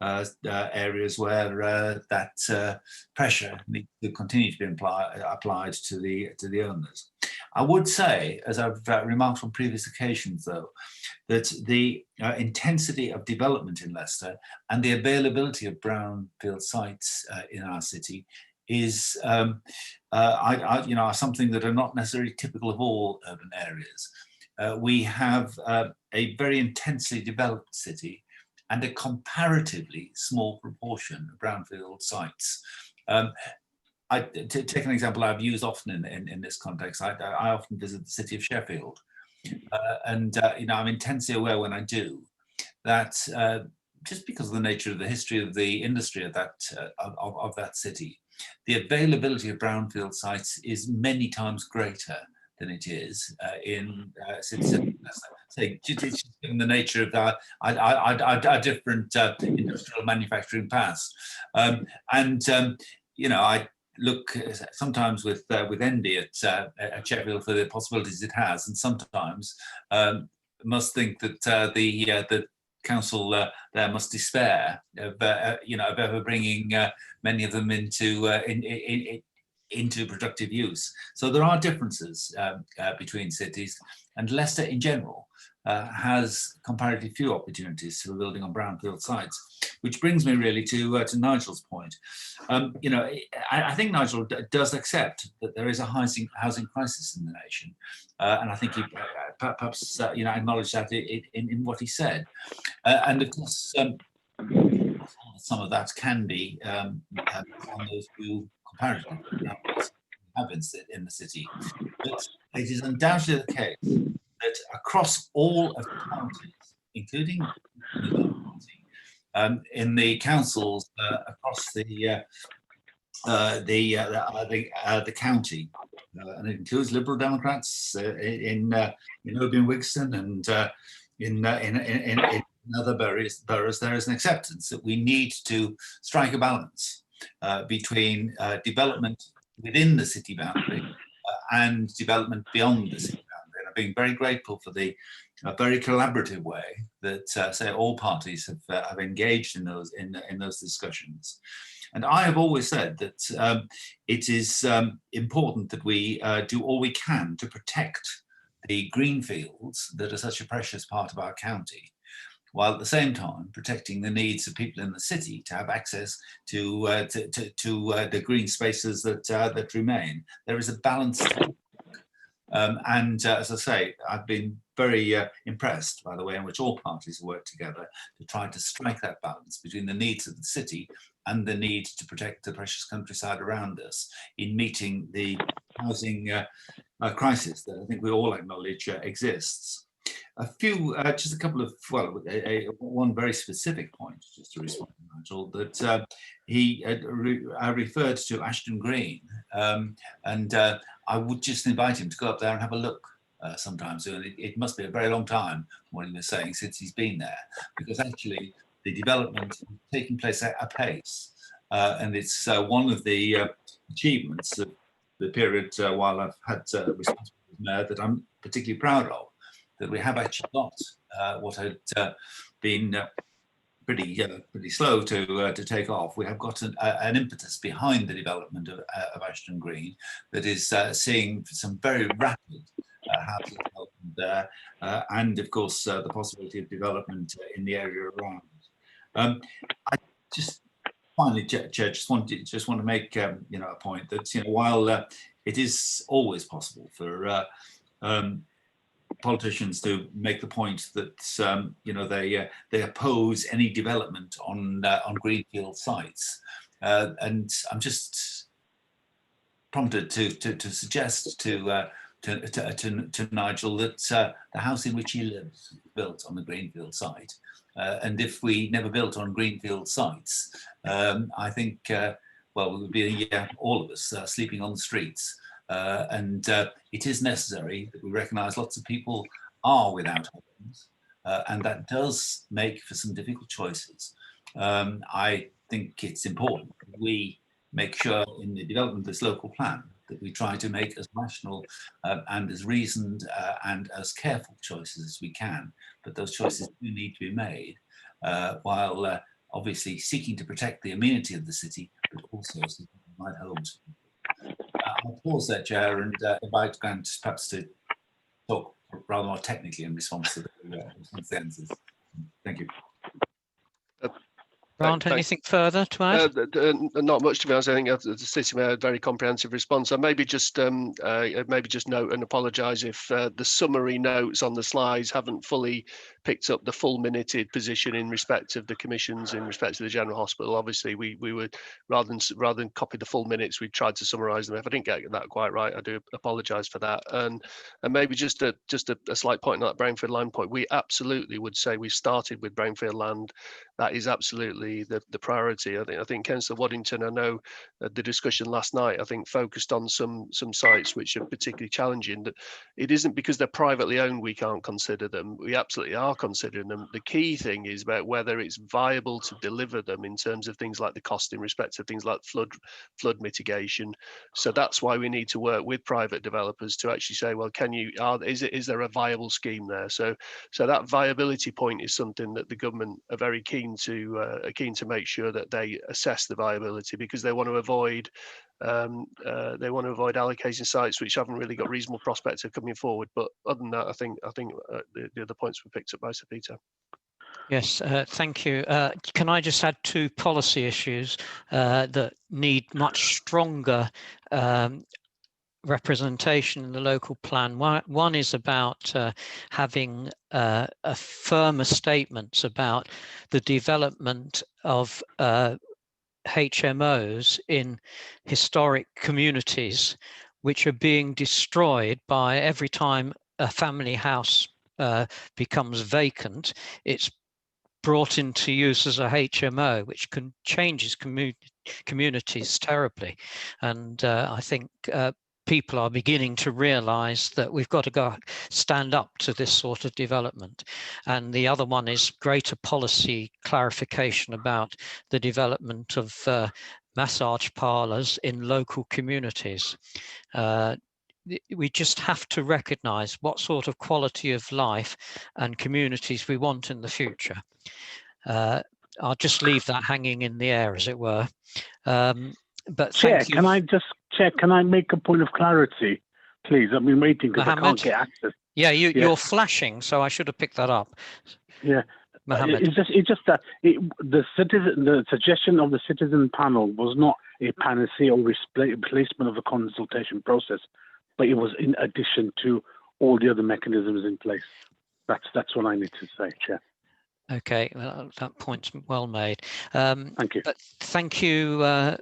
areas where that pressure needs to continue to be applied to the owners. I would say, as I've remarked on previous occasions, though, that the intensity of development in Leicester and the availability of brownfield sites in our city is, are something that are not necessarily typical of all urban areas. We have a very intensely developed city and a comparatively small proportion of brownfield sites. To take an example I've used often in this context, I often visit the city of Sheffield, and I'm intensely aware when I do that just because of the nature of the history of the industry of that city, the availability of brownfield sites is many times greater than it is in cities of say, just given the nature of our different industrial manufacturing past. I look sometimes with envy at Sheffield for the possibilities it has, and sometimes must think that the council there must despair of ever bringing many of them into productive use. So there are differences between cities, and Leicester in general has comparatively few opportunities for building on brownfield sites, which brings me really to Nigel's point. I think Nigel does accept that there is a housing crisis in the nation, and I think he perhaps acknowledged that in what he said. And of course, some of that can be on those who comparatively have in the city. But it is undoubtedly the case that across all of the counties, including in the councils across the county, and it includes Liberal Democrats in Oban Wigston and in other boroughs, there is an acceptance that we need to strike a balance between development within the city boundary and development beyond the city boundary. And I'm being very grateful for the very collaborative way that say all parties have engaged in those discussions. And I have always said that it is important that we do all we can to protect the green fields that are such a precious part of our county, while at the same time protecting the needs of people in the city to have access to the green spaces that remain. There is a balance. And as I say, I've been very impressed by the way in which all parties work together to try to strike that balance between the needs of the city and the need to protect the precious countryside around us in meeting the housing crisis that I think we all acknowledge exists. Just a couple of, one very specific point, just to respond to Nigel, that he referred to Ashton Green, and I would just invite him to go up there and have a look sometime soon. It must be a very long time, what he was saying, since he's been there, because actually the development is taking place at a pace, and it's one of the achievements of the period while I've had responsibility as mayor that I'm particularly proud of, that we have actually got what had been pretty slow to take off. We have got an impetus behind the development of Ashton Green that is seeing some very rapid housing development there, and of course the possibility of development in the area around. I just finally, Chair, just want to make a point that while it is always possible for politicians to make the point that they oppose any development on greenfield sites, and I'm just prompted to suggest to Nigel that the house in which he lives is built on a greenfield site, and if we never built on greenfield sites, I think we would be all of us sleeping on the streets. And it is necessary that we recognise lots of people are without homes, and that does make for some difficult choices. I think it's important that we make sure in the development of this local plan that we try to make as rational and as reasoned and as careful choices as we can, but those choices do need to be made while obviously seeking to protect the amenity of the city, but also seeking to provide homes. I'll pause there, Chair, and invite Grant perhaps to talk rather more technically in response to the answers. Thank you. Grant, anything further to add? Not much, to be honest. I think the City Mayor had a very comprehensive response. I maybe just note and apologise if the summary notes on the slides haven't fully picked up the full minuted position in respect of the commissions, in respect to the General Hospital. Obviously, we would rather than copy the full minutes, we tried to summarise them. If I didn't get that quite right, I do apologise for that. And maybe just a slight point on that Brownfield land point. We absolutely would say we started with Brownfield land. That is absolutely the priority. I think Councillor Waddington, I know the discussion last night, I think focused on some sites which are particularly challenging. That it isn't because they're privately owned we can't consider them. We absolutely are considering them. The key thing is about whether it's viable to deliver them in terms of things like the cost in respect of things like flood mitigation. So that's why we need to work with private developers to actually say, well, is there a viable scheme there? So that viability point is something that the government are very keen to make sure that they assess the viability, because they want to avoid allocating sites which haven't really got reasonable prospects of coming forward. But other than that, I think the other points were picked up by Sir Peter. Yes, thank you. Can I just add two policy issues that need much stronger representation in the local plan? One is about having firmer statements about the development of HMOs in historic communities, which are being destroyed by every time a family house becomes vacant, it's brought into use as a HMO, which changes communities terribly. And I think people are beginning to realise that we've got to go stand up to this sort of development. And the other one is greater policy clarification about the development of massage parlours in local communities. We just have to recognise what sort of quality of life and communities we want in the future. I'll just leave that hanging in the air, as it were. But Chair, thank you. Can I make a point of clarity, please? I've been waiting because I can't get access. Yeah, you're flashing, so I should have picked that up. Yeah, Mohammed. It's just that the suggestion of the citizen panel was not a panacea or replacement of the consultation process, but it was in addition to all the other mechanisms in place. That's what I need to say, Chair. Okay, well, that point's well made. Thank you. But thank you,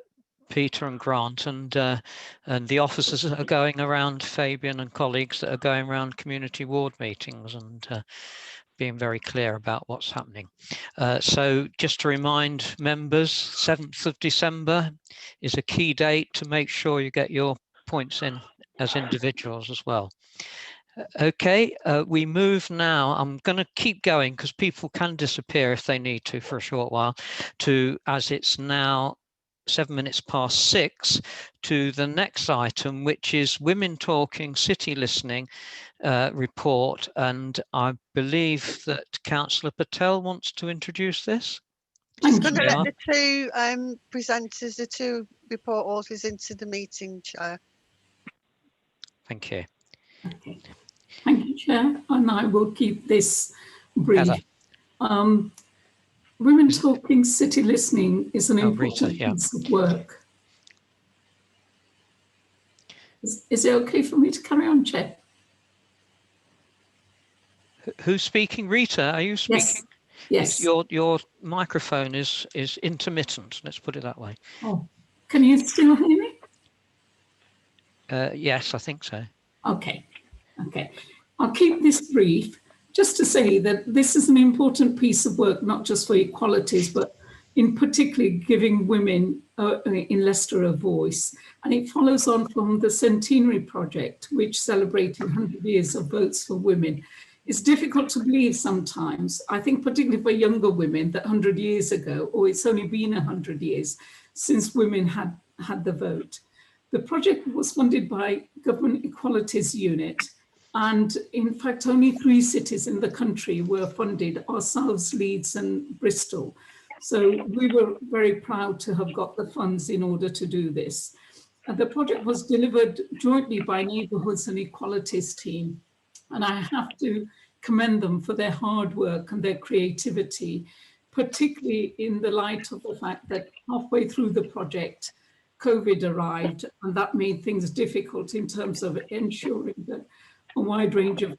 Peter and Grant, and the officers that are going around, Fabian and colleagues that are going around community ward meetings and being very clear about what's happening. So just to remind members, 7th of December is a key date to make sure you get your points in as individuals as well. Okay, we move now. I'm going to keep going because people can disappear if they need to for a short while, to, as it's now 6:07, to the next item, which is Women Talking City Listening report. And I believe that Councillor Patel wants to introduce this. Just going to let the two presenters, the two report authors into the meeting, Chair. Thank you. Okay. Thank you, Chair, and I will keep this brief. Women Talking City Listening is an important piece of work. Is it okay for me to carry on, Chair? Who's speaking? Rita, are you speaking? Yes. Your microphone is intermittent, let's put it that way. Oh, can you still hear me? Yes, I think so. Okay. I'll keep this brief, just to say that this is an important piece of work, not just for equalities, but in particularly giving women in Leicester a voice. And it follows on from the Centenary Project, which celebrated 100 years of votes for women. It's difficult to believe sometimes, I think particularly for younger women, that 100 years ago, or it's only been 100 years since women had the vote. The project was funded by Government Equalities Unit, and in fact, only 3 cities in the country were funded, ourselves, Leeds and Bristol. So we were very proud to have got the funds in order to do this. The project was delivered jointly by Neighbourhoods and Equalities team, and I have to commend them for their hard work and their creativity, particularly in the light of the fact that halfway through the project, COVID arrived, and that made things difficult in terms of ensuring that a wide range of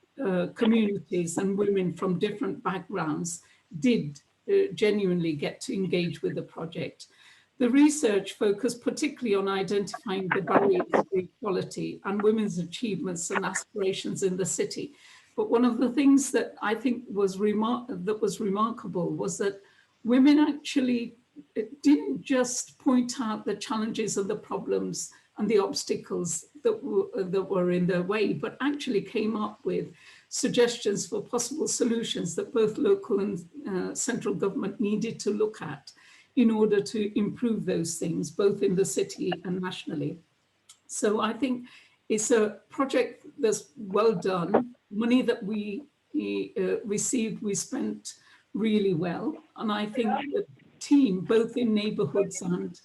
communities and women from different backgrounds did genuinely get to engage with the project. The research focused particularly on identifying the barriers to equality and women's achievements and aspirations in the city. But one of the things that I think was remarkable was that women actually didn't just point out the challenges and the problems and the obstacles that were in their way, but actually came up with suggestions for possible solutions that both local and central government needed to look at in order to improve those things, both in the city and nationally. So I think it's a project that's well done. Money that we received, we spent really well. And I think the team, both in Neighbourhoods and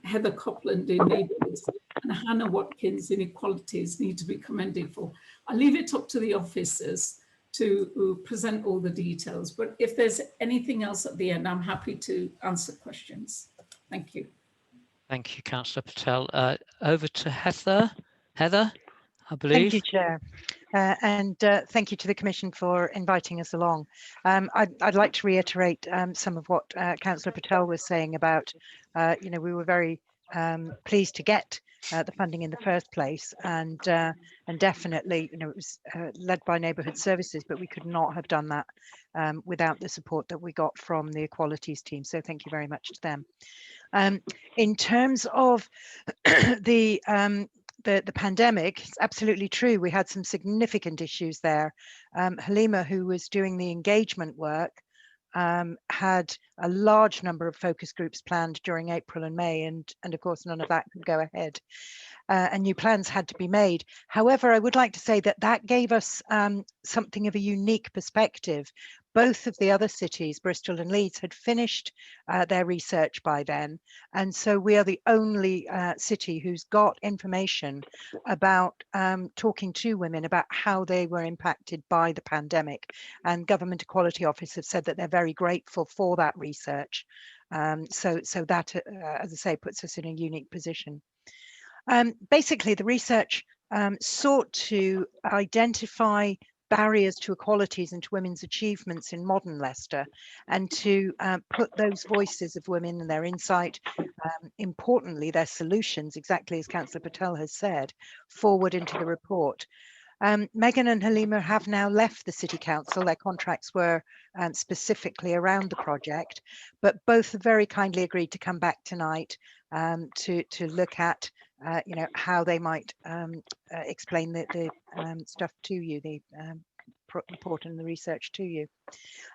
Heather Copland in Neighbourhoods and Hannah Watkins in Equalities, need to be commended for. I'll leave it up to the officers to present all the details, but if there's anything else at the end, I'm happy to answer questions. Thank you. Thank you, Councillor Patel. Over to Heather. Heather, I believe. Thank you, Chair. And thank you to the Commission for inviting us along. I'd like to reiterate some of what Councillor Patel was saying about, we were very pleased to get the funding in the first place, and definitely, it was led by Neighbourhood Services, but we could not have done that without the support that we got from the Equalities team. So thank you very much to them. In terms of the pandemic, it's absolutely true. We had some significant issues there. Halima, who was doing the engagement work, had a large number of focus groups planned during April and May, and of course none of that could go ahead. And new plans had to be made. However, I would like to say that that gave us something of a unique perspective. Both of the other cities, Bristol and Leeds, had finished their research by then. And so we are the only city who's got information about talking to women about how they were impacted by the pandemic. And Government Equality Office have said that they're very grateful for that research. So that, as I say, puts us in a unique position. Basically, the research sought to identify barriers to equalities and to women's achievements in modern Leicester, and to put those voices of women and their insight, importantly their solutions, exactly as Councillor Patel has said, forward into the report. Megan and Halima have now left the City Council. Their contracts were specifically around the project, but both have very kindly agreed to come back tonight to look at how they might explain the stuff to you, the report and the research to you.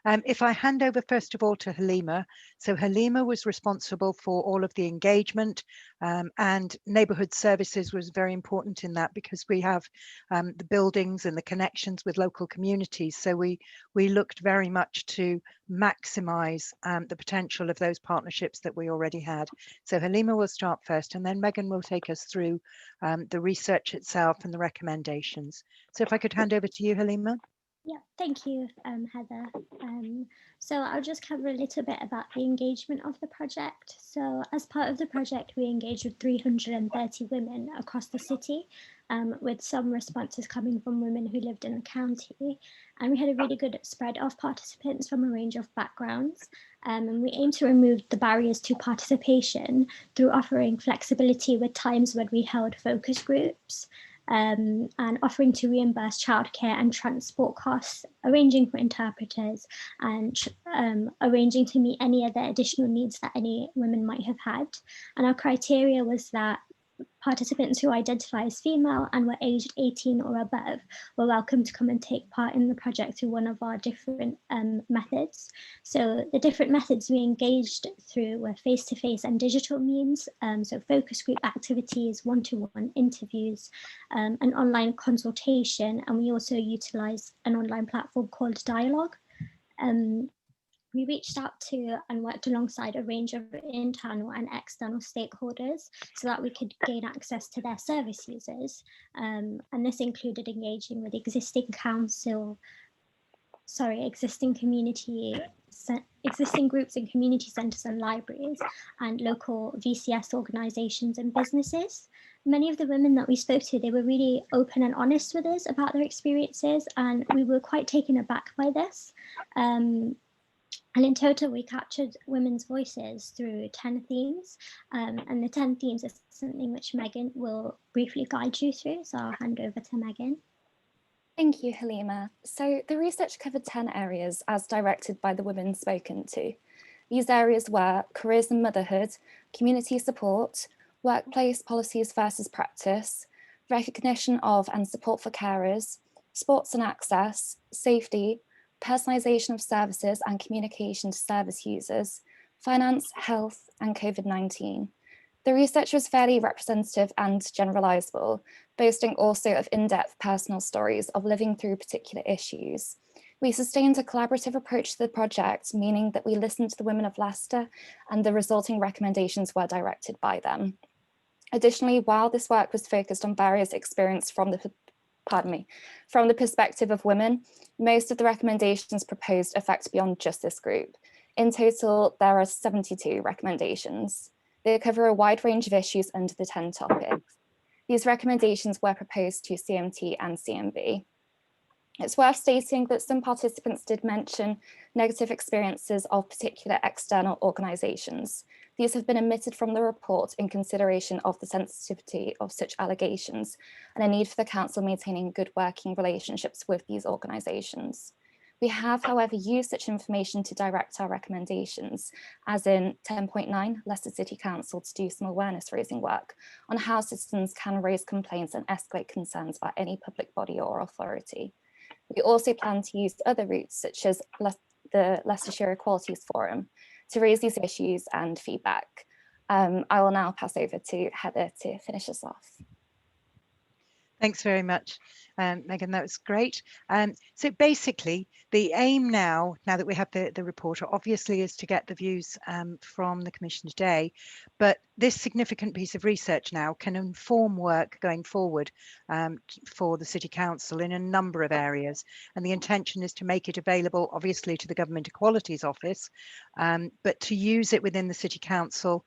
If I hand over first of all to Halima. So Halima was responsible for all of the engagement, and Neighbourhood Services was very important in that, because we have the buildings and the connections with local communities. So we looked very much to maximise the potential of those partnerships that we already had. So Halima will start first, and then Megan will take us through the research itself and the recommendations. So if I could hand over to you, Halima. Yeah, thank you, Heather. So I'll just cover a little bit about the engagement of the project. So as part of the project, we engaged with 330 women across the city, with some responses coming from women who lived in the county. And we had a really good spread of participants from a range of backgrounds. And we aim to remove the barriers to participation through offering flexibility with times when we held focus groups. And offering to reimburse childcare and transport costs, arranging for interpreters, and arranging to meet any other additional needs that any women might have had. And our criteria was that participants who identify as female and were aged 18 or above were welcome to come and take part in the project through one of our different methods. So the different methods we engaged through were face-to-face and digital means, so focus group activities, one-to-one interviews, an online consultation, and we also utilised an online platform called Dialogue. we reached out to and worked alongside a range of internal and external stakeholders so that we could gain access to their service users. And this included engaging with existing existing groups and community centres and libraries and local VCS organisations and businesses. Many of the women that we spoke to, they were really open and honest with us about their experiences, and we were quite taken aback by this. And in total, we captured women's voices through 10 themes, and the 10 themes is something which Megan will briefly guide you through, so I'll hand over to Megan. Thank you, Halima. So the research covered 10 areas as directed by the women spoken to. These areas were careers and motherhood, community support, workplace policies versus practice, recognition of and support for carers, sports and access, safety, personalisation of services and communication to service users, finance, health, and COVID-19. The research was fairly representative and generalisable, boasting also of in-depth personal stories of living through particular issues. We sustained a collaborative approach to the project, meaning that we listened to the women of Leicester and the resulting recommendations were directed by them. Additionally, while this work was focused on various experiences from the perspective of women, most of the recommendations proposed affect beyond just this group. In total, there are 72 recommendations. They cover a wide range of issues under the 10 topics. These recommendations were proposed to CMT and CMB. It's worth stating that some participants did mention negative experiences of particular external organisations. These have been omitted from the report in consideration of the sensitivity of such allegations and a need for the Council maintaining good working relationships with these organisations. We have, however, used such information to direct our recommendations, as in 10.9, Leicester City Council to do some awareness raising work on how citizens can raise complaints and escalate concerns by any public body or authority. We also plan to use other routes, such as the Leicestershire Equalities Forum, to raise these issues and feedback. I will now pass over to Heather to finish us off. Thanks very much, Megan, that was great. So basically, the aim now that we have the report, obviously is to get the views from the Commission today, but this significant piece of research now can inform work going forward for the City Council in a number of areas. And the intention is to make it available, obviously, to the Government Equalities Office, but to use it within the City Council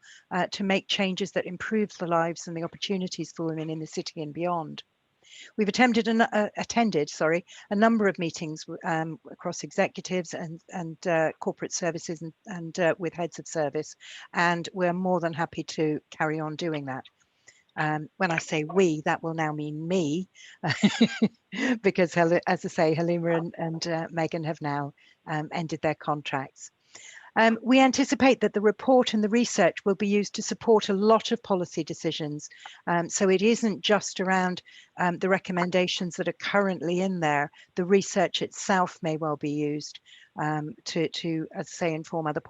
to make changes that improve the lives and the opportunities for women in the city and beyond. We've attended a number of meetings across executives and corporate services and with heads of service, and we're more than happy to carry on doing that. When I say we, that will now mean me, because as I say, Halima and Megan have now ended their contracts. We anticipate that the report and the research will be used to support a lot of policy decisions. So it isn't just around the recommendations that are currently in there. The research itself may well be used to, as I say, inform other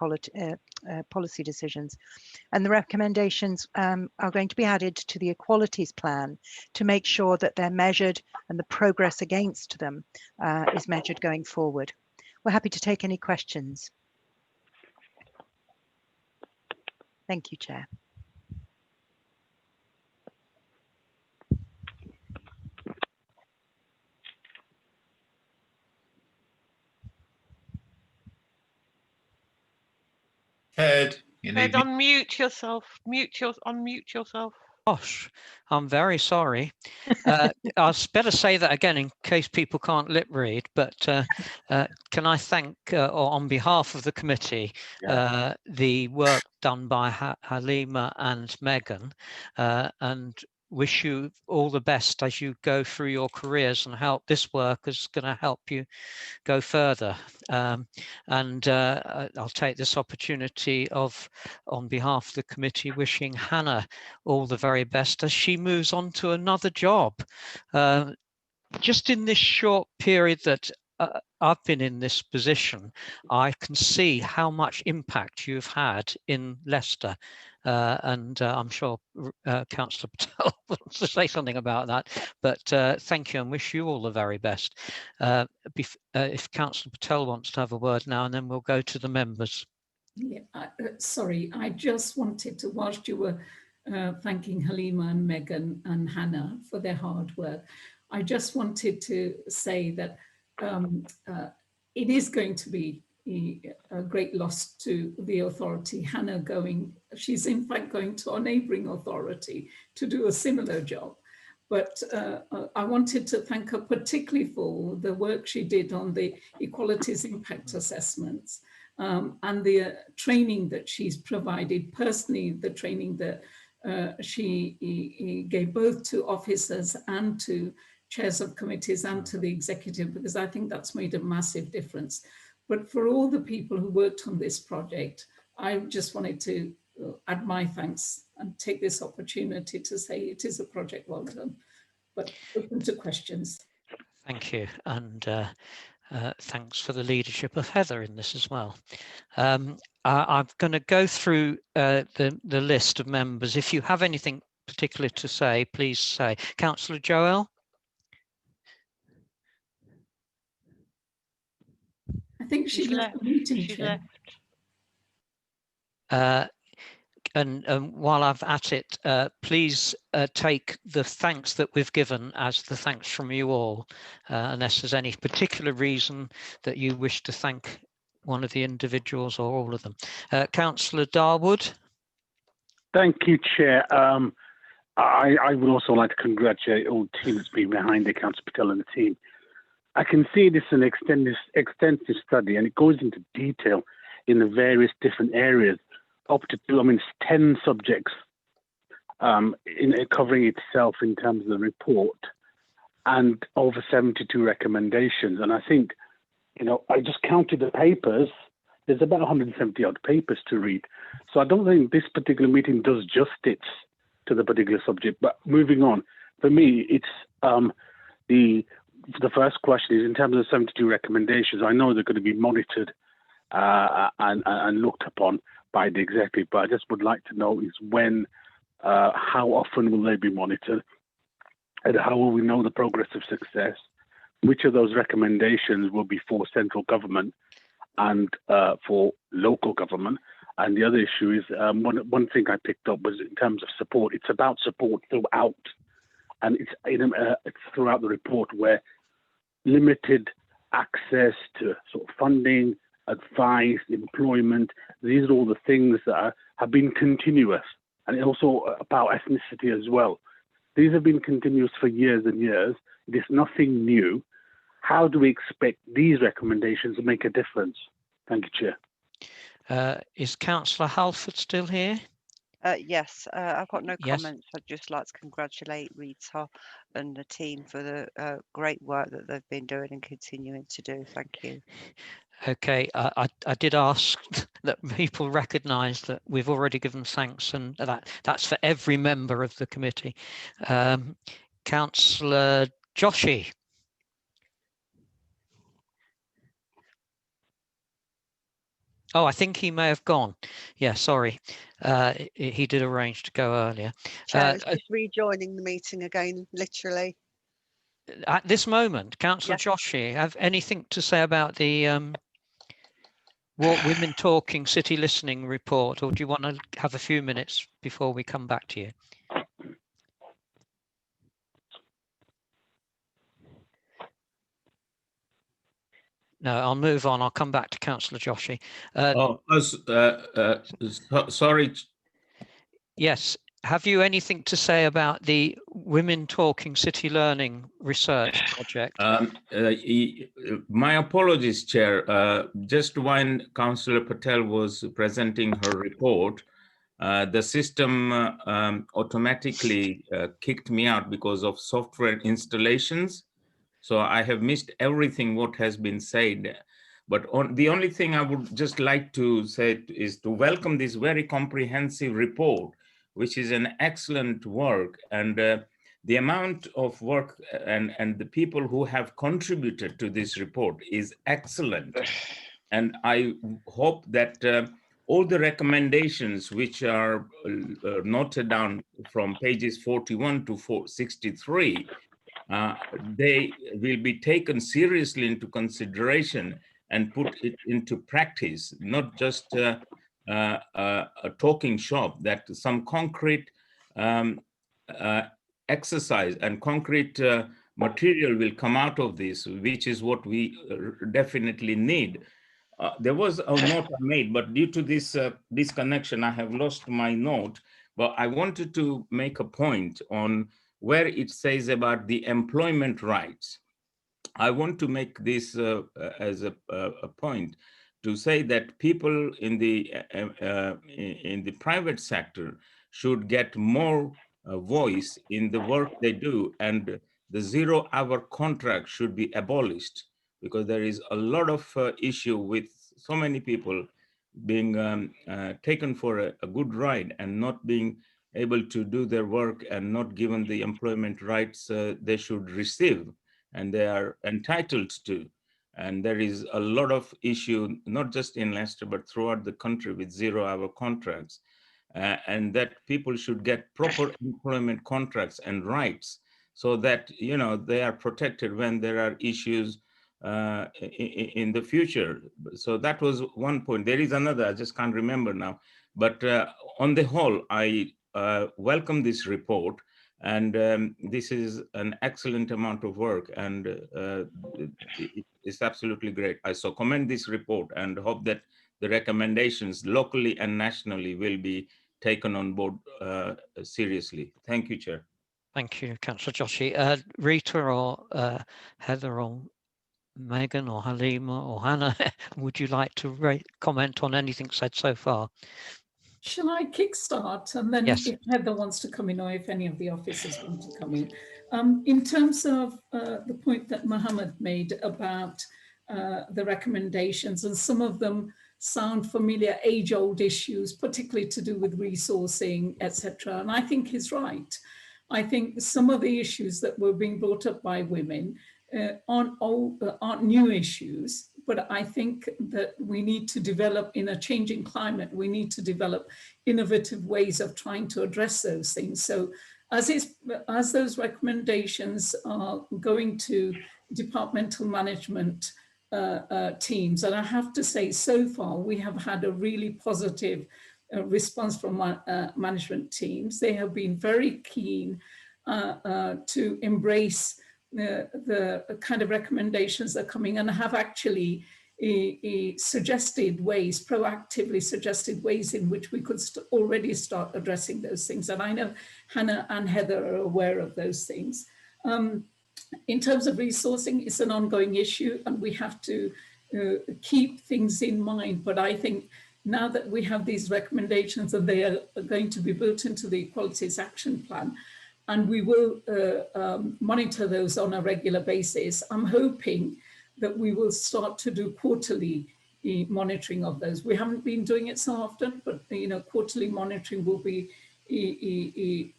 policy decisions. And the recommendations are going to be added to the equalities plan to make sure that they're measured and the progress against them is measured going forward. We're happy to take any questions. Thank you, Chair. Ted, you Ted, need me. unmute yourself. Unmute yourself. Gosh, I'm very sorry. I'll better say that again in case people can't lip read, but can I thank, or on behalf of the committee, the work done by Halima and Megan, and wish you all the best as you go through your careers, and help this work is going to help you go further. And I'll take this opportunity on behalf of the committee, wishing Hannah all the very best as she moves on to another job. Just in this short period that I've been in this position, I can see how much impact you've had in Leicester, and I'm sure Councillor Patel wants to say something about that. But thank you and wish you all the very best. If Councillor Patel wants to have a word now, and then we'll go to the members. Yeah, sorry, I just wanted to, whilst you were thanking Halima and Megan and Hannah for their hard work, I just wanted to say that it is going to be a great loss to the authority. Hannah she's in fact going to our neighbouring authority to do a similar job. But I wanted to thank her particularly for the work she did on the equalities impact assessments and the training that she's provided, personally the training that she gave both to officers and to chairs of committees and to the executive, because I think that's made a massive difference. But for all the people who worked on this project, I just wanted to add my thanks and take this opportunity to say it is a project well done. But open to questions. Thank you, and thanks for the leadership of Heather in this as well. I'm going to go through the list of members. If you have anything particular to say, please say. Councillor Joel? I think she left the meeting. She left. And while I'm at it, please take the thanks that we've given as the thanks from you all, unless there's any particular reason that you wish to thank one of the individuals or all of them. Councillor Darwood. Thank you, Chair. I would also like to congratulate all the team that's been behind it, Councillor Patel and the team. I can see this is an extensive study, and it goes into detail in the various different areas, up to 10 subjects covering itself in terms of the report, and over 72 recommendations. And I think, I just counted the papers. There's about 170 odd papers to read. So I don't think this particular meeting does justice to the particular subject. But moving on, for me, it's the first question is in terms of the 72 recommendations. I know they're going to be monitored and looked upon by the executive, but I just would like to know is how often will they be monitored, and how will we know the progress of success? Which of those recommendations will be for central government and for local government? And the other issue is one thing I picked up was in terms of support. It's about support throughout, and it's throughout the report where limited access to sort of funding, advice, employment. These are all the things that have been continuous, and also about ethnicity as well. These have been continuous for years and years. It is nothing new. How do we expect these recommendations to make a difference? Thank you, Chair. Is Councillor Halford still here? Yes, I've got no Yes. comments. I'd just like to congratulate Rita and the team for the great work that they've been doing and continuing to do. Thank you. Okay, I did ask that people recognise that we've already given thanks, and that's for every member of the committee. Councillor Joshi. Oh, I think he may have gone. Yeah, sorry. He did arrange to go earlier. Chair is just rejoining the meeting again, literally. At this moment, Councillor Joshi, have anything to say about the Women Talking City Listening report, or do you want to have a few minutes before we come back to you? No, I'll move on. I'll come back to Councillor Joshi. Sorry. Yes. Have you anything to say about the Women Talking City Learning research project? My apologies, Chair. Just when Councillor Patel was presenting her report, the system automatically kicked me out because of software installations. So I have missed everything what has been said. But the only thing I would just like to say is to welcome this very comprehensive report, which is an excellent work. And the amount of work and the people who have contributed to this report is excellent. And I hope that all the recommendations which are noted down from pages 41 to 63, they will be taken seriously into consideration and put it into practice, not just a talking shop, that some concrete exercise and concrete material will come out of this, which is what we definitely need. There was a note I made, but due to this disconnection, I have lost my note. But I wanted to make a point on where it says about the employment rights. I want to make this as a point to say that people in the private sector should get more voice in the work they do, and the 0-hour contract should be abolished, because there is a lot of issue with so many people being taken for a good ride and not being able to do their work and not given the employment rights they should receive and they are entitled to. And there is a lot of issue, not just in Leicester, but throughout the country with 0-hour contracts. And that people should get proper employment contracts and rights so that, you know, they are protected when there are issues in the future. So that was one point. There is another, I just can't remember now. But on the whole, I welcome this report. And this is an excellent amount of work, and it's absolutely great. I so commend this report and hope that the recommendations locally and nationally will be taken on board seriously. Thank you, Chair. Thank you, Councillor Joshi. Rita or Heather or Megan or Halima or Hannah, would you like to comment on anything said so far? Shall I kickstart, and then yes, if Heather wants to come in, or if any of the officers want to come in terms of the point that Mohammed made about the recommendations, and some of them sound familiar, age-old issues, particularly to do with resourcing, etc. And I think he's right. I think some of the issues that were being brought up by women aren't new issues, but I think that we need to develop, in a changing climate, we need to develop innovative ways of trying to address those things. So as those recommendations are going to departmental management teams, and I have to say, so far we have had a really positive response from management teams. They have been very keen to embrace the kind of recommendations that are coming, and have actually suggested ways, proactively suggested ways in which we could already start addressing those things. And I know Hannah and Heather are aware of those things. In terms of resourcing, it's an ongoing issue, and we have to keep things in mind. But I think now that we have these recommendations, and they are going to be built into the Equalities Action Plan, and we will monitor those on a regular basis, I'm hoping that we will start to do quarterly monitoring of those. We haven't been doing it so often, but quarterly monitoring will be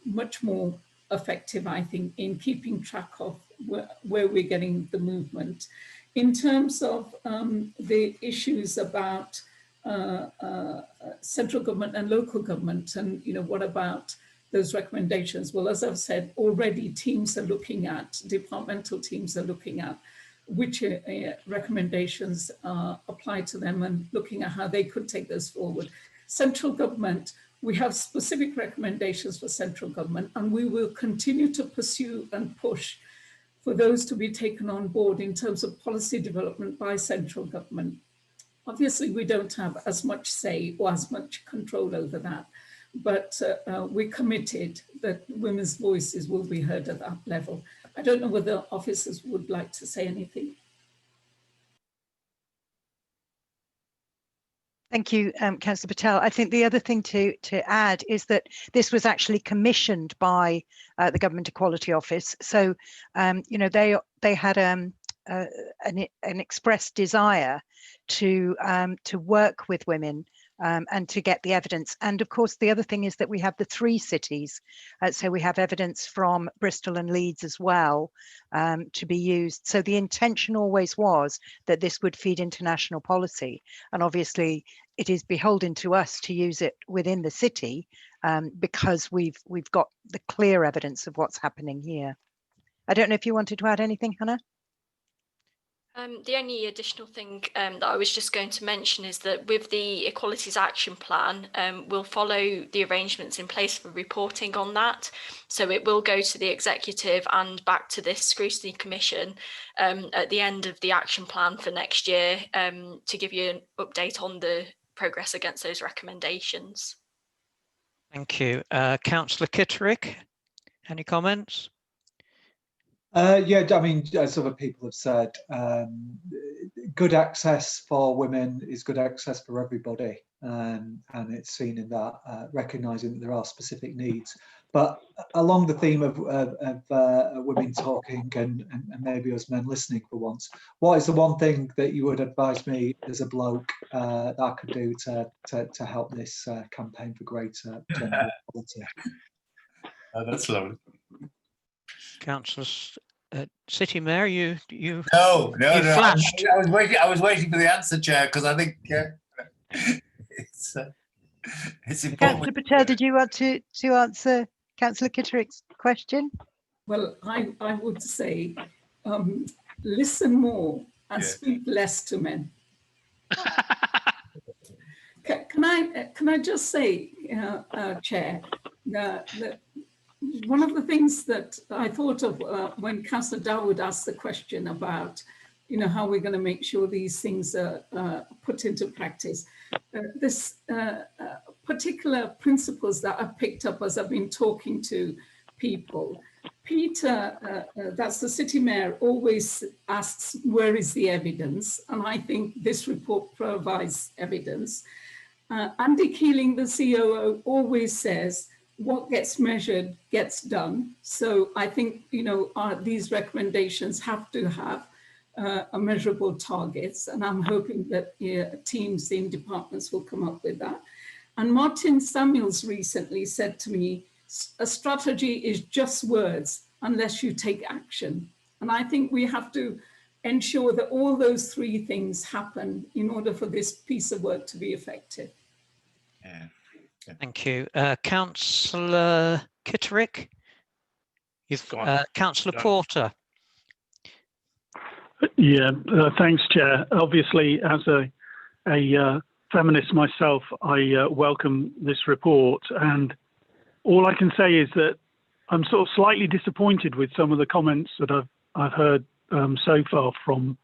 much more effective, I think, in keeping track of where we're getting the movement. In terms of the issues about central government and local government, and what about those recommendations? Well, as I've said, already teams are looking at, departmental teams are looking at which recommendations apply to them and looking at how they could take those forward. Central government, we have specific recommendations for central government, and we will continue to pursue and push for those to be taken on board in terms of policy development by central government. Obviously, we don't have as much say or as much control over that, but we're committed that women's voices will be heard at that level. I don't know whether officers would like to say anything. Thank you, Councillor Patel. I think the other thing to add is that this was actually commissioned by the Government Equality Office. So, they had an expressed desire to work with women and to get the evidence. And of course, the other thing is that we have the 3 cities. So we have evidence from Bristol and Leeds as well to be used. So the intention always was that this would feed into national policy. And obviously, it is beholden to us to use it within the city because we've got the clear evidence of what's happening here. I don't know if you wanted to add anything, Hannah? The only additional thing that I was just going to mention is that with the Equalities Action Plan, we'll follow the arrangements in place for reporting on that. So it will go to the executive and back to this scrutiny commission at the end of the action plan for next year to give you an update on the progress against those recommendations. Thank you. Councillor Kitterick, any comments? Yeah, I mean, as other people have said, good access for women is good access for everybody, and it's seen in that, recognising that there are specific needs. But along the theme of women talking and maybe us men listening for once, what is the one thing that you would advise me as a bloke that I could do to help this campaign for greater gender equality? That's lovely. Councillor City Mayor, you no, flashed. I was waiting for the answer, Chair, because I think it's important. Councillor Patel, did you want to answer Councillor Kitterick's question? Well, I would say listen more and speak less to men. Can I just say, Chair, that one of the things that I thought of when Councillor Dawood asked the question about, how we're going to make sure these things are put into practice, this particular principles that I've picked up as I've been talking to people. Peter, that's the City Mayor, always asks, where is the evidence? And I think this report provides evidence. Andy Keeling, the COO, always says, what gets measured gets done. So I think, these recommendations have to have a measurable targets, and I'm hoping that teams in departments will come up with that. And Martin Samuels recently said to me, a strategy is just words unless you take action. And I think we have to ensure that all those 3 things happen in order for this piece of work to be effective. Yeah. Thank you. Councillor Kitterick, Councillor Porter. Yeah, thanks, Chair. Obviously, as a feminist myself, I welcome this report. And all I can say is that I'm sort of slightly disappointed with some of the comments that I've heard so far from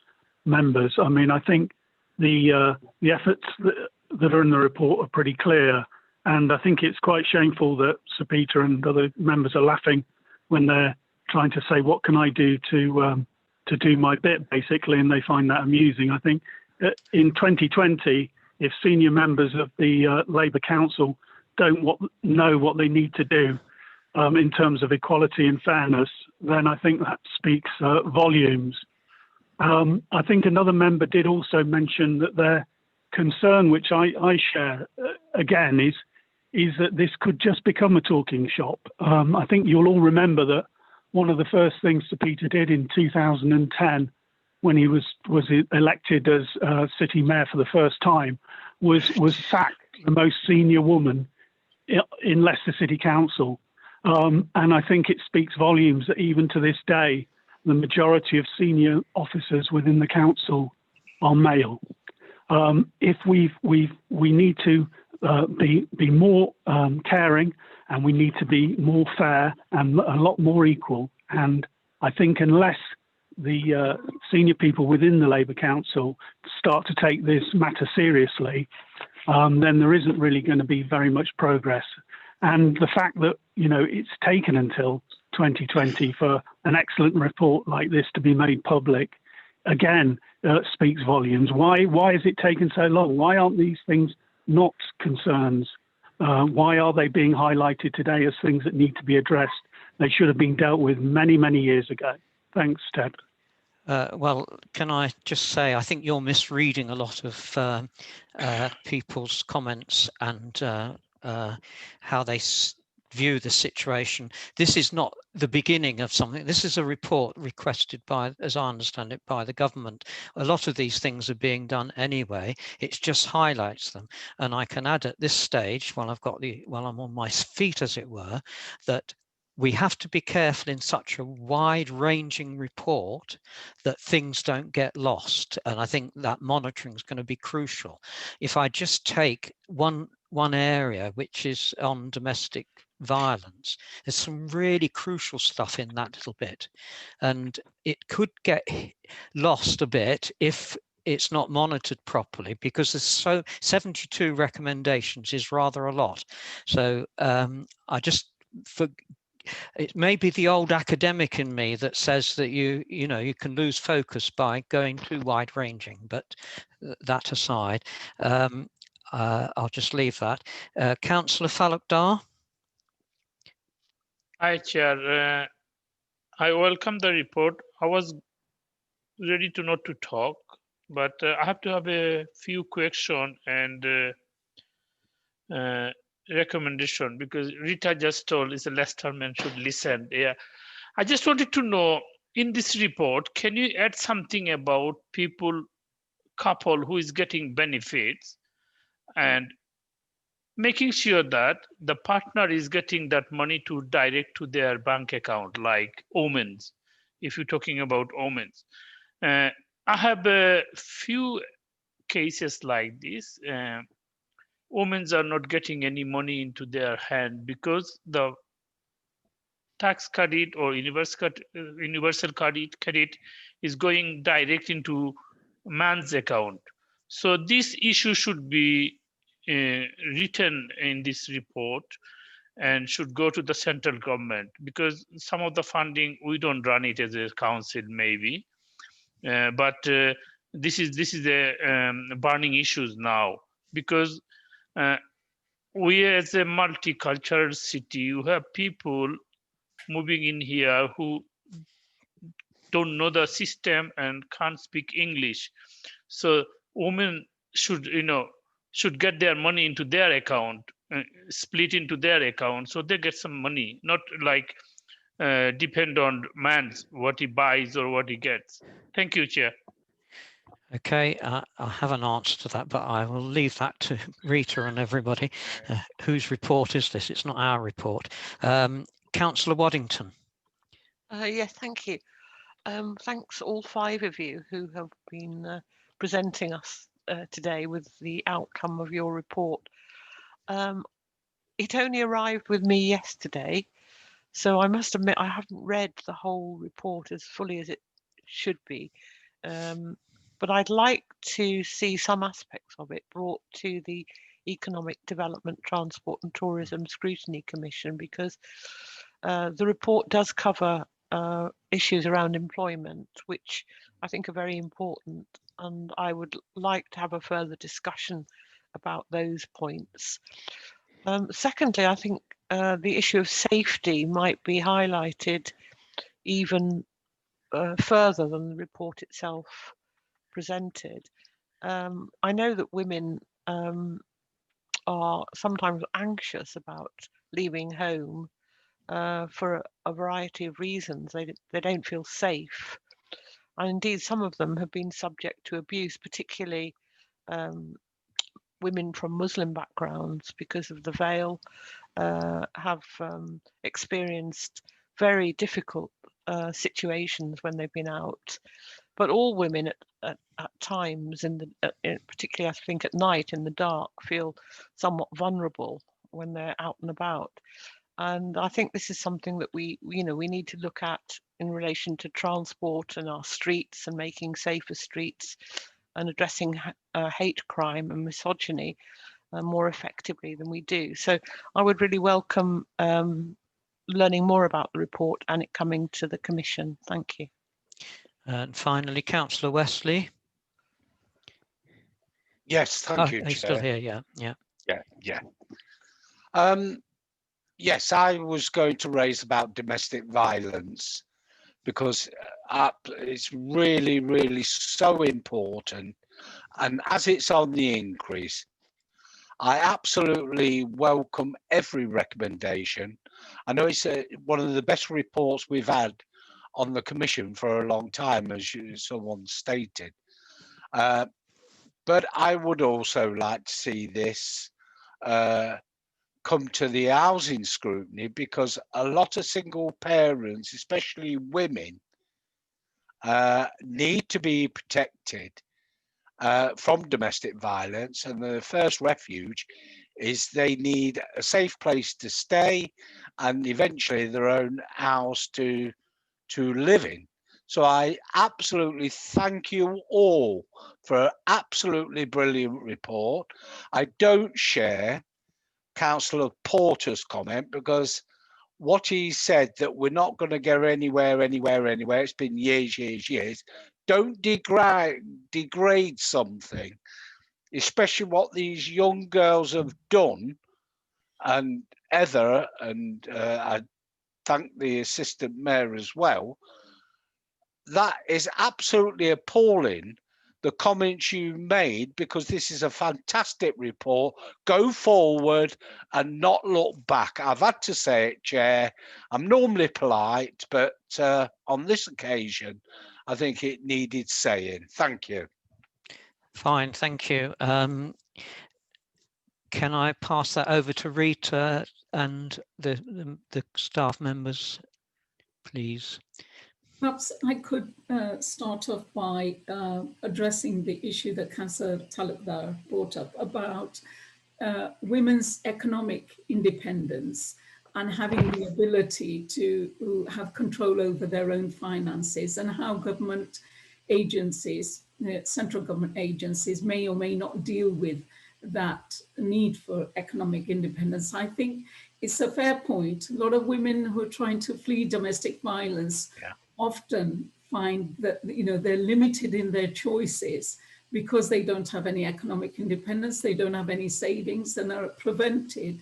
members. I mean, I think the efforts that are in the report are pretty clear. And I think it's quite shameful that Sir Peter and other members are laughing when they're trying to say, what can I do to do my bit, basically, and they find that amusing. I think in 2020, if senior members of the Labour Council don't know what they need to do in terms of equality and fairness, then I think that speaks volumes. I think another member did also mention that their concern, which I share again, is that this could just become a talking shop. I think you'll all remember that one of the first things Sir Peter did in 2010, when he was elected as city mayor for the first time, was sack the most senior woman in Leicester City Council. And I think it speaks volumes that even to this day, the majority of senior officers within the council are male. If we need to be more caring, and we need to be more fair and a lot more equal. And I think unless the senior people within the Labour Council start to take this matter seriously, then there isn't really going to be very much progress. And the fact that, it's taken until 2020 for an excellent report like this to be made public, again, speaks volumes. Why has it taken so long? Why aren't these things not concerns? Why are they being highlighted today as things that need to be addressed? They should have been dealt with many, many years ago. Thanks, Ted. Well, can I just say, I think you're misreading a lot of people's comments and how they view the situation. This is not the beginning of something. This is a report requested by, as I understand it, by the government. A lot of these things are being done anyway. It just highlights them. And I can add at this stage, while I'm on my feet, as it were, that we have to be careful in such a wide-ranging report that things don't get lost. And I think that monitoring is going to be crucial. If I just take one area, which is on domestic violence, there's some really crucial stuff in that little bit. And it could get lost a bit if it's not monitored properly, because there's 72 recommendations is rather a lot. So it may be the old academic in me that says that you can lose focus by going too wide-ranging, but that aside, I'll just leave that. Councillor Falukdar. Hi, Chair. I welcome the report. I was ready to not to talk, but I have to have a few questions and recommendation, because Rita just told is a Leicesterman should listen. Yeah, I just wanted to know, in this report, can you add something about couple who is getting benefits and making sure that the partner is getting that money to direct to their bank account, like omens, if you're talking about omens. I have a few cases like this. Women are not getting any money into their hand because the tax credit or universal credit is going direct into man's account. So this issue should be written in this report and should go to the central government, because some of the funding we don't run it as a council maybe, but this is a burning issues now, because we as a multicultural city, you have people moving in here who don't know the system and can't speak English. So women should get their money into their account, split into their account, so they get some money, not like depend on man's what he buys or what he gets. Thank you, Chair. Okay, I have an answer to that, but I will leave that to Rita and everybody. Whose report is this? It's not our report. Councillor Waddington. Yes, thank you. Thanks all 5 of you who have been presenting us today with the outcome of your report. It only arrived with me yesterday, so I must admit I haven't read the whole report as fully as it should be. But I'd like to see some aspects of it brought to the Economic Development, Transport and Tourism Scrutiny Commission, because the report does cover issues around employment, which I think are very important, and I would like to have a further discussion about those points. Secondly, I think the issue of safety might be highlighted even further than the report itself presented. I know that women are sometimes anxious about leaving home for a variety of reasons. They don't feel safe. And indeed, some of them have been subject to abuse, particularly women from Muslim backgrounds, because of the veil, have experienced very difficult situations when they've been out. But all women at times, particularly I think at night in the dark, feel somewhat vulnerable when they're out and about. And I think this is something that we need to look at in relation to transport and our streets and making safer streets and addressing hate crime and misogyny more effectively than we do. So I would really welcome learning more about the report and it coming to the Commission. Thank you. And finally, Councillor Wesley. Yes, thank you, Are you still here? Yeah. Yes, I was going to raise about domestic violence, because it's really, really so important. And as it's on the increase, I absolutely welcome every recommendation. I know it's one of the best reports we've had on the Commission for a long time, as someone stated. But I would also like to see this come to the housing scrutiny, because a lot of single parents, especially women, need to be protected from domestic violence, and the first refuge is they need a safe place to stay and eventually their own house to live in. So I absolutely thank you all for an absolutely brilliant report. I don't share Councillor Porter's comment, because what he said, that we're not going to go anywhere, it's been years. Don't degrade something, especially what these young girls have done. And Heather, and I thank the Assistant Mayor as well, that is absolutely appalling, the comments you made, because this is a fantastic report. Go forward and not look back. I've had to say it, Chair. I'm normally polite, but on this occasion, I think it needed saying. Thank you. Fine, thank you. Can I pass that over to Rita and the staff members, please? Perhaps I could start off by addressing the issue that Councillor Talukdar brought up about women's economic independence and having the ability to have control over their own finances, and how government agencies, central government agencies, may or may not deal with that need for economic independence. I think it's a fair point. A lot of women who are trying to flee domestic violence often find that, you know, they're limited in their choices because they don't have any economic independence, they don't have any savings, and are prevented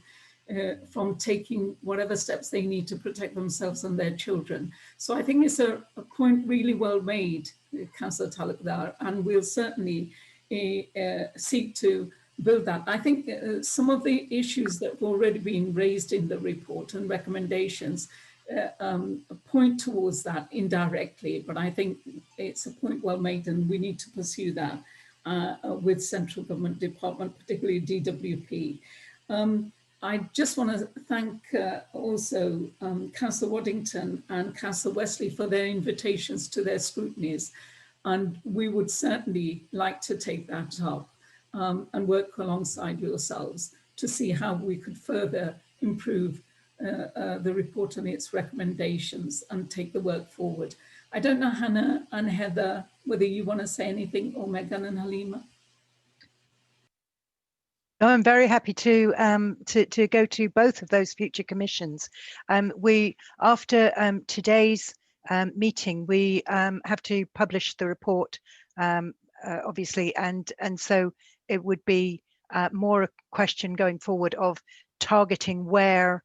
from taking whatever steps they need to protect themselves and their children. So I think it's a point really well made, Councillor Talukdar, and we'll certainly seek to build that. I think some of the issues that have already been raised in the report and recommendations point towards that indirectly, but I think it's a point well made, and we need to pursue that with central government department, particularly DWP. I just want to thank also Councillor Waddington and Councillor Wesley for their invitations to their scrutinies, and we would certainly like to take that up and work alongside yourselves to see how we could further improve the report and its recommendations and take the work forward. I don't know, Hannah and Heather, whether you want to say anything, or Megan and Halima. No, I'm very happy to go to both of those future commissions. We, after today's meeting, we have to publish the report, obviously, and so it would be more a question going forward of targeting where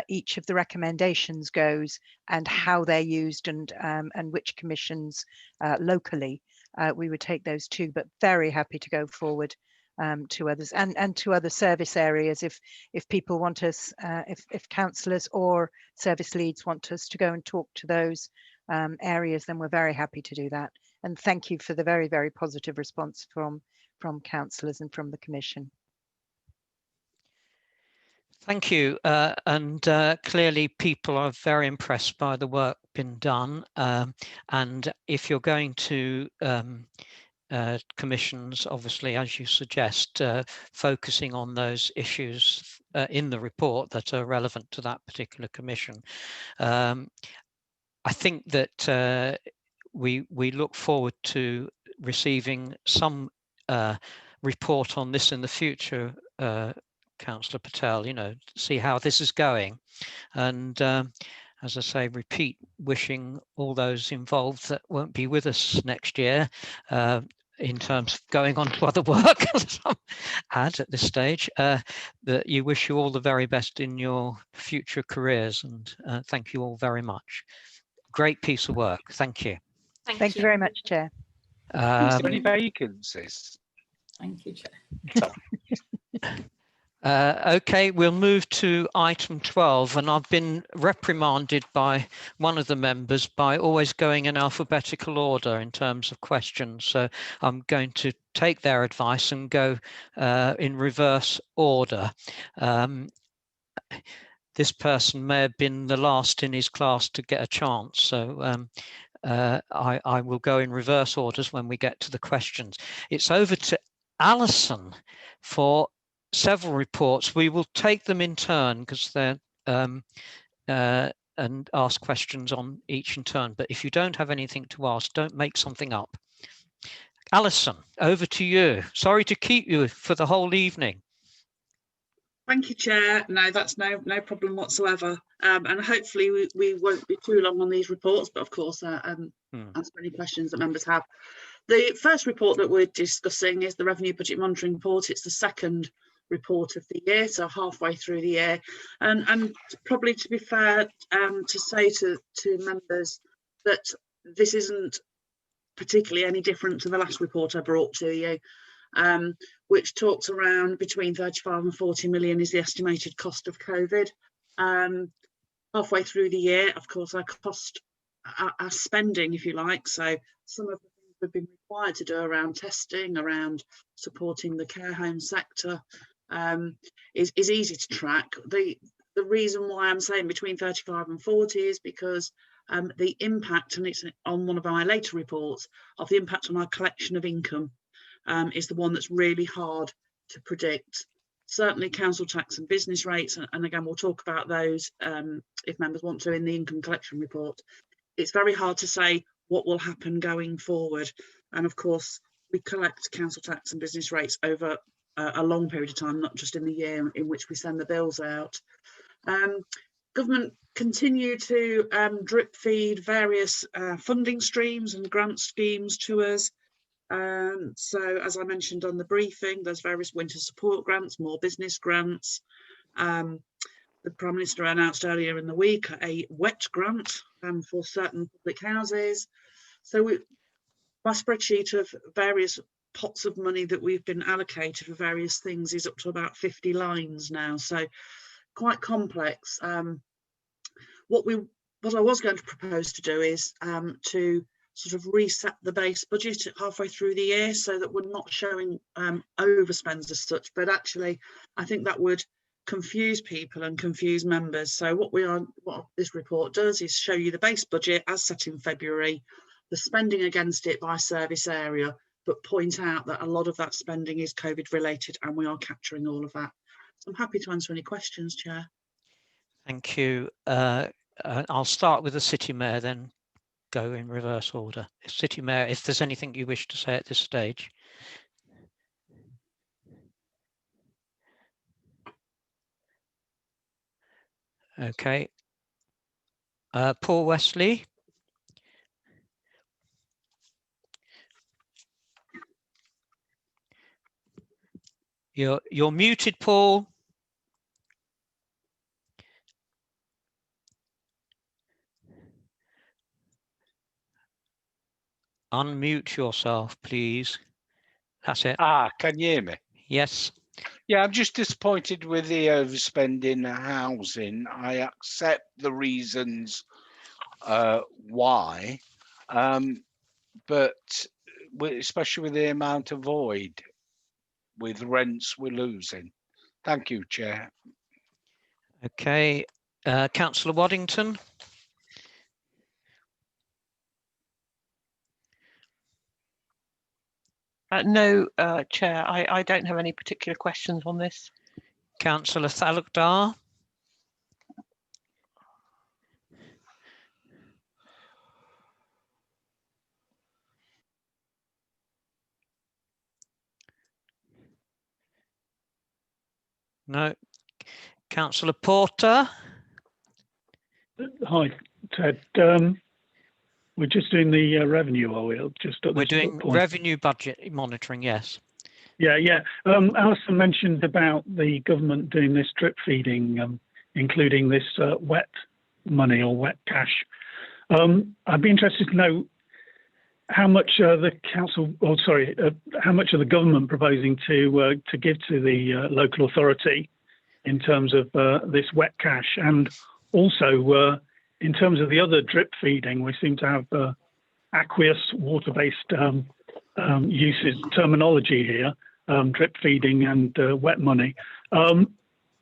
each of the recommendations goes and how they're used, and which commissions locally we would take those to, but very happy to go forward to others and to other service areas if people want us, if councillors or service leads want us to go and talk to those areas, then we're very happy to do that. And thank you for the very, very positive response from councillors and from the Commission. Thank you, and clearly people are very impressed by the work been done, and if you're going to commissions, obviously, as you suggest, focusing on those issues in the report that are relevant to that particular commission. I think that we look forward to receiving some report on this in the future, Councillor Patel, you know, see how this is going. And as I say, repeat wishing all those involved that won't be with us next year in terms of going on to other work at this stage, that you wish you all the very best in your future careers, and thank you all very much. Great piece of work. Thank you. Thank you very much, Chair. Is there any vacancies? Thank you, Chair. Okay, we'll move to item 12, and I've been reprimanded by one of the members by always going in alphabetical order in terms of questions. So I'm going to take their advice and go in reverse order. This person may have been the last in his class to get a chance, so I will go in reverse orders when we get to the questions. It's over to Alison for several reports. We will take them in turn because they're and ask questions on each in turn. But if you don't have anything to ask, don't make something up. Alison, over to you. Sorry to keep you for the whole evening. Thank you, Chair. No, that's no problem whatsoever. And hopefully we won't be too long on these reports, but of course answer any questions that members have. The first report that we're discussing is the Revenue Budget Monitoring Report. It's the second report of the year, so halfway through the year, and probably to be fair to say to members that this isn't particularly any different to the last report I brought to you, which talks around between 35 and 40 million is the estimated cost of COVID. Halfway through the year, of course, our spending, if you like, so some of the things we've been required to do around testing, around supporting the care home sector, is easy to track. The reason why I'm saying between 35 and 40 is because the impact, and it's on one of my later reports, of the impact on our collection of income is the one that's really hard to predict. Certainly council tax and business rates, and again we'll talk about those if members want to in the income collection report. It's very hard to say what will happen going forward, and of course we collect council tax and business rates over a long period of time, not just in the year in which we send the bills out. Government continue to drip feed various funding streams and grant schemes to us. So as I mentioned on the briefing, there's various winter support grants, more business grants. The Prime Minister announced earlier in the week a wet grant for certain public houses. So my spreadsheet of various pots of money that we've been allocated for various things is up to about 50 lines now, so quite complex. What I was going to propose to do is to sort of reset the base budget halfway through the year so that we're not showing overspends as such, but actually I think that would confuse people and confuse members. So what this report does is show you the base budget as set in February, the spending against it by service area, but point out that a lot of that spending is COVID related and we are capturing all of that. So I'm happy to answer any questions, Chair. Thank you. I'll start with the City Mayor, then go in reverse order. City Mayor, if there's anything you wish to say at this stage. Okay. Paul Wesley. You're muted, Paul. Unmute yourself, please. That's it. Can you hear me? Yes. Yeah, I'm just disappointed with the overspending housing. I accept the reasons why, but especially with the amount of void with rents we're losing. Thank you, Chair. Okay, Councillor Waddington. No, Chair, I don't have any particular questions on this. Councillor Thalukdar. No. Councillor Porter. Hi, Ted. We're just doing the revenue, are we? We're doing revenue budget monitoring, yes. Yeah. Alison mentioned about the government doing this drip feeding, including this wet money or wet cash. I'd be interested to know, how much the council, or sorry, how much are the government proposing to give to the local authority in terms of this wet cash, and also in terms of the other drip feeding? We seem to have aqueous water-based uses terminology here, drip feeding and wet money. I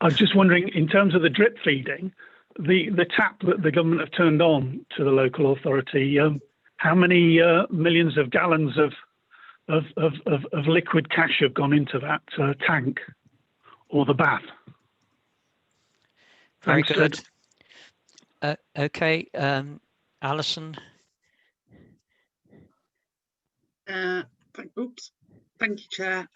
was just wondering, in terms of the drip feeding, the tap that the government have turned on to the local authority, how many millions of gallons of liquid cash have gone into that tank or the bath? Very Thanks, good. Okay, Alison. Oops. Thank you, Chair.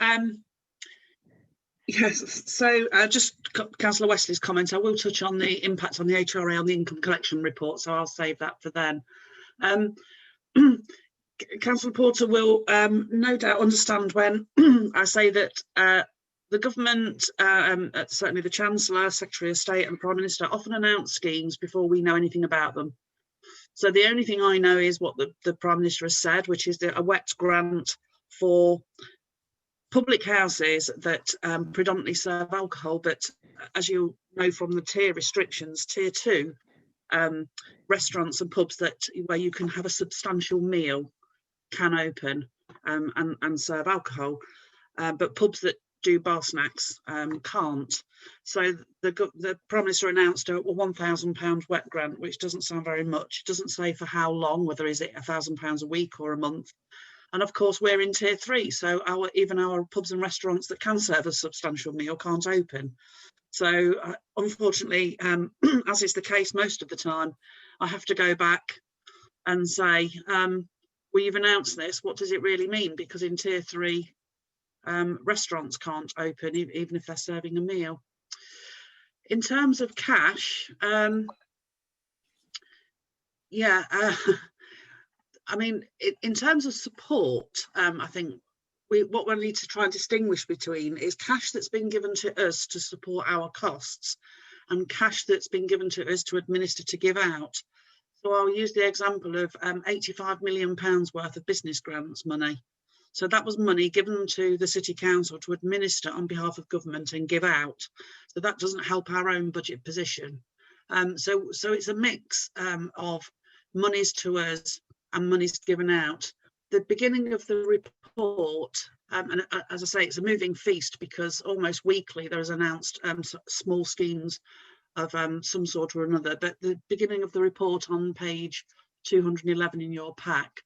Yes, so just Councillor Wesley's comment, I will touch on the impact on the HRA on the income collection report, so I'll save that for then. Councillor Porter will no doubt understand when I say that the government, certainly the Chancellor, Secretary of State and Prime Minister often announce schemes before we know anything about them. So the only thing I know is what the Prime Minister has said, which is a wet grant for public houses that predominantly serve alcohol, but as you know from the tier restrictions, tier 2 restaurants and pubs where you can have a substantial meal can open and serve alcohol, but pubs that do bar snacks can't. So the Prime Minister announced a £1,000 wet grant, which doesn't sound very much. It doesn't say for how long, whether is it £1,000 a week or a month. And of course, we're in tier 3, so even our pubs and restaurants that can serve a substantial meal can't open. So unfortunately, as is the case most of the time, I have to go back and say, well, you've announced this, what does it really mean? Because in tier 3, restaurants can't open even if they're serving a meal. In terms of cash, I mean, in terms of support, I think what we need to try and distinguish between is cash that's been given to us to support our costs and cash that's been given to us to administer to give out. So I'll use the example of £85 million worth of business grants money. So that was money given to the City Council to administer on behalf of government and give out. So that doesn't help our own budget position. So it's a mix of monies to us and monies given out. The beginning of the report, and as I say, it's a moving feast because almost weekly there is announced small schemes of some sort or another, but the beginning of the report on page 211 in your pack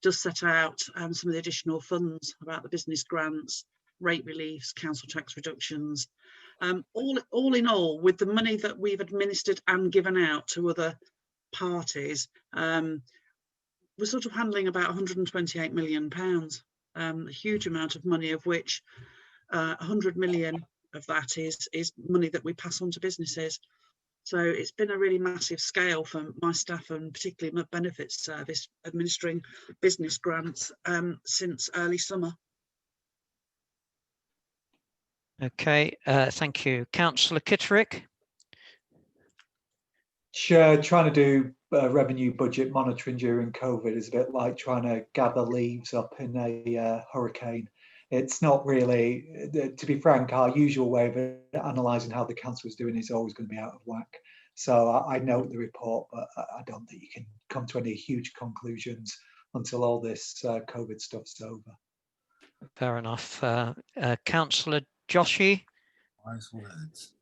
does set out some of the additional funds about the business grants, rate reliefs, council tax reductions. All in all, with the money that we've administered and given out to other parties, we're sort of handling about £128 million, a huge amount of money, of which 100 million of that is money that we pass on to businesses. So it's been a really massive scale for my staff and particularly my benefits service administering business grants since early summer. Okay, thank you. Councillor Kitterick. Sure, trying to do revenue budget monitoring during COVID is a bit like trying to gather leaves up in a hurricane. It's not really, to be frank, our usual way of analysing how the council is doing is always going to be out of whack. So I note the report, but I don't think you can come to any huge conclusions until all this COVID stuff's over. Fair enough. Councillor Joshi. Wise words.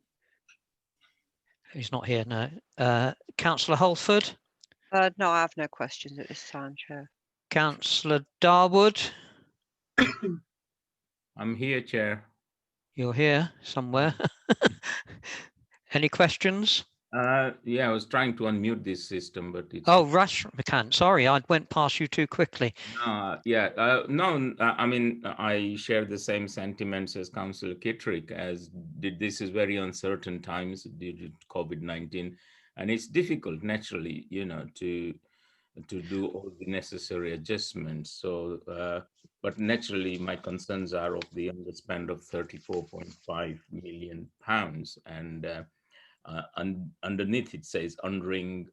He's not here now. Councillor Holford. No, I have no questions at this time, Chair. Councillor Darwood. I'm here, Chair. You're here somewhere. Any questions? Yeah, I was trying to unmute this system, but it's... Oh, Rush McCann. Sorry, I went past you too quickly. No, I mean, I share the same sentiments as Councillor Kitterick, as this is very uncertain times due to COVID-19, and it's difficult, naturally, you know, to do all the necessary adjustments. So, but naturally, my concerns are of the underspend of £34.5 million, and And underneath it says unring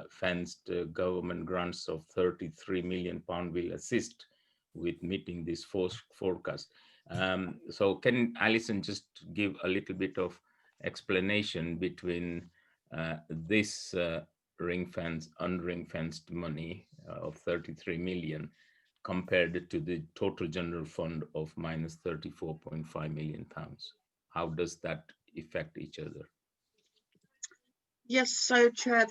fenced government grants of £33 million will assist with meeting this forecast. So can Alison just give a little bit of explanation between this unring fenced money of 33 million compared to the total general fund of minus 34.5 million pounds? How does that affect each other? Yes, so Chair,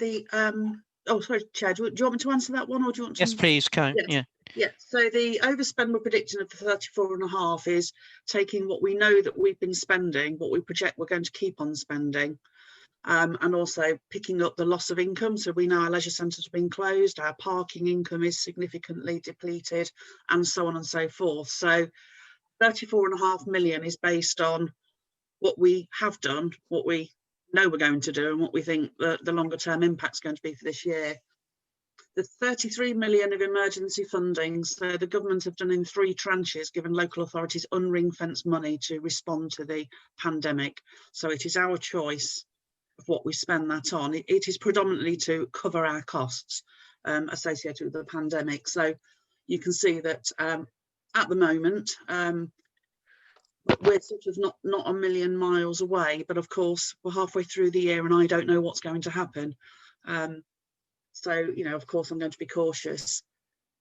oh, sorry, Chair, do you want me to answer that one, or do you want to? Yes, please, Karen. Yes. Yeah, so the overspend we're predicting of the 34.5 is taking what we know that we've been spending, what we project we're going to keep on spending, and also picking up the loss of income. So we know our leisure centres have been closed, our parking income is significantly depleted, and so on and so forth. So 34.5 million is based on what we have done, what we know we're going to do, and what we think the longer term impact is going to be for this year. The 33 million of emergency funding, so the government have done in 3 tranches, given local authorities unring fence money to respond to the pandemic. So it is our choice of what we spend that on. It is predominantly to cover our costs associated with the pandemic. So you can see that at the moment, we're sort of not a million miles away, but of course we're halfway through the year and I don't know what's going to happen. So, you know, of course I'm going to be cautious.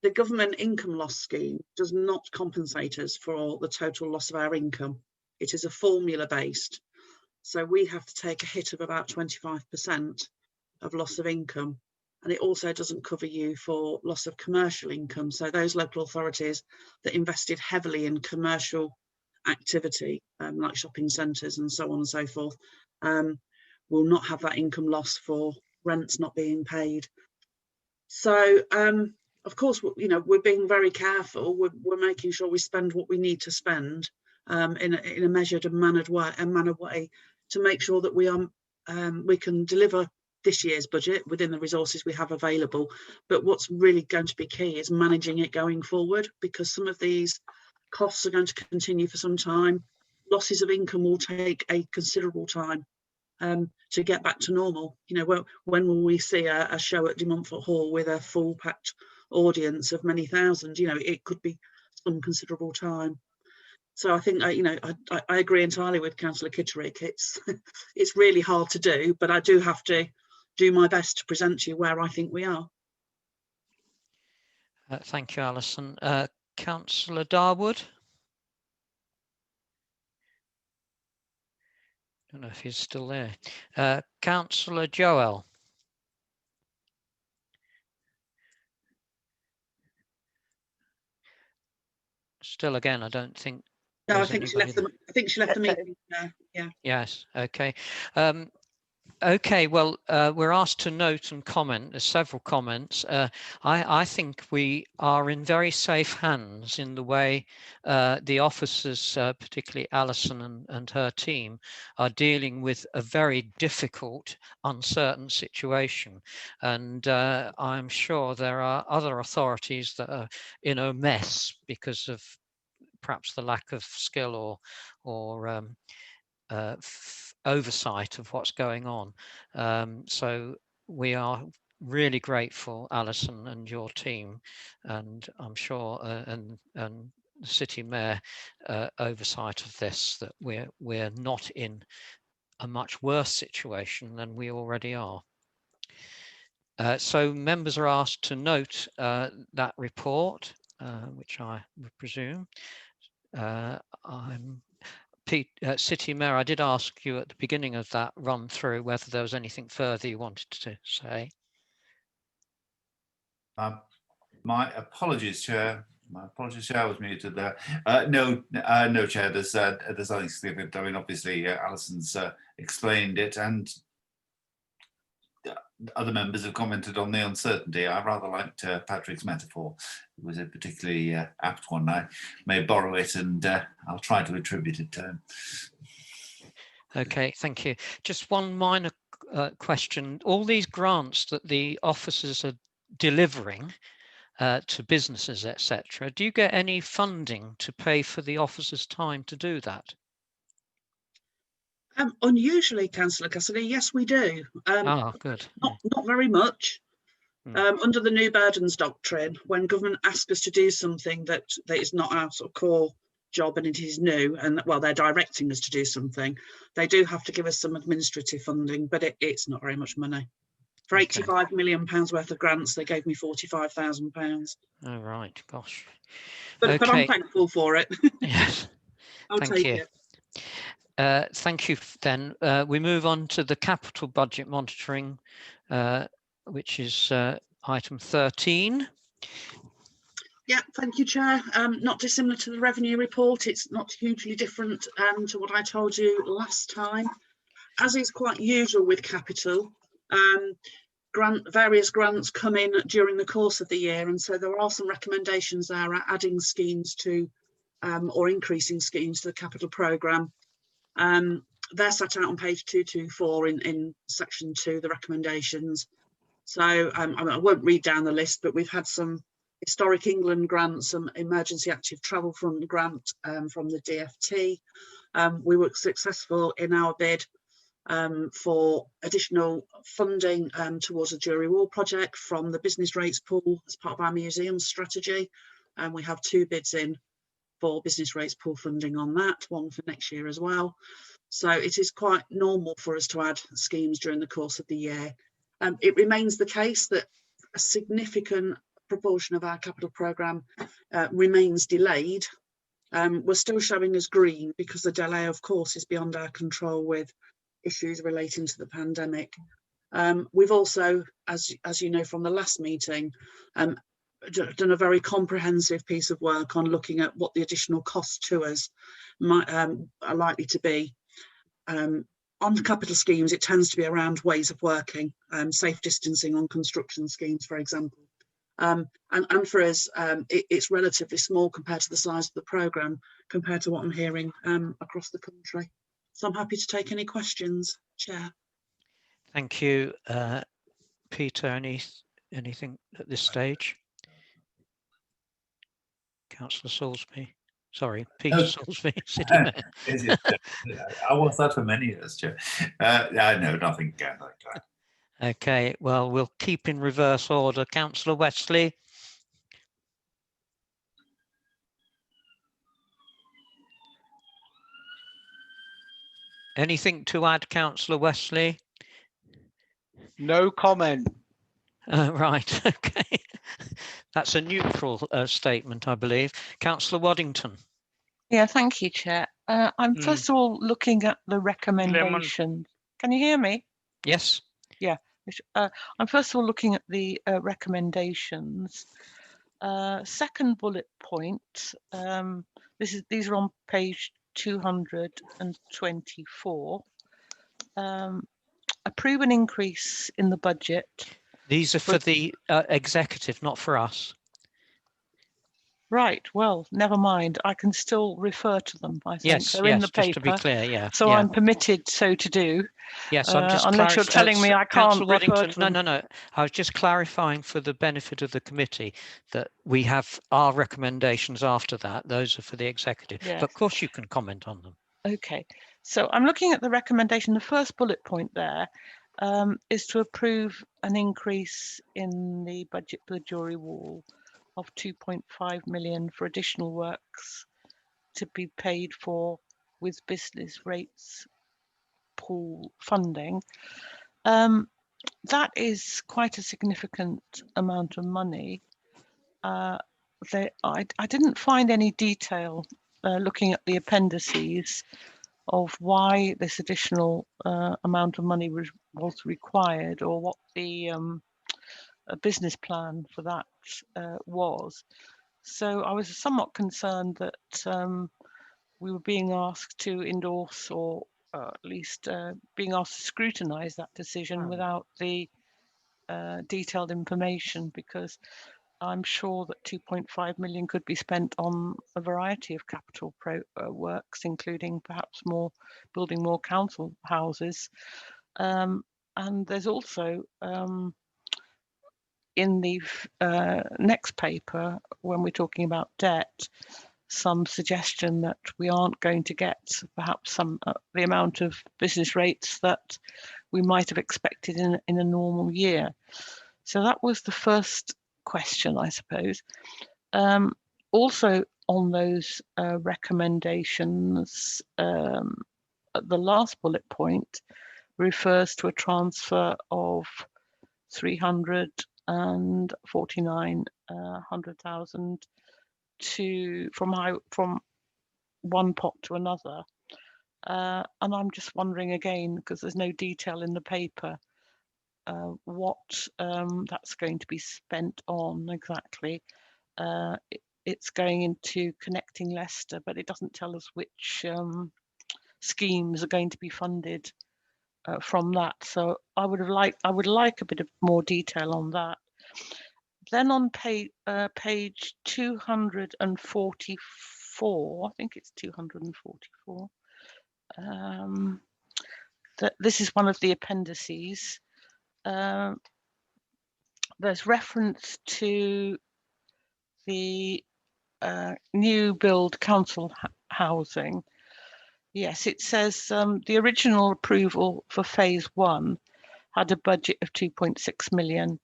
The government income loss scheme does not compensate us for the total loss of our income. It is a formula based. So we have to take a hit of about 25% of loss of income. And it also doesn't cover you for loss of commercial income. So those local authorities that invested heavily in commercial activity, like shopping centres and so on and so forth, will not have that income loss for rents not being paid. So of course, you know, we're being very careful. We're making sure we spend what we need to spend in a measured and mannered way to make sure that we can deliver this year's budget within the resources we have available. But what's really going to be key is managing it going forward, because some of these costs are going to continue for some time. Losses of income will take a considerable time to get back to normal. You know, when will we see a show at De Montfort Hall with a full packed audience of many thousand? You know, it could be some considerable time. So I think, you know, I agree entirely with Councillor Kitterick. It's really hard to do, but I do have to do my best to present to you where I think we are. Thank you, Alison. Councillor Darwood. I don't know if he's still there. Councillor Joel. Still again, I don't think. No, I think she left the meeting. Yeah. Yes. Okay. Okay, well, we're asked to note and comment. There's several comments. I think we are in very safe hands in the way the officers, particularly Alison and her team, are dealing with a very difficult, uncertain situation. And I'm sure there are other authorities that are in a mess because of perhaps the lack of skill or oversight of what's going on. So we are really grateful, Alison, and your team, and I'm sure and the City Mayor oversight of this, that we're not in a much worse situation than we already are. So members are asked to note that report, which I would presume. City Mayor, I did ask you at the beginning of that run through whether there was anything further you wanted to say. My apologies, Chair. My apologies, Chair. I was muted there. No, Chair. There's nothing significant. I mean, obviously, Alison's explained it, and other members have commented on the uncertainty. I rather liked Patrick's metaphor. It was a particularly apt one. I may borrow it, and I'll try to attribute it to him. Okay, thank you. Just one minor question. All these grants that the officers are delivering to businesses, etc., do you get any funding to pay for the officers' time to do that? Unusually, Councillor Cassidy, yes, we do. Good. Not very much. Mm. Under the new burdens doctrine, when government asks us to do something that is not our sort of core job and it is new, and well, they're directing us to do something, they do have to give us some administrative funding, but it's not very much money. For Okay. £85 million worth of grants, they gave me £45,000. Oh, right, gosh. But I'm Okay. thankful for it. Yes. I'll Thank take you. it. Thank you. Then we move on to the capital budget monitoring, which is item 13. Yeah, thank you, Chair. Not dissimilar to the revenue report. It's not hugely different to what I told you last time. As is quite usual with capital, various grants come in during the course of the year, and so there are some recommendations there at adding schemes to or increasing schemes to the capital programme. They're set out on page 224 in section 2, the recommendations. So I won't read down the list, but we've had some Historic England grant, some Emergency Active Travel Fund grant from the DFT. We were successful in our bid for additional funding towards a jury wall project from the business rates pool as part of our museum strategy. And we have 2 bids in for business rates pool funding on that, one for next year as well. So it is quite normal for us to add schemes during the course of the year. It remains the case that a significant proportion of our capital programme remains delayed. We're still showing as green because the delay, of course, is beyond our control with issues relating to the pandemic. We've also, as you know from the last meeting, done a very comprehensive piece of work on looking at what the additional costs to us are likely to be. On capital schemes, it tends to be around ways of working, safe distancing on construction schemes, for example. And for us, it's relatively small compared to the size of the programme, compared to what I'm hearing across the country. So I'm happy to take any questions, Chair. Thank you. Peter, anything at this stage? Councillor Salisbury. Sorry, Peter Salisbury, sitting there. I was that for many years, Chair. No, nothing again like that. Okay, well, we'll keep in reverse order. Councillor Wesley. Anything to add, Councillor Wesley? No comment. Right, okay. That's a neutral statement, I believe. Councillor Waddington. Yeah, thank you, Chair. I'm first of all looking at the recommendations. Can you hear me? Yes. Yeah. I'm first of all looking at the recommendations. Second bullet point. These are on page 224. Approve an increase in the budget. These are for the executive, not for us. Right, well, never mind. I can still refer to them, I think. Yes, They're yes, in the paper. just to be clear, yeah. So yeah. I'm permitted so to do. Yes, I'm just unless you're telling me I can't refer to them. No. I was just clarifying for the benefit of the committee that we have our recommendations after that. Those are for the executive. Yes. But of course you can comment on them. Okay, so I'm looking at the recommendation. The first bullet point there is to approve an increase in the budget for the jury wall of 2.5 million for additional works to be paid for with business rates pool funding. That is quite a significant amount of money. I didn't find any detail looking at the appendices of why this additional amount of money was required, or what the business plan for that was. So I was somewhat concerned that we were being asked to endorse, or at least being asked to scrutinise that decision without the detailed information, because I'm sure that 2.5 million could be spent on a variety of capital works, including perhaps building more council houses. And there's also in the next paper, when we're talking about debt, some suggestion that we aren't going to get perhaps the amount of business rates that we might have expected in a normal year. So that was the first question, I suppose. Also on those recommendations, the last bullet point refers to a transfer of 349,100,000 from one pot to another, and I'm just wondering again, because there's no detail in the paper, what that's going to be spent on exactly. It's going into Connecting Leicester, but it doesn't tell us which schemes are going to be funded from that. So I would like a bit of more detail on that. Then on page 244, I think it's 244. This is one of the appendices. There's reference to the new build council housing. Yes, it says the original approval for phase 1 had a budget of 2.6 million.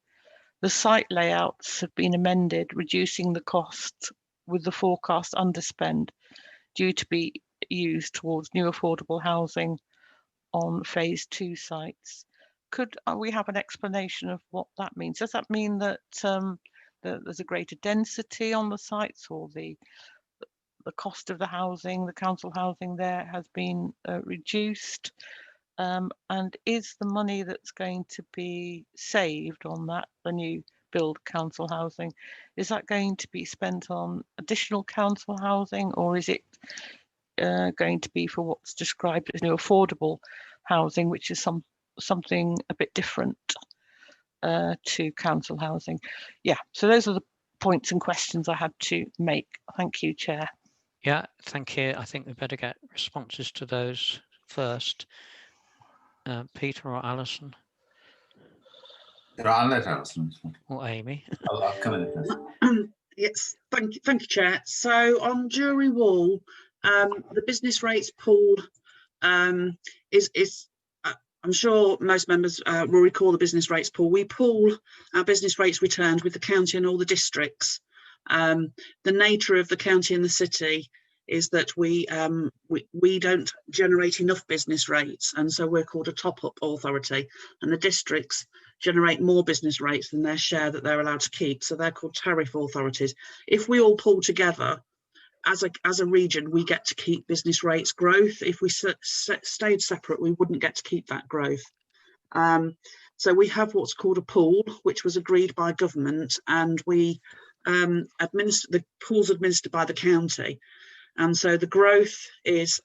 The site layouts have been amended, reducing the cost with the forecast underspend due to be used towards new affordable housing on phase 2 sites. Could we have an explanation of what that means? Does that mean that there's a greater density on the sites, or the cost of the housing, the council housing there has been reduced? And is the money that's going to be saved on that, the new build council housing, is that going to be spent on additional council housing, or is it going to be for what's described as new affordable housing, which is something a bit different to council housing? Yeah, so those are the points and questions I had to make. Thank you, Chair. Yeah, thank you. I think we better get responses to those first. Peter or Alison? I'll let Alison. Or Amy. I'll come in first. Yes, thank you, Chair. So on Jury Wall, the business rates pool is I'm sure most members will recall the business rates pool. We pool our business rates returns with the county and all the districts. The nature of the county and the city is that we don't generate enough business rates, and so we're called a top-up authority, and the districts generate more business rates than their share that they're allowed to keep, so they're called tariff authorities. If we all pull together as a region, we get to keep business rates growth. If we stayed separate, we wouldn't get to keep that growth. So we have what's called a pool, which was agreed by government, and we administer the pool's administered by the county. And so the growth is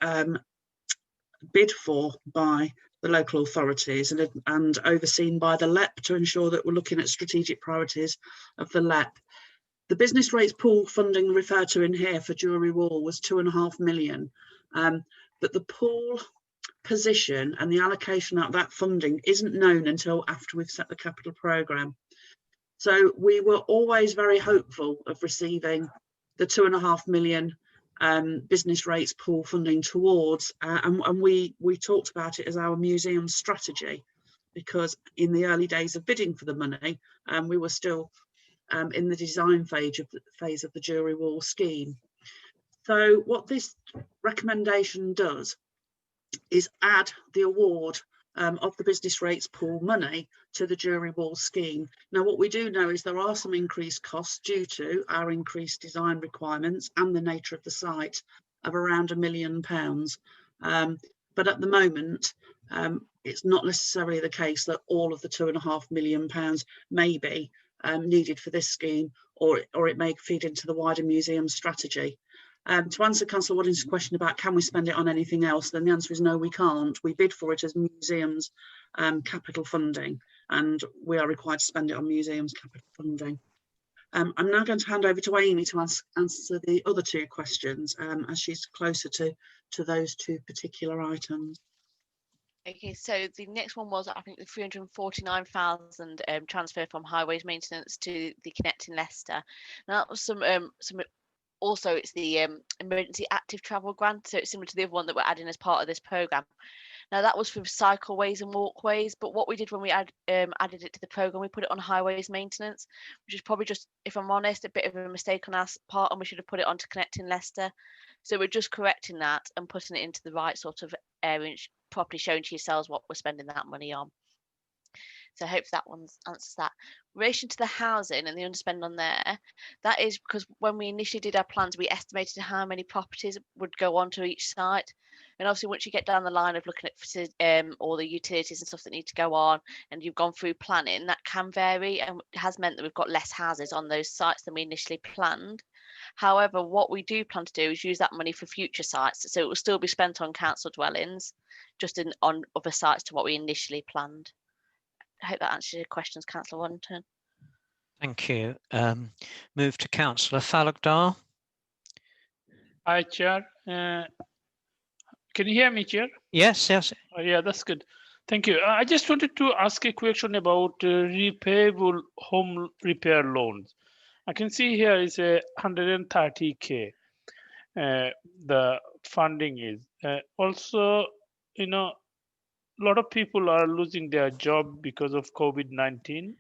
bid for by the local authorities and overseen by the LEP to ensure that we're looking at strategic priorities of the LEP. The business rates pool funding referred to in here for Jury Wall was 2.5 million, but the pool position and the allocation of that funding isn't known until after we've set the capital programme. So we were always very hopeful of receiving the 2.5 million business rates pool funding towards, and we talked about it as our museum strategy, because in the early days of bidding for the money, we were still in the design phase of the Jury Wall scheme. So what this recommendation does is add the award of the business rates pool money to the Jury Wall scheme. Now, what we do know is there are some increased costs due to our increased design requirements and the nature of the site of around £1 million. But at the moment, it's not necessarily the case that all of the £2.5 million may be needed for this scheme, or it may feed into the wider museum strategy. To answer Councillor Waddington's question about can we spend it on anything else, then the answer is no, we can't. We bid for it as museums capital funding, and we are required to spend it on museums capital funding. I'm now going to hand over to Amy to answer the other two questions, as she's closer to those two particular items. Okay, so the next one was, I think, the 349,000 transfer from highways maintenance to the Connecting Leicester. Now that was some also it's the emergency active travel grant, so it's similar to the other one that we're adding as part of this programme. Now that was for cycleways and walkways, but what we did when we added it to the programme, we put it on highways maintenance, which is probably just, if I'm honest, a bit of a mistake on our part, and we should have put it onto Connecting Leicester. So we're just correcting that and putting it into the right sort of area, properly showing to yourselves what we're spending that money on. So I hope that one answers that. In relation to the housing and the underspend on there, that is because when we initially did our plans, we estimated how many properties would go onto each site. And obviously, once you get down the line of looking at all the utilities and stuff that need to go on, and you've gone through planning, that can vary, and it has meant that we've got less houses on those sites than we initially planned. However, what we do plan to do is use that money for future sites, so it will still be spent on council dwellings, just on other sites to what we initially planned. I hope that answers your questions, Councillor Waddington. Thank you. Move to Councillor Fallockdale. Hi, Chair. Can you hear me, Chair? Yes, yes. Oh, yeah, that's good. Thank you. I just wanted to ask a question about repayable home repair loans. I can see here is a 130K. The funding is also, you know, a lot of people are losing their job because of COVID-19,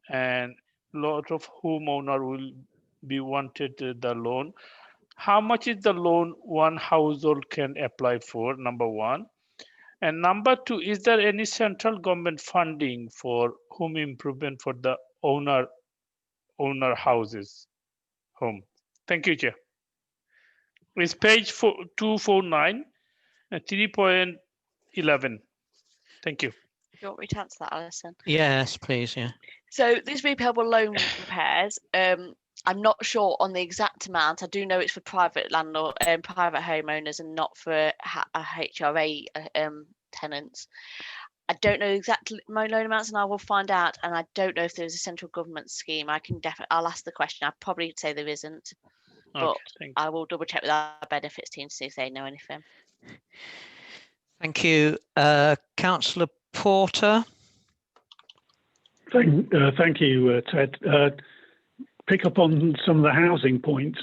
and a lot of homeowner will be wanted the loan. How much is the loan one household can apply for, number one? And number two, is there any central government funding for home improvement for the owner houses home? Thank you, Chair. It's page 249, 3.11. Thank you. Do you want me to answer that, Alison? Yes, please, yeah. So these repayable loan repairs, I'm not sure on the exact amount. I do know it's for private landlord and private homeowners and not for HRA tenants. I don't know exact loan amounts, and I will find out. And I don't know if there's a central government scheme. I'll ask the question. I'd probably say there isn't, but I will double check with our benefits team to see if they know anything. Thank you. Councillor Porter. Thank you, Ted. Pick up on some of the housing points.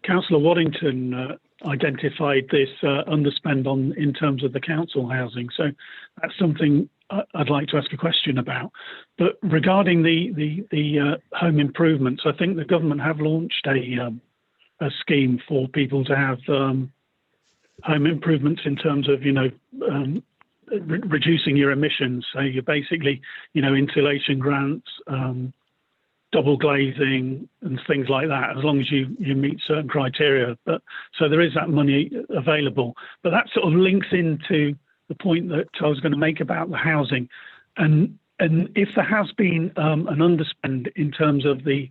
Councillor Waddington identified this underspend in terms of the council housing. So that's something I'd like to ask a question about. But regarding the home improvements, I think the government have launched a scheme for people to have home improvements in terms of, reducing your emissions. So you're basically, insulation grants, double glazing and things like that, as long as you meet certain criteria. But so there is that money available. But that sort of links into the point that I was going to make about the housing. And if there has been an underspend in terms of the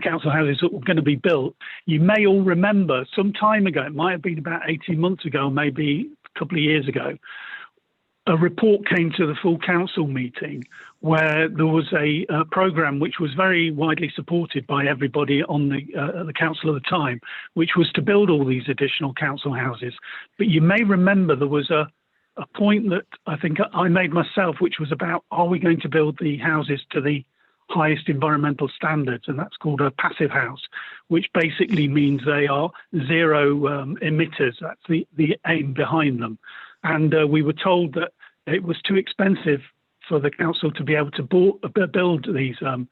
council houses that were going to be built, you may all remember some time ago, it might have been about 18 months ago, maybe a couple of years ago, a report came to the full council meeting where there was a programme which was very widely supported by everybody on the council at the time, which was to build all these additional council houses. But you may remember there was a point that I think I made myself, which was about, are we going to build the houses to the highest environmental standards? And that's called a passive house, which basically means they are zero emitters. That's the aim behind them. And we were told that it was too expensive for the council to be able to build these houses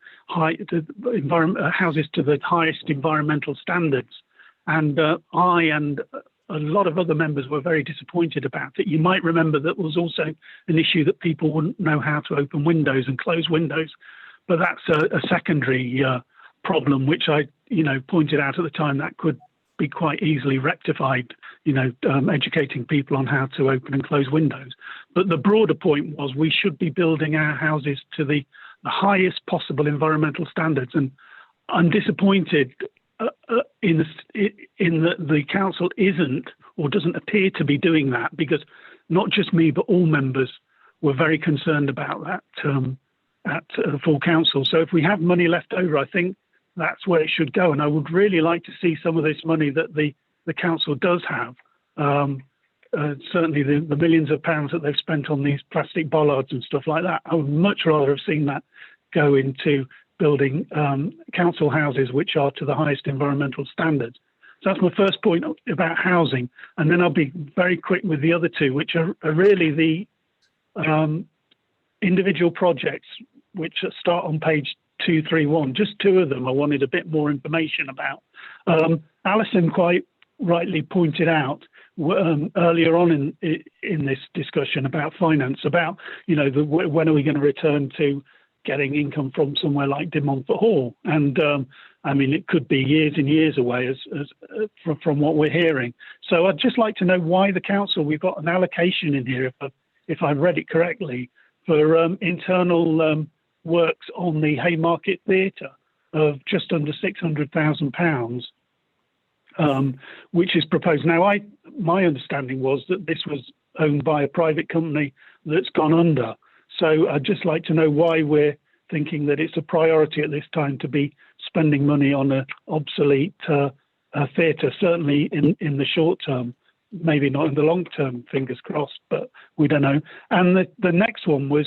to the highest environmental standards. And I and a lot of other members were very disappointed about it. You might remember that was also an issue that people wouldn't know how to open windows and close windows. But that's a secondary problem, which I, pointed out at the time that could be quite easily rectified, educating people on how to open and close windows. But the broader point was we should be building our houses to the highest possible environmental standards. And I'm disappointed in that the council isn't or doesn't appear to be doing that, because not just me, but all members were very concerned about that at the full council. So if we have money left over, I think that's where it should go. And I would really like to see some of this money that the council does have. Certainly the millions of pounds that they've spent on these plastic bollards and stuff like that, I would much rather have seen that go into building council houses which are to the highest environmental standards. So that's my first point about housing, and then I'll be very quick with the other two, which are really the individual projects which start on page 231. Just two of them I wanted a bit more information about. Alison quite rightly pointed out earlier on in this discussion about finance, about, you know, when are we going to return to getting income from somewhere like De Montfort Hall? And I mean, it could be years and years away from what we're hearing. So I'd just like to know why the council, we've got an allocation in here, if I've read it correctly, for internal works on the Haymarket Theatre of just under £600,000, which is proposed. Now, my understanding was that this was owned by a private company that's gone under. So I'd just like to know why we're thinking that it's a priority at this time to be spending money on an obsolete theatre, certainly in the short term, maybe not in the long term, fingers crossed, but we don't know. And the next one was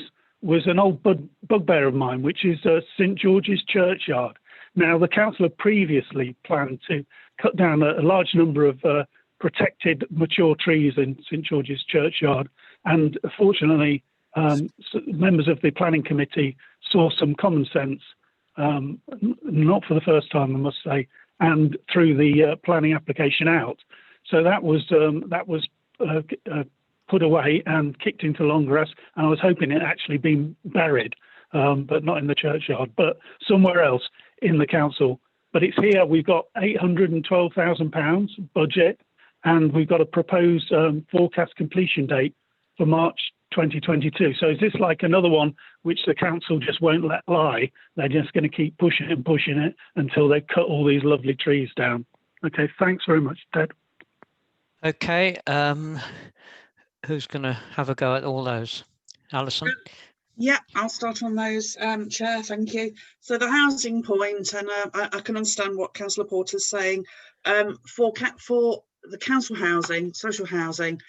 an old bugbear of mine, which is St George's Churchyard. Now, the council had previously planned to cut down a large number of protected mature trees in St George's Churchyard, and fortunately, members of the planning committee saw some common sense, not for the first time, I must say, and threw the planning application out. So that was put away and kicked into long grass, and I was hoping it actually been buried, but not in the churchyard, but somewhere else in the council. But it's here. We've got £812,000 budget, and we've got a proposed forecast completion date for March 2022. So is this like another one which the council just won't let lie? They're just going to keep pushing it and pushing it until they cut all these lovely trees down. Okay, thanks very much, Ted. Okay, who's going to have a go at all those? Alison? Yeah, I'll start on those, Chair, thank you. So the housing point, and I can understand what Councillor Porter's saying. For the council housing, social housing,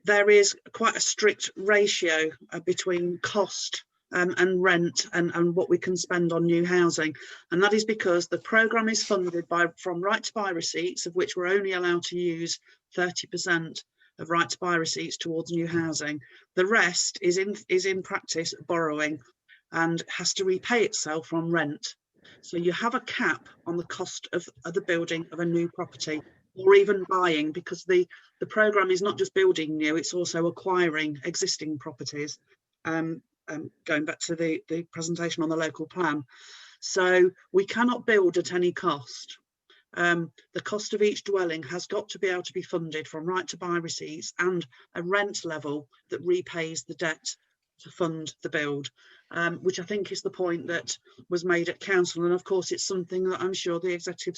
there is quite a strict ratio between cost and rent and what we can spend on new housing. And that is because the programme is funded from right to buy receipts, of which we're only allowed to use 30% of right to buy receipts towards new housing. The rest is in practice borrowing and has to repay itself from rent. So you have a cap on the cost of the building of a new property, or even buying, because the programme is not just building new, it's also acquiring existing properties, going back to the presentation on the local plan. So we cannot build at any cost. The cost of each dwelling has got to be able to be funded from right to buy receipts and a rent level that repays the debt to fund the build, which I think is the point that was made at council. And of course, it's something that I'm sure the executive,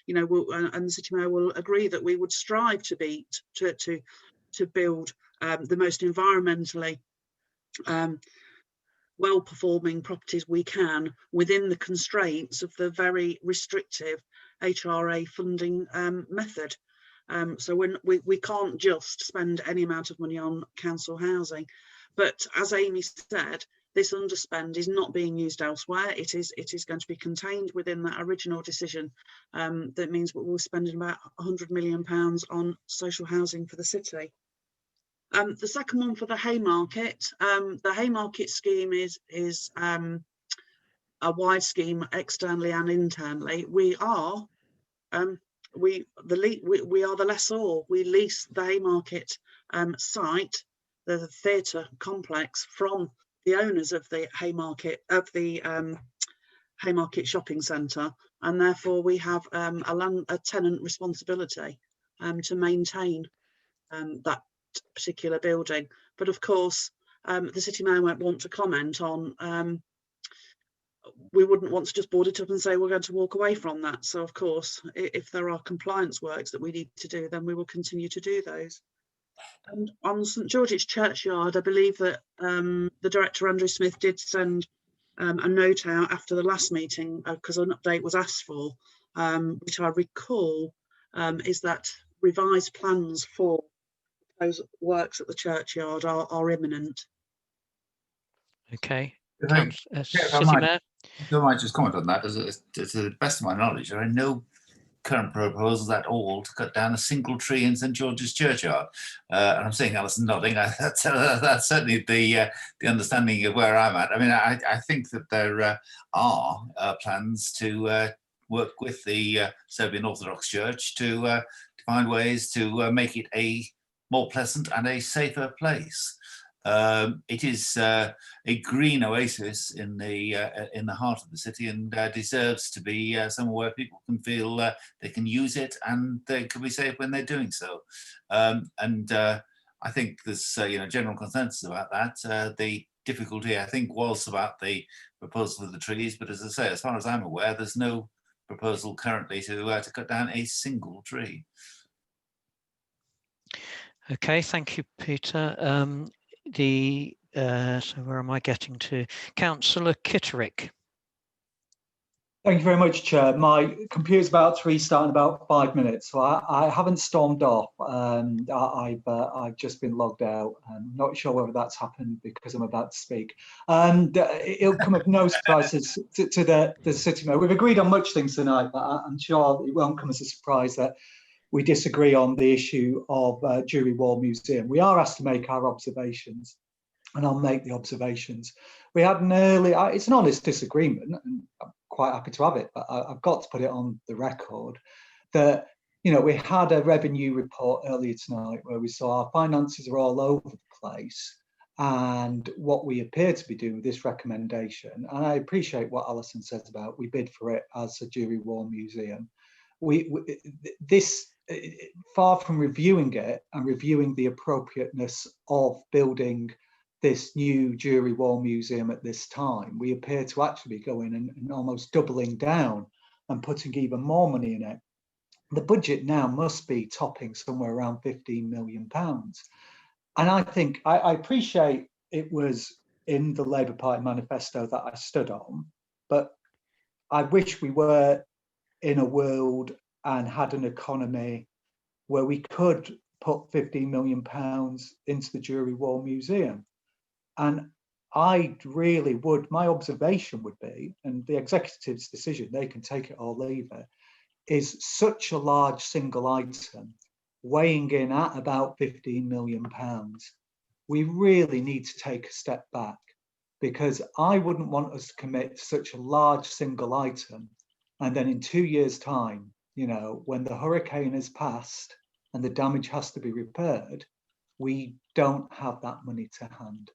and the city mayor will agree that we would strive to beat, to build the most environmentally well-performing properties we can within the constraints of the very restrictive HRA funding method. So when we can't just spend any amount of money on council housing. But as Amy said, this underspend is not being used elsewhere. It is going to be contained within that original decision. That means we're spending about £100 million on social housing for the city. The second one for the Haymarket. The Haymarket scheme is a wide scheme externally and internally. We are the lessor. We lease the Haymarket site, the theatre complex, from the owners of the Haymarket Haymarket shopping centre, and therefore we have a tenant responsibility to maintain that particular building. But of course, the city mayor won't want to comment on. We wouldn't want to just board it up and say we're going to walk away from that. So of course, if there are compliance works that we need to do, then we will continue to do those. And on St George's Churchyard, I believe that the director, Andrew Smith, did send a note out after the last meeting because an update was asked for, which I recall is that revised plans for those works at the churchyard are imminent. Okay, If I might just comment on that, to the best of my knowledge, there are no current proposals at all to cut down a single tree in St George's Churchyard. And I'm seeing Alison nodding. That's certainly the understanding of where I'm at. I mean, I think that there are plans to work with the Serbian Orthodox Church to find ways to make it a more pleasant and a safer place. It is a green oasis in the heart of the city, and deserves to be somewhere where people can feel they can use it and they can be safe when they're doing so. I think there's general consensus about that. The difficulty, I think, was about the proposal of the trees, but as I say, as far as I'm aware, there's no proposal currently to cut down a single tree. Okay, thank you, Peter. So where am I getting to? Councillor Kitterick. Thank you very much, Chair. My computer's about to restart in about 5 minutes, so I haven't stormed off. I've just been logged out. I'm not sure whether that's happened because I'm about to speak. It'll come as no surprises to the City Mayor. We've agreed on much things tonight, but I'm sure it won't come as a surprise that we disagree on the issue of Jewry Wall Museum. We are asked to make our observations, and I'll make the observations. We had an it's an honest disagreement, and I'm quite happy to have it, but I've got to put it on the record that, we had a revenue report earlier tonight where we saw our finances are all over the place, and what we appear to be doing with this recommendation, and I appreciate what Alison says about we bid for it as a Jewry Wall Museum. This, far from reviewing it and reviewing the appropriateness of building this new Jewry Wall Museum at this time, we appear to actually be going and almost doubling down and putting even more money in it. The budget now must be topping somewhere around £15 million. And I think, I appreciate it was in the Labour Party manifesto that I stood on, but I wish we were in a world and had an economy where we could put £15 million into the Jewry Wall Museum. And I really would, my observation would be, and the executive's decision, they can take it or leave it, is such a large single item weighing in at about £15 million. We really need to take a step back, because I wouldn't want us to commit to such a large single item and then in 2 years' time, when the hurricane has passed and the damage has to be repaired, we don't have that money to hand.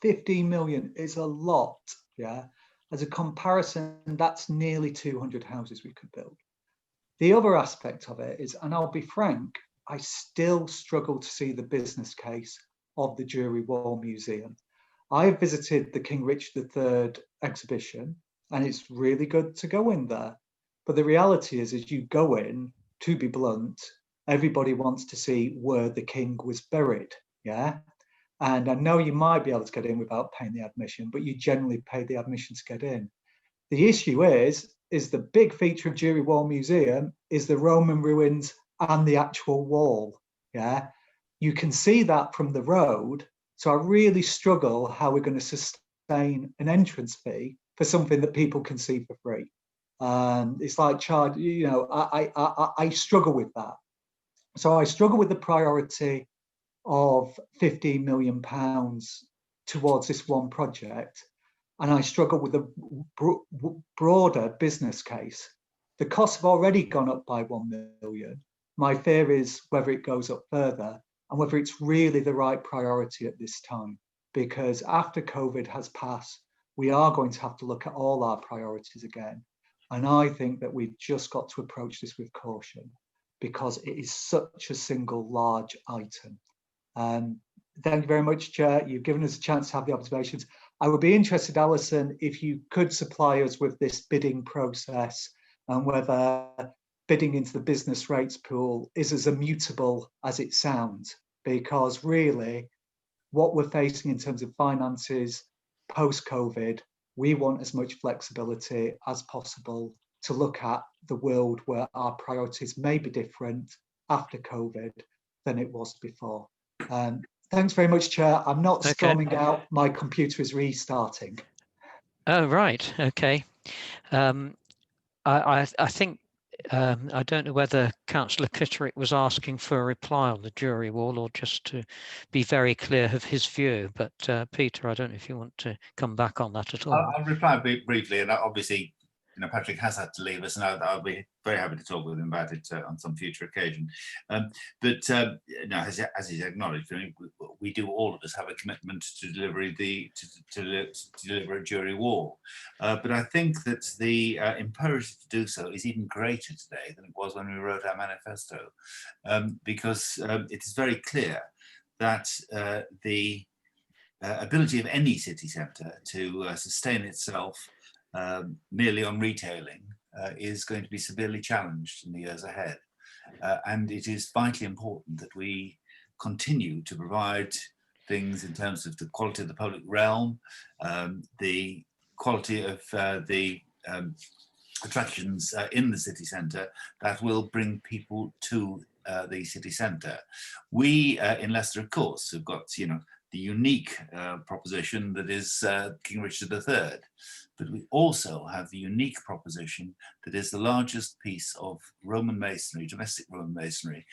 15 million is a lot, yeah? As a comparison, that's nearly 200 houses we could build. The other aspect of it is, and I'll be frank, I still struggle to see the business case of the Jewry Wall Museum. I have visited the King Richard III exhibition, and it's really good to go in there. But the reality is, as you go in, to be blunt, everybody wants to see where the king was buried, yeah? And I know you might be able to get in without paying the admission, but you generally pay the admission to get in. The issue is the big feature of Jewry Wall Museum is the Roman ruins and the actual wall, yeah? You can see that from the road, so I really struggle how we're going to sustain an entrance fee for something that people can see for free. It's like charge, I struggle with that. So I struggle with the priority of £15 million towards this one project, and I struggle with the broader business case. The costs have already gone up by 1 million. My fear is whether it goes up further and whether it's really the right priority at this time, because after COVID has passed, we are going to have to look at all our priorities again. And I think that we've just got to approach this with caution, because it is such a single large item. Thank you very much, Chair. You've given us a chance to have the observations. I would be interested, Alison, if you could supply us with this bidding process and whether bidding into the business rates pool is as immutable as it sounds, because really what we're facing in terms of finances post-COVID, we want as much flexibility as possible to look at the world where our priorities may be different after COVID than it was before. Thanks very much, Chair. I'm not Okay. storming out. My computer is restarting. Oh, right. Okay. I think I don't know whether Councillor Kitterick was asking for a reply on the jury wall or just to be very clear of his view. But Peter, I don't know if you want to come back on that at all. I'll reply briefly, and obviously, you know, Patrick has had to leave us, and I'll be very happy to talk with him about it on some future occasion. No, as he's acknowledged, I mean, we do, all of us have a commitment to deliver a jury wall. But I think that the imperative to do so is even greater today than it was when we wrote our manifesto, because it is very clear that the ability of any city centre to sustain itself merely on retailing is going to be severely challenged in the years ahead. And it is vitally important that we continue to provide things in terms of the quality of the public realm, the quality of the attractions in the city centre that will bring people to the city centre. We in Leicester, of course, have got, you know, the unique proposition that is King Richard III. But we also have the unique proposition that is the largest piece of Roman masonry, domestic Roman masonry,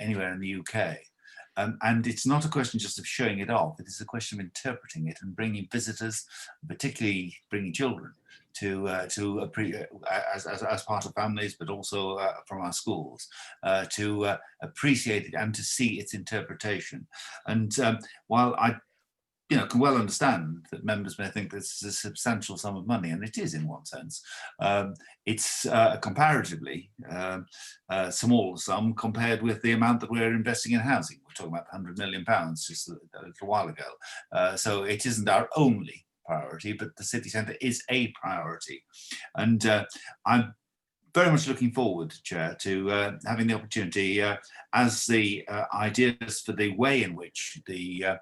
anywhere in the UK. And it's not a question just of showing it off, it is a question of interpreting it and bringing visitors, particularly bringing children, as part of families, but also from our schools, to appreciate it and to see its interpretation. And while I can well understand that members may think this is a substantial sum of money, and it is in one sense. It's comparatively small sum compared with the amount that we're investing in housing. We're talking about £100 million just a little while ago. So it isn't our only priority, but the city centre is a priority. And I'm very much looking forward, Chair, to having the opportunity as the ideas for the way in which the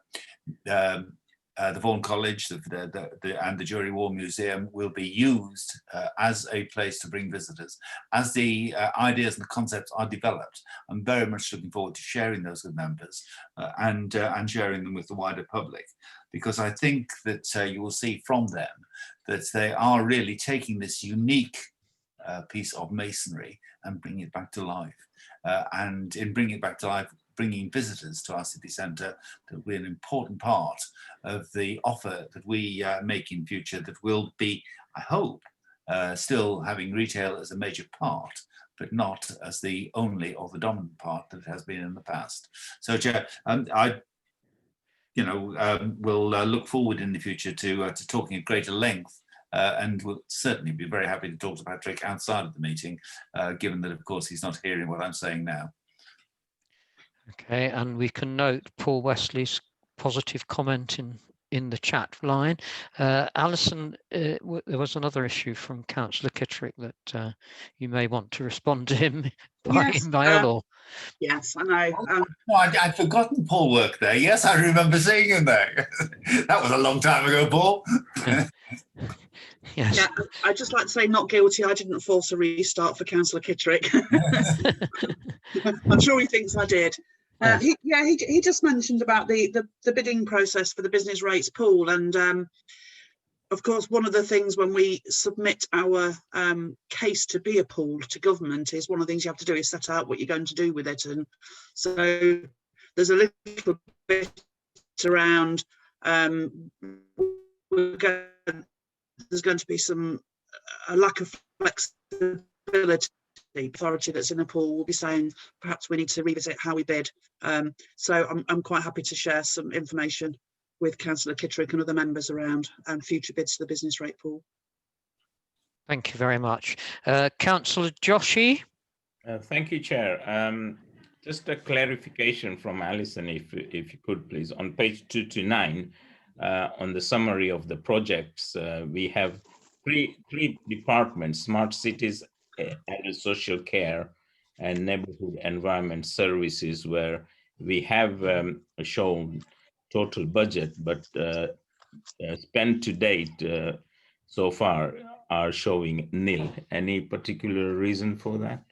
Vaughan College and the Jury War Museum will be used as a place to bring visitors. As the ideas and the concepts are developed, I'm very much looking forward to sharing those with members and sharing them with the wider public, because I think that you will see from them that they are really taking this unique piece of masonry and bringing it back to life. And in bringing it back to life, bringing visitors to our city centre, that will be an important part of the offer that we make in future, that will be, I hope, still having retail as a major part, but not as the only or the dominant part that it has been in the past. So, Chair, I will look forward in the future to talking at greater length, and we'll certainly be very happy to talk to Patrick outside of the meeting, given that, of course, he's not hearing what I'm saying now. Okay, and we can note Paul Wesley's positive comment in the chat line. Alison, there was another issue from Councillor Kitterick that you may want to respond to him by email or... Yes, I know. I'd forgotten Paul worked there. Yes, I remember seeing him there. That was a long time ago, Paul. Yes. Yeah, I'd just like to say not guilty. I didn't force a restart for Councillor Kitterick. I'm sure he thinks I did. He just mentioned about the bidding process for the business rates pool, and of course one of the things when we submit our case to be a pool to government is one of the things you have to do is set out what you're going to do with it. And so there's a little bit around there's going to be a lack of flexibility. The authority that's in a pool will be saying perhaps we need to revisit how we bid. So I'm quite happy to share some information with Councillor Kitterick and other members around future bids to the business rate pool. Thank you very much. Councillor Joshi. Thank you, Chair. Just a clarification from Alison, if you could please. On page 229, on the summary of the projects, we have three departments: smart cities, and social care, and neighborhood environment services, where we have shown total budget, but spent to date so far are showing nil. Any particular reason for that?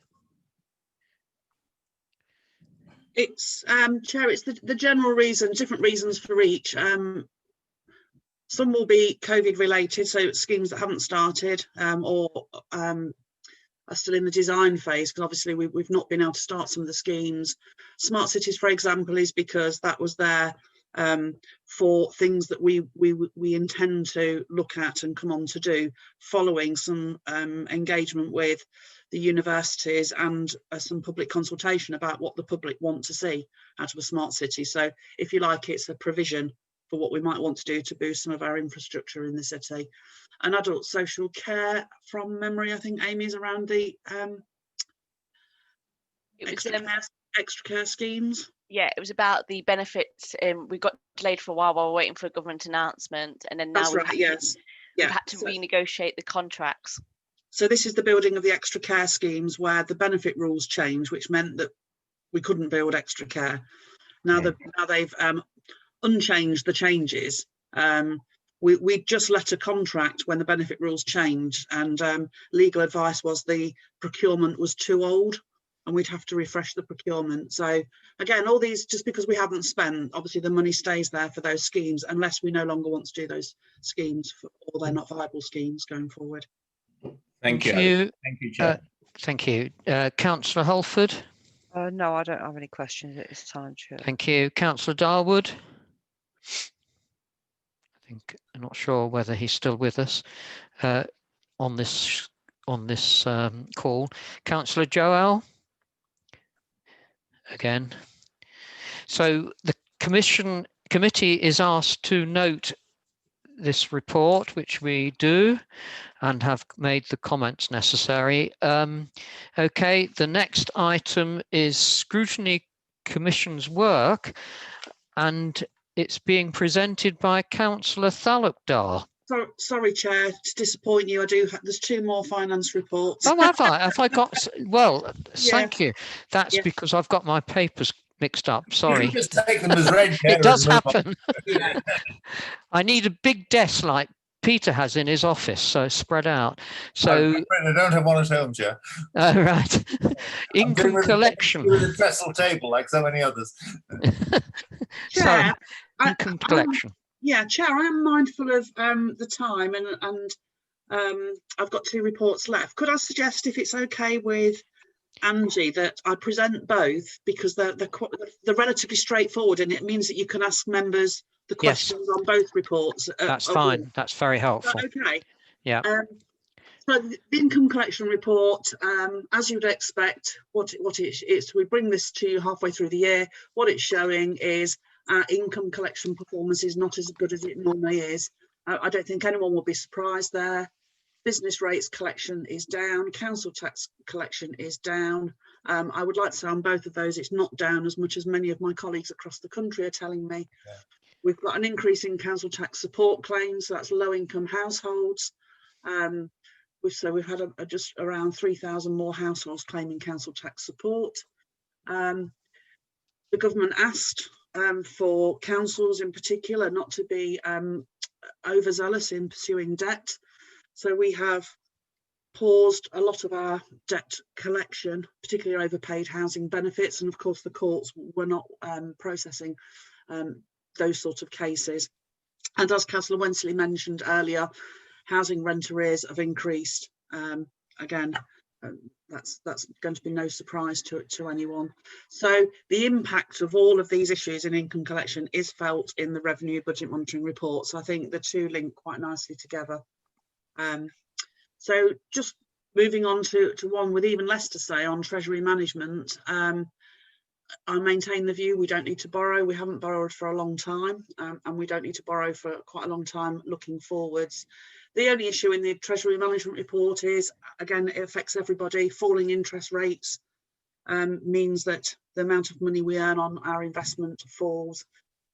It's Chair, it's the general reasons, different reasons for each. Some will be COVID related, so schemes that haven't started or are still in the design phase, because obviously we've not been able to start some of the schemes. Smart cities, for example, is because that was there for things that we intend to look at and come on to do following some engagement with the universities and some public consultation about what the public want to see out of a smart city. So if you like, it's a provision for what we might want to do to boost some of our infrastructure in the city. And adult social care, from memory, I think Amy's around the extra care schemes. Yeah, it was about the benefits. We got delayed for a while we were waiting for a government announcement, and then now we've had to renegotiate the contracts. So this is the building of the extra care schemes where the benefit rules changed, which meant that we couldn't build extra care. Now they've unchanged the changes. We just let a contract when the benefit rules changed, and legal advice was the procurement was too old and we'd have to refresh the procurement. So again, all these, just because we haven't spent, obviously the money stays there for those schemes unless we no longer want to do those schemes or they're not viable schemes going forward. Thank you. Thank you, Chair. Thank you. Councillor Holford? No, I don't have any questions at this time, Chair. Thank you. Councillor Darwood? I'm not sure whether he's still with us on this call. Councillor Joel? Again. So the committee is asked to note this report, which we do and have made the comments necessary. Okay, the next item is Scrutiny Commission's work, and it's being presented by Councillor Thalukdar. Sorry, Chair, to disappoint you, there's 2 more finance reports. Oh, have I? Have I got? Well, Yeah. Thank you. That's because I've got my papers mixed up. Sorry. Just take them as read. It does happen. I need a big desk like Peter has in his office, so spread out. So I don't have one at home, Chair. Oh, right. Income collection. With a trestle table like so many others. Sorry. Income collection. Yeah, Chair, I am mindful of the time and I've got 2 reports left. Could I suggest, if it's okay with Angie, that I present both, because they're relatively straightforward and it means that you can ask members the questions on both reports. That's fine. That's very helpful. Okay. Yeah. So the income collection report, as you would expect, what it is, we bring this to you halfway through the year. What it's showing is our income collection performance is not as good as it normally is. I don't think anyone will be surprised there. Business rates collection is down, council tax collection is down. I would like to say on both of those, it's not down as much as many of my colleagues across the country are telling me. Yeah. We've got an increase in council tax support claims, so that's low income households. So we've had just around 3,000 more households claiming council tax support. The government asked for councils in particular not to be overzealous in pursuing debt. So we have paused a lot of our debt collection, particularly overpaid housing benefits, and of course the courts were not processing those sort of cases. And as Councillor Wensley mentioned earlier, housing rent arrears have increased. Again, that's going to be no surprise to anyone. So the impact of all of these issues in income collection is felt in the revenue budget monitoring report. So I think the 2 link quite nicely together. So just moving on to one with even less to say on Treasury management. I maintain the view we don't need to borrow. We haven't borrowed for a long time, and we don't need to borrow for quite a long time looking forwards. The only issue in the Treasury management report is, again, it affects everybody. Falling interest rates means that the amount of money we earn on our investment falls.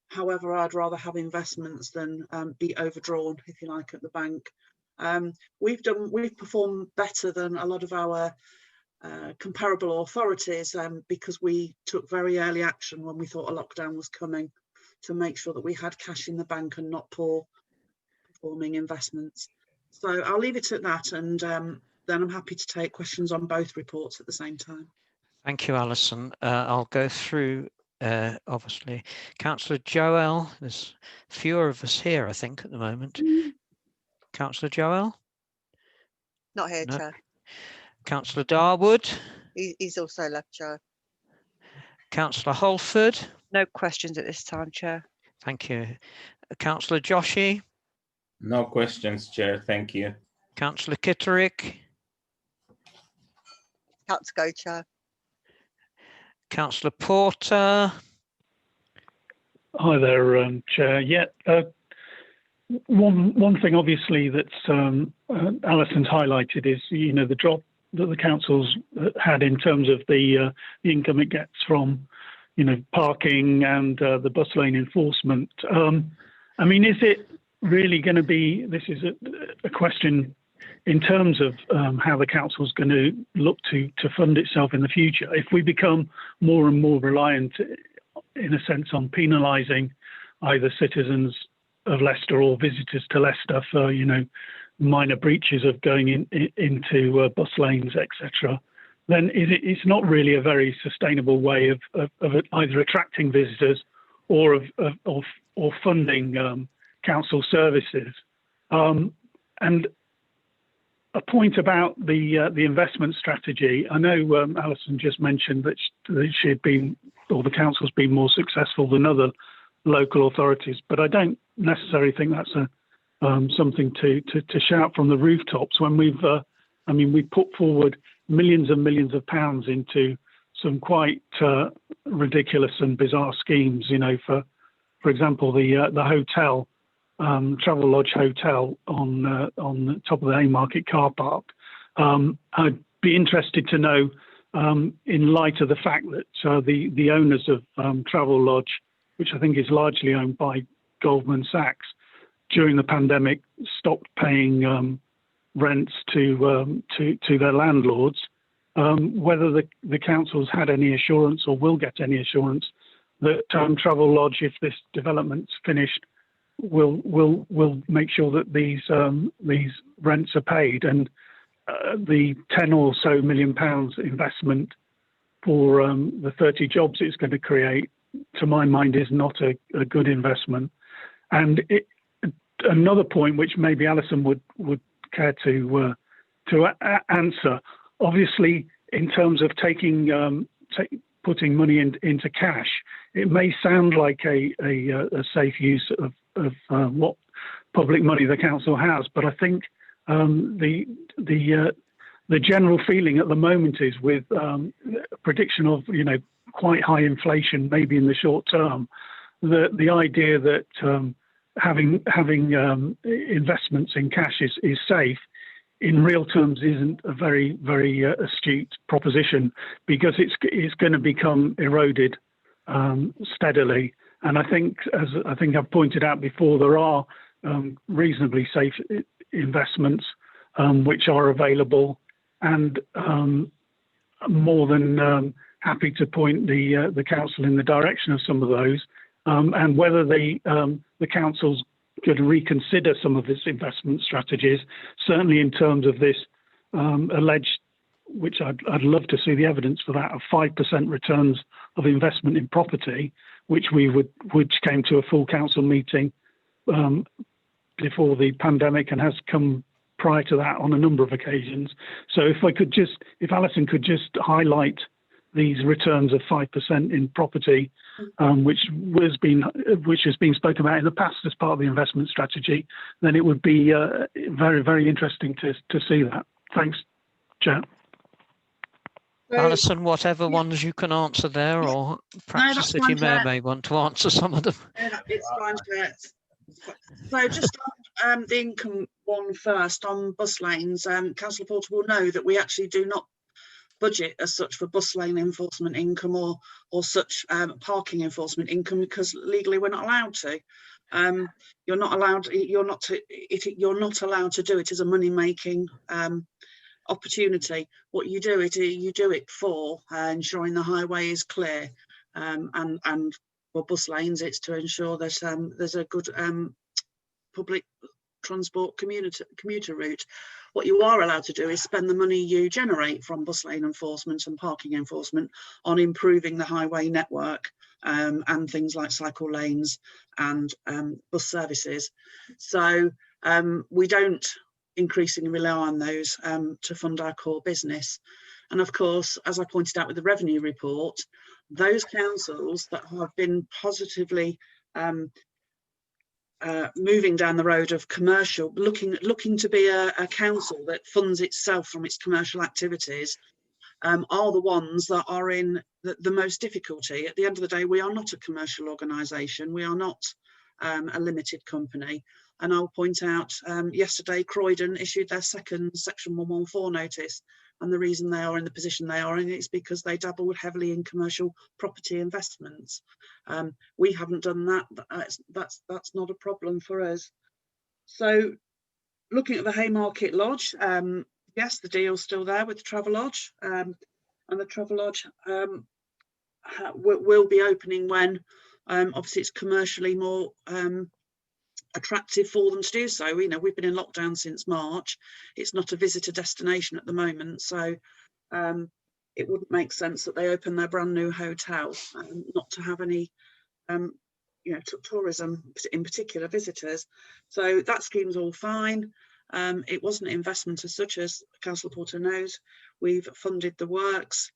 However, I'd rather have investments than be overdrawn, if you like, at the bank. We've performed better than a lot of our comparable authorities because we took very early action when we thought a lockdown was coming to make sure that we had cash in the bank and not poor performing investments. So I'll leave it at that, and then I'm happy to take questions on both reports at the same time. Thank you, Alison. I'll go through, obviously. Councillor Joel, there's fewer of us here, I think, at the moment. Councillor Joel? Not here, No. Chair. Councillor Darwood? He's also left, Chair. Councillor Holford? No questions at this time, Chair. Thank you. Councillor Joshi? No questions, Chair. Thank you. Councillor Kitterick? Had to go, Chair. Councillor Porter? Hi there, Chair. Yeah, one thing obviously that's Alison's highlighted is, you know, the drop that the council's had in terms of the income it gets from, you know, parking and the bus lane enforcement. I mean, is it really going to be? This is a question in terms of how the council is going to look to fund itself in the future. If we become more and more reliant, in a sense, on penalising either citizens of Leicester or visitors to Leicester for, you know, minor breaches of going into bus lanes, etc., then it's not really a very sustainable way of either attracting visitors or funding council services. And a point about the investment strategy. I know Alison just mentioned that she had been, or the council's been more successful than other local authorities, but I don't necessarily think that's something to shout from the rooftops. When we've put forward millions and millions of pounds into some quite ridiculous and bizarre schemes. You know, for example, the hotel. Travelodge Hotel on the top of the Haymarket car park. I'd be interested to know, in light of the fact that the owners of Travelodge, which I think is largely owned by Goldman Sachs, during the pandemic stopped paying rents to their landlords, whether the council's had any assurance or will get any assurance that Travelodge, if this development's finished, will make sure that these rents are paid, and the 10 or so million pounds investment for the 30 jobs it's going to create, to my mind, is not a good investment. And another point which maybe Alison would care to answer, obviously, in terms of putting money into cash, it may sound like a safe use of what public money the council has, but I think the general feeling at the moment is, with a prediction of, you know, quite high inflation maybe in the short term, the idea that having investments in cash is safe in real terms isn't a very astute proposition, because it's going to become eroded steadily. And I think, as I think I've pointed out before, there are reasonably safe investments which are available, and more than happy to point the council in the direction of some of those, and whether the council's going to reconsider some of its investment strategies, certainly in terms of this alleged, which I'd love to see the evidence for that, of 5% returns of investment in property, which came to a full council meeting before the pandemic and has come prior to that on a number of occasions. So if Alison could just highlight these returns of 5% in property, which has been spoken about in the past as part of the investment strategy, then it would be very interesting to see that. Thanks, Chair. Alison, whatever ones you can answer there, or perhaps the city mayor may want to answer some of them. It's fine, Chair. So just on the income one first, on bus lanes, Councillor Porter will know that we actually do not budget as such for bus lane enforcement income or such parking enforcement income, because legally we're not allowed to. You're not allowed to do it as a money making opportunity. What you do it for ensuring the highway is clear, and for bus lanes it's to ensure that there's a good public transport commuter route. What you are allowed to do is spend the money you generate from bus lane enforcement and parking enforcement on improving the highway network and things like cycle lanes and bus services. So we don't increasingly rely on those to fund our core business. And of course, as I pointed out with the revenue report, those councils that have been positively moving down the road of commercial, looking to be a council that funds itself from its commercial activities, are the ones that are in the most difficulty. At the end of the day, we are not a commercial organisation. We are not a limited company. And I'll point out, yesterday, Croydon issued their second Section 114 notice. And the reason they are in the position they are in is because they dabble heavily in commercial property investments. We haven't done that. That's not a problem for us. So looking at the Haymarket Lodge, yes, the deal's still there with the Travelodge, and the Travelodge will be opening when obviously it's commercially more attractive for them to do so. You know, we've been in lockdown since March. It's not a visitor destination at the moment, so it wouldn't make sense that they open their brand new hotel not to have any you know, tourism, in particular visitors. So that scheme's all fine. It wasn't an investment as such, as Councillor Porter knows. We've funded the works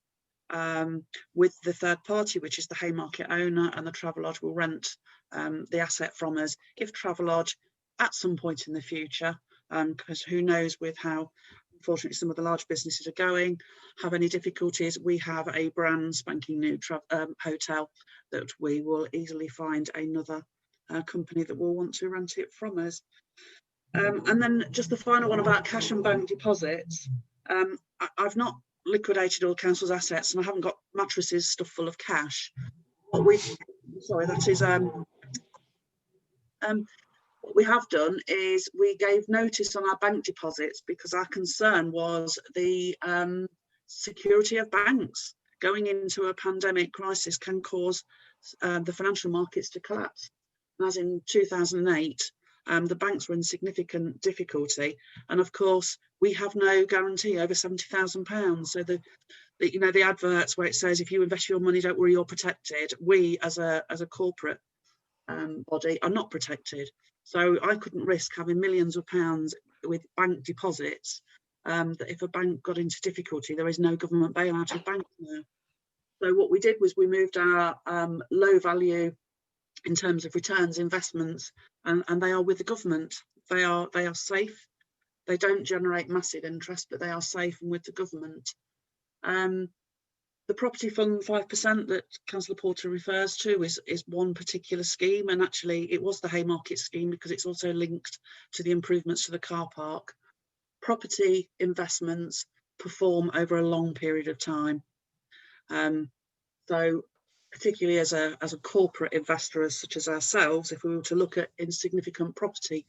with the third party, which is the Haymarket owner, and the Travelodge will rent the asset from us if Travelodge at some point in the future, because who knows with how unfortunately some of the large businesses are going, have any difficulties. We have a brand spanking new hotel that we will easily find another company that will want to rent it from us. And then just the final one about cash and bank deposits. I've not liquidated all council's assets, and I haven't got mattresses stuffed full of cash. What we what we have done is we gave notice on our bank deposits because our concern was the security of banks. Going into a pandemic crisis can cause the financial markets to collapse. As in 2008, the banks were in significant difficulty, and of course we have no guarantee over £70,000. So you know, the adverts where it says if you invest your money, don't worry, you're protected. We as a corporate body are not protected. So I couldn't risk having millions of pounds with bank deposits that if a bank got into difficulty, there is no government bailout of banks now. So what we did was we moved our low value in terms of returns investments, and they are with the government. They are safe. They don't generate massive interest, but they are safe and with the government. The property fund 5% that Councillor Porter refers to is one particular scheme, and actually it was the Haymarket scheme because it's also linked to the improvements to the car park. Property investments perform over a long period of time. So particularly as a corporate investor such as ourselves, if we were to look at insignificant property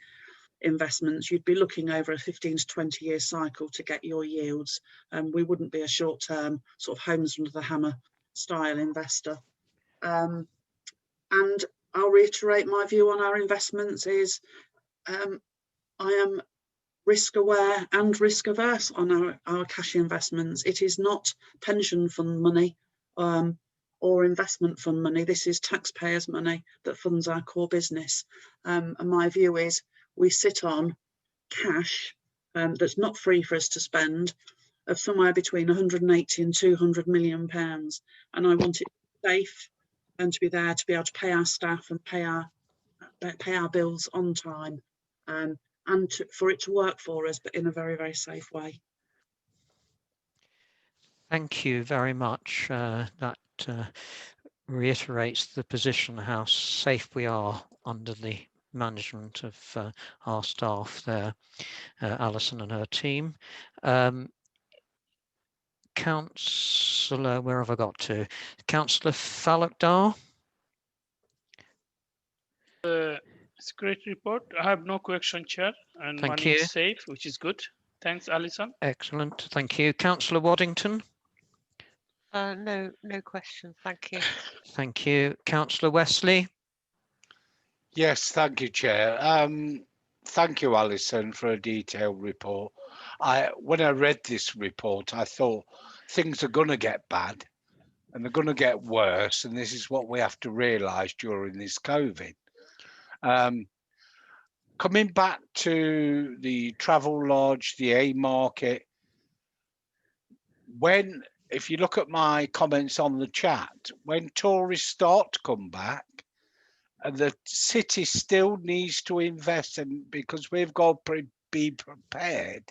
investments, you'd be looking over a 15 to 20 year cycle to get your yields. We wouldn't be a short-term sort of homes under the hammer style investor. And I'll reiterate my view on our investments is I am risk aware and risk averse on our cash investments. It is not pension fund money or investment fund money. This is taxpayers' money that funds our core business. And my view is we sit on cash that's not free for us to spend of somewhere between 180 and 200 million pounds. And I want it safe and to be there to be able to pay our staff and pay our bills on time, and for it to work for us, but in a very, very safe way. Thank you very much. That reiterates the position, how safe we are under the management of our staff there, Alison and her team. Councillor, where have I got to? Councillor Fallockdale. It's a great report. I have no question, Chair, and Thank money you. is safe, which is good. Thanks, Alison. Excellent, thank you. Councillor Waddington. No question. Thank you. Thank you. Councillor Wesley. Yes, thank you, Chair. Thank you, Alison, for a detailed report. When I read this report, I thought things are going to get bad and they're going to get worse, and this is what we have to realise during this COVID. Coming back to the travel lodge, the A market, if you look at my comments on the chat, when tourists start to come back, and the city still needs to invest in, because we've got to be prepared.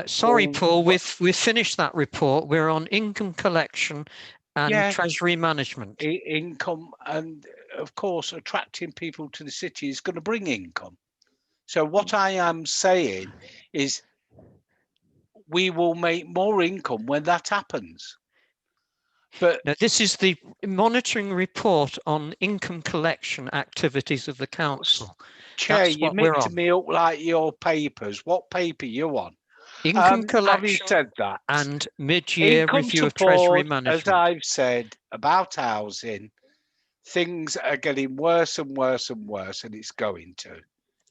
Sorry, Paul, we've finished that report. We're on income collection and treasury management. Income, and of course, attracting people to the city is going to bring income. So what I am saying is we will make more income when that happens. But now, this is the monitoring report on income collection activities of the council. Chair, you're mixing me up like your papers. What paper you on? Income collection, having said that, and mid-year review of treasury management. As I've said about housing, things are getting worse and worse and worse, and it's going to.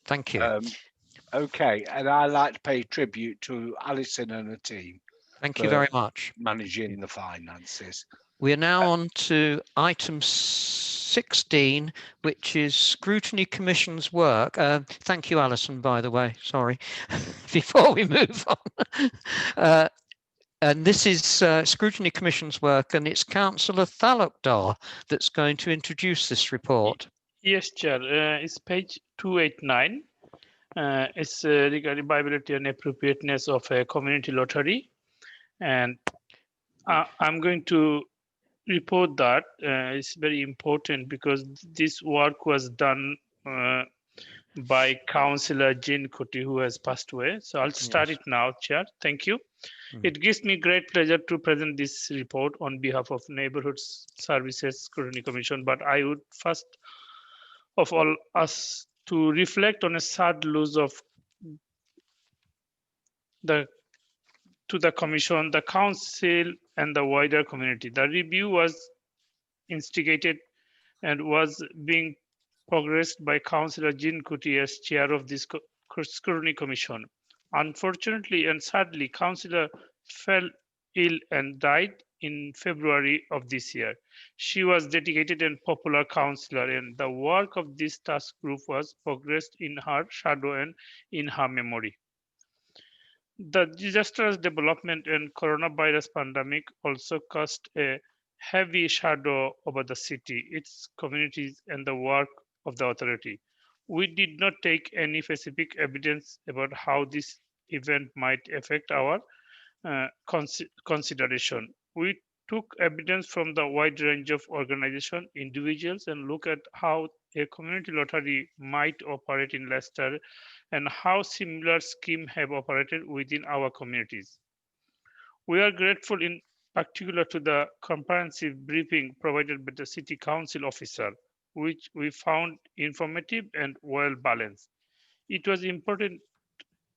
Thank you. Okay, and I like to pay tribute to Alison and her team. Thank you very much. Managing the finances. We are now on to item 16, which is Scrutiny Commission's work. Thank you, Alison, by the way. Sorry, before we move on. And this is Scrutiny Commission's work, and it's Councillor Thalukdar that's going to introduce this report. Yes, Chair. It's page 289. It's regarding viability and appropriateness of a community lottery. And I'm going to report that it's very important because this work was done by Councillor Jean Kuti, who has passed away. So I'll start it now, Chair. Thank you. It gives me great pleasure to present this report on behalf of Neighbourhood Services Scrutiny Commission. But I would first of all ask to reflect on a sad loss of the Commission, the Council, and the wider community. The review was instigated and was being progressed by Councillor Jean Kuti as chair of this Scrutiny Commission. Unfortunately and sadly, Councillor fell ill and died in February of this year. She was dedicated and popular councillor, and the work of this task group was progressed in her shadow and in her memory. The disastrous development and coronavirus pandemic also cast a heavy shadow over the city, its communities, and the work of the authority. We did not take any specific evidence about how this event might affect our consideration. We took evidence from the wide range of organizations, individuals, and look at how a community lottery might operate in Leicester and how similar schemes have operated within our communities. We are grateful in particular to the comprehensive briefing provided by the City Council officer, which we found informative and well balanced. It was important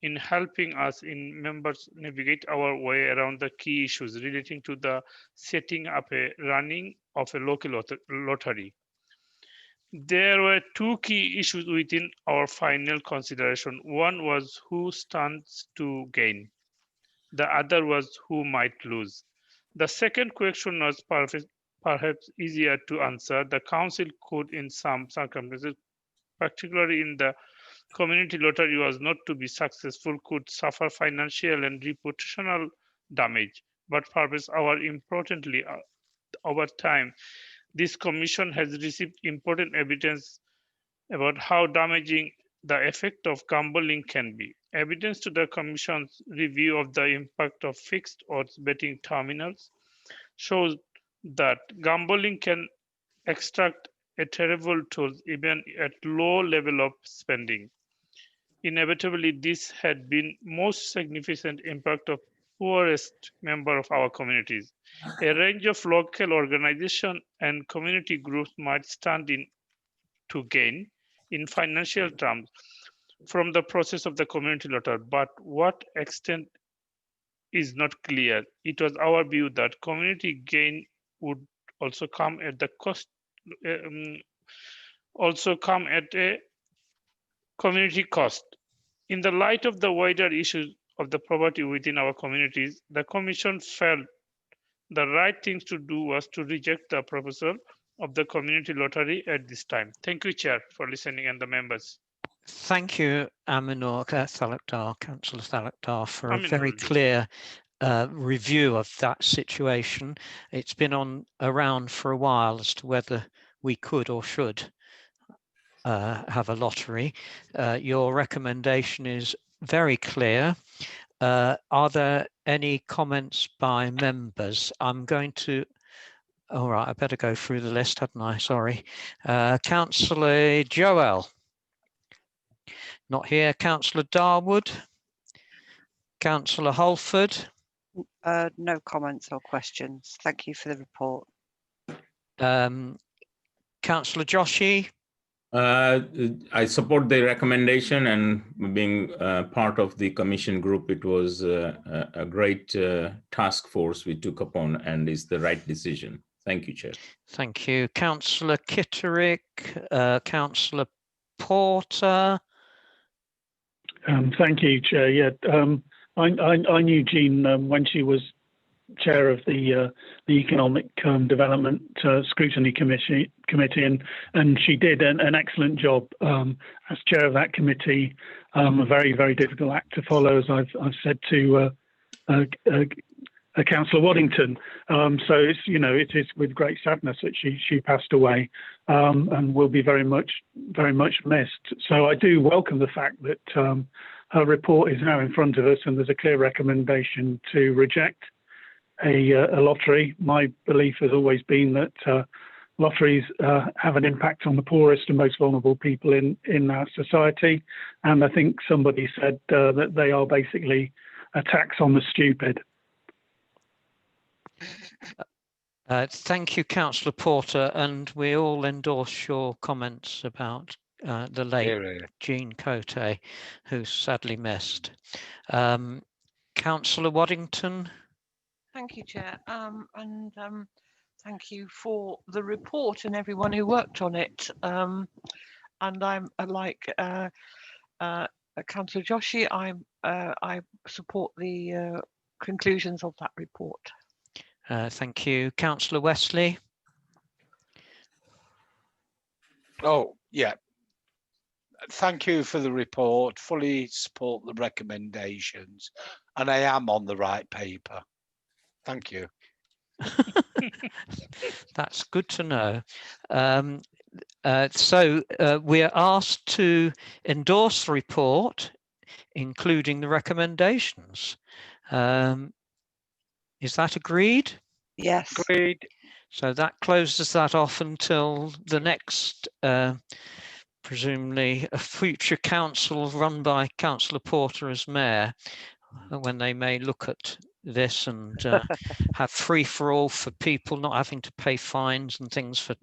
in helping us in members navigate our way around the key issues relating to the setting up a running of a local lottery. There were two key issues within our final consideration. One was who stands to gain. The other was who might lose. The second question was perhaps easier to answer. The council could, in some circumstances, particularly in the community lottery was not to be successful, could suffer financial and reputational damage. But perhaps importantly, over time, this commission has received important evidence about how damaging the effect of gambling can be. Evidence to the commission's review of the impact of fixed odds betting terminals shows that gambling can extract a terrible toll even at low level of spending. Inevitably, this had been most significant impact of poorest member of our communities. A range of local organizations and community groups might stand in to gain in financial terms from the process of the community lottery, but what extent is not clear. It was our view that community gain would also come at the cost, a community cost. In the light of the wider issues of the poverty within our communities, the Commission felt the right thing to do was to reject the proposal of the community lottery at this time. Thank you, Chair, for listening and the members. Thank you, Aminur Thalakdar, Councillor Thalakdar, for a Aminur, very clear review of that situation. It's been around for a while as to whether we could or should have a lottery. Your recommendation is very clear. Are there any comments by members? I'm going to, all right, I better go through the list, hadn't I? Sorry. Councillor Joel. Not here. Councillor Darwood. Councillor Holford. No comments or questions. Thank you for the report. Councillor Joshi. I support the recommendation, and being part of the commission group, it was a great task force we took upon, and is the right decision. Thank you, Chair. Thank you. Councillor Kitterick, Councillor Porter. Thank you, Chair. Yeah, I knew Jean when she was chair of the Economic Development Scrutiny Committee, and she did an excellent job as chair of that committee. A very, very difficult act to follow, as I've said to Councillor Waddington. So it's, it is with great sadness that she passed away, and will be very much missed. So I do welcome the fact that her report is now in front of us, and there's a clear recommendation to reject a lottery. My belief has always been that lotteries have an impact on the poorest and most vulnerable people in our society, and I think somebody said that they are basically a tax on the stupid. Thank you, Councillor Porter, and we all endorse your comments about the late Jean Cote, who's sadly missed. Councillor Waddington. Thank you, Chair, and thank you for the report and everyone who worked on it. And I'm like Councillor Joshi, I support the conclusions of that report. Thank you, Councillor Wesley. Oh, yeah. Thank you for the report. Fully support the recommendations, and I am on the right paper. Thank you. That's good to know. So we are asked to endorse the report, including the recommendations. Is that agreed? Yes. Agreed. So that closes that off until the next, presumably a future council run by Councillor Porter as mayor, when they may look at this and have free-for-all for people not having to pay fines and things for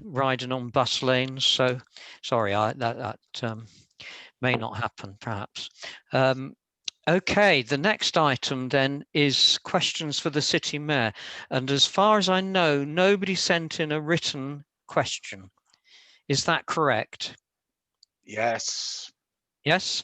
riding on bus lanes. So sorry, that may not happen perhaps. Okay, the next item then is questions for the city mayor, and as far as I know, nobody sent in a written question. Is that correct? Yes. Yes.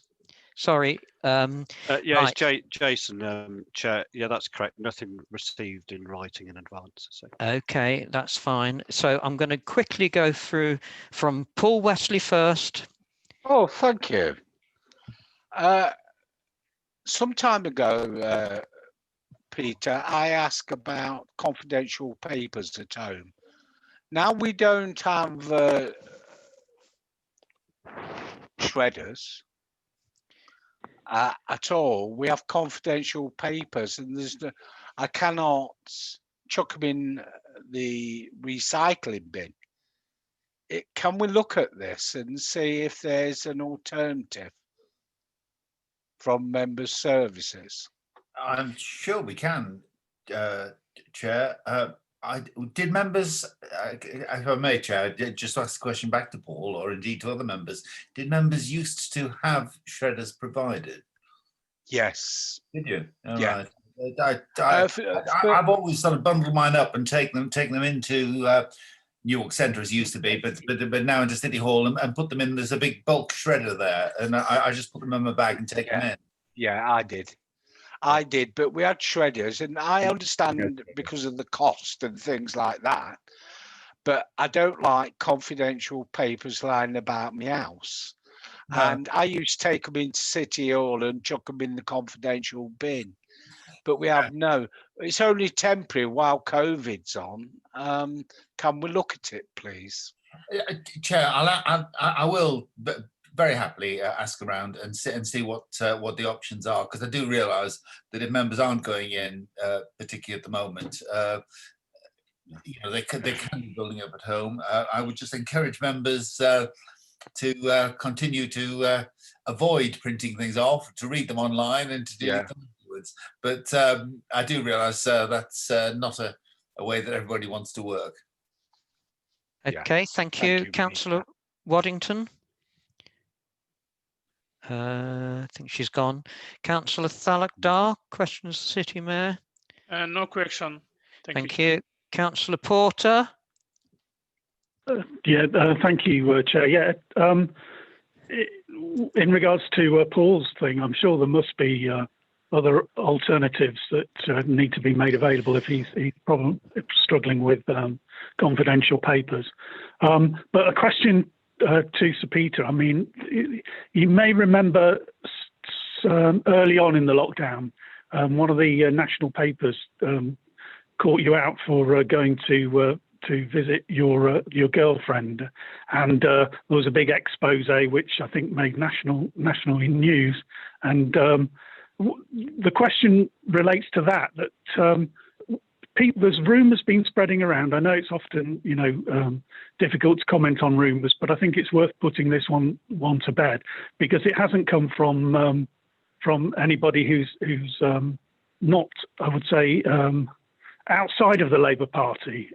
Sorry. Yeah, right. it's Jason, Chair. Yeah, that's correct. Nothing received in writing in advance. So. Okay, that's fine. So I'm going to quickly go through from Paul Wesley first. Oh, thank you. Some time ago, Peter, I asked about confidential papers at home. Now we don't have shredders at all. We have confidential papers, and I cannot chuck them in the recycling bin. Can we look at this and see if there's an alternative from member services? I'm sure we can, Chair. Did members, if I may, Chair, just ask the question back to Paul, or indeed to other members, did members used to have shredders provided? Yes. Did you? All yeah. Right. I've always sort of bundled mine up and take them into Newark Centre as used to be, but now into City Hall and put them in. There's a big bulk shredder there, and I just put them in my bag and take them in. Yeah, I did, but we had shredders, and I understand because of the cost and things like that. But I don't like confidential papers lying about my house. No. And I used to take them into City Hall and chuck them in the confidential bin. But we have no, it's only temporary while COVID's on. Can we look at it, please? Chair, I will very happily ask around and see what the options are, because I do realise that if members aren't going in, particularly at the moment, you know, they can be building up at home. I would just encourage members to continue to avoid printing things off, to read them online and to do it afterwards. But I do realise that's not a way that everybody wants to work. Okay, thank you. Councillor Waddington. I think she's gone. Councillor Thalakdar, questions to the City Mayor? No question. Thank you. Councillor Porter. Thank you, Chair. In regards to Paul's thing, I'm sure there must be other alternatives that need to be made available if he's probably struggling with confidential papers. But a question to Sir Peter. I mean, you may remember early on in the lockdown, one of the national papers caught you out for going to visit your girlfriend, and there was a big expose which I think made national news. And the question relates to that there's rumours been spreading around. I know it's often difficult to comment on rumours, but I think it's worth putting this one to bed, because it hasn't come from anybody who's not, I would say, outside of the Labour Party,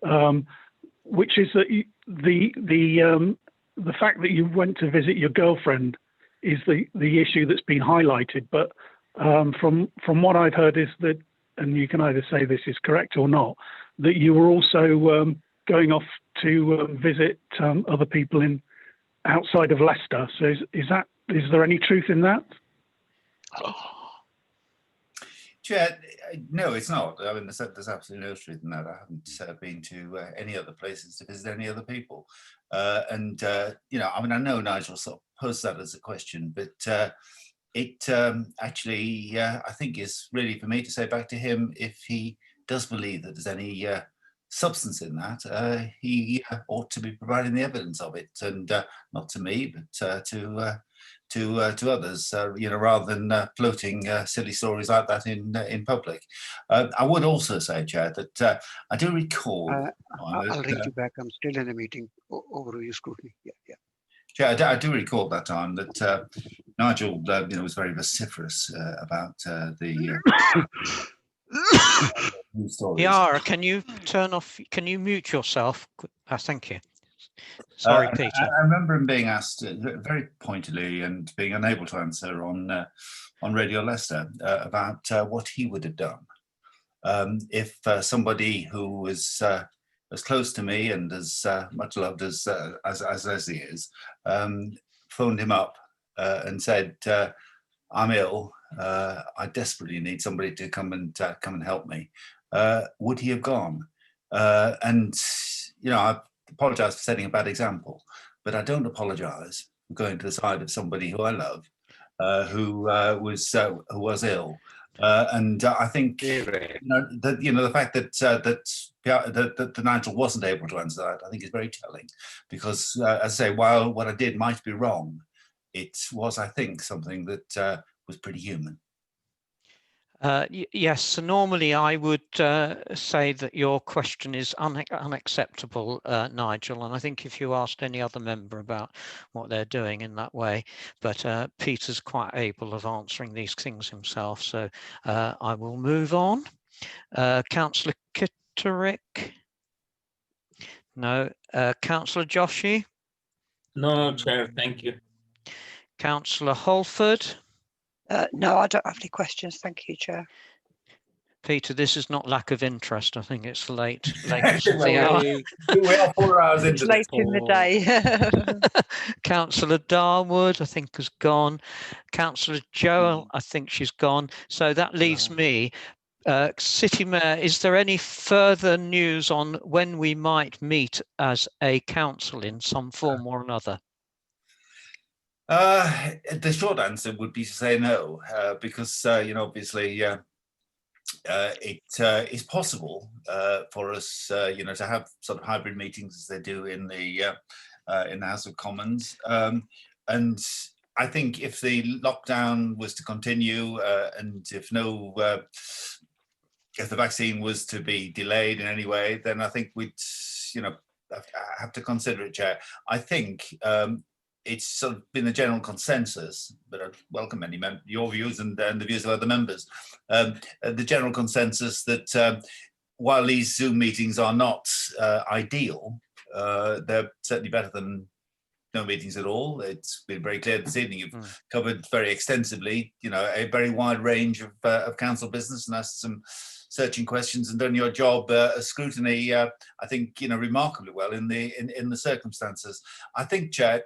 which is that the fact that you went to visit your girlfriend is the issue that's been highlighted. But from what I've heard is that, and you can either say this is correct or not, that you were also going off to visit other people outside of Leicester. So is there any truth in that? Chair, no, it's not. I mean, there's absolutely no truth in that. I haven't been to any other places to visit any other people. I mean, I know Nigel sort of posed that as a question, but it actually, I think, is really for me to say back to him, if he does believe that there's any substance in that, he ought to be providing the evidence of it, and not to me, but to others, rather than floating silly stories like that in public. I would also say, Chair, that I do recall. I'll ring you back. I'm still in a meeting over your scrutiny. Yeah. Chair, I do recall that time that Nigel, was very vociferous about the news stories. Yara, can you mute yourself? Thank you. Sorry, Peter. I remember him being asked very pointedly and being unable to answer on Radio Leicester about what he would have done if somebody who was as close to me and as much loved as Leslie is, phoned him up and said, "I'm ill. I desperately need somebody to come and help me." Would he have gone? I apologise for setting a bad example, but I don't apologise for going to the side of somebody who I love, who was ill. And I think the fact that Nigel wasn't able to answer that, I think, is very telling, because as I say, while what I did might be wrong, it was, I think, something that was pretty human. Yes, so normally I would say that your question is unacceptable, Nigel, and I think if you asked any other member about what they're doing in that way, but Peter's quite able of answering these things himself, so I will move on. Councillor Kitterick? No. Councillor Joshi? No, Chair, thank you. Councillor Holford? No, I don't have any questions. Thank you, Chair. Peter, this is not lack of interest. I think it's late of the hour. We are 4 hours It's into late in the day. Councillor Darwood, I think, has gone. Councillor Joel, I think she's gone. So that leaves me. City Mayor, is there any further news on when we might meet as a council in some form or another? The short answer would be to say no, because obviously it is possible for us, to have sort of hybrid meetings as they do in the House of Commons, and I think if the lockdown was to continue, and if the vaccine was to be delayed in any way, then I think we'd have to consider it, Chair. I think it's sort of been the general consensus, but I'd welcome your views and the views of other members. The general consensus that while these Zoom meetings are not ideal, they're certainly better than no meetings at all. It's been very clear this evening. You've covered very extensively, a very wide range of council business and asked some searching questions and done your job scrutiny, I think, remarkably well in the circumstances. I think, Chair,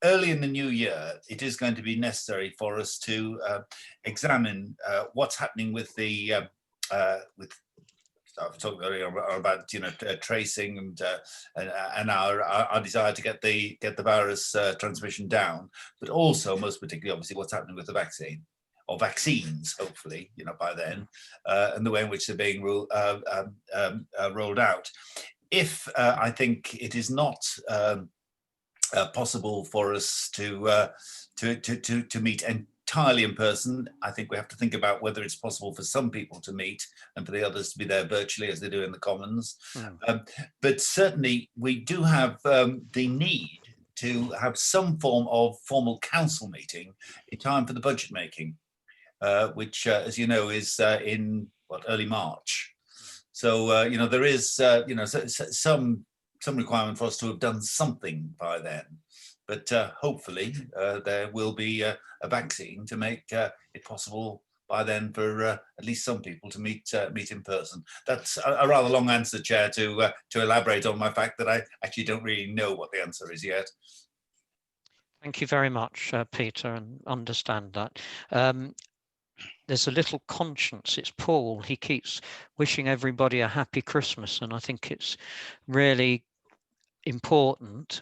early in the new year, it is going to be necessary for us to examine what's happening with the I've talked earlier about tracing and our desire to get the virus transmission down, but also most particularly, obviously, what's happening with the vaccine or vaccines, hopefully, by then, and the way in which they're being rolled out. If I think it is not possible for us to meet entirely in person, I think we have to think about whether it's possible for some people to meet and for the others to be there virtually as they do in the Commons. But certainly we do have the need to have some form of formal council meeting in time for the budget making, which, as you know, is in early March. So there is some requirement for us to have done something by then. But hopefully there will be a vaccine to make it possible by then for at least some people to meet in person. That's a rather long answer, Chair, to elaborate on my fact that I actually don't really know what the answer is yet. Thank you very much, Peter, and understand that. There's a little conscience. It's Paul. He keeps wishing everybody a happy Christmas, and I think it's really important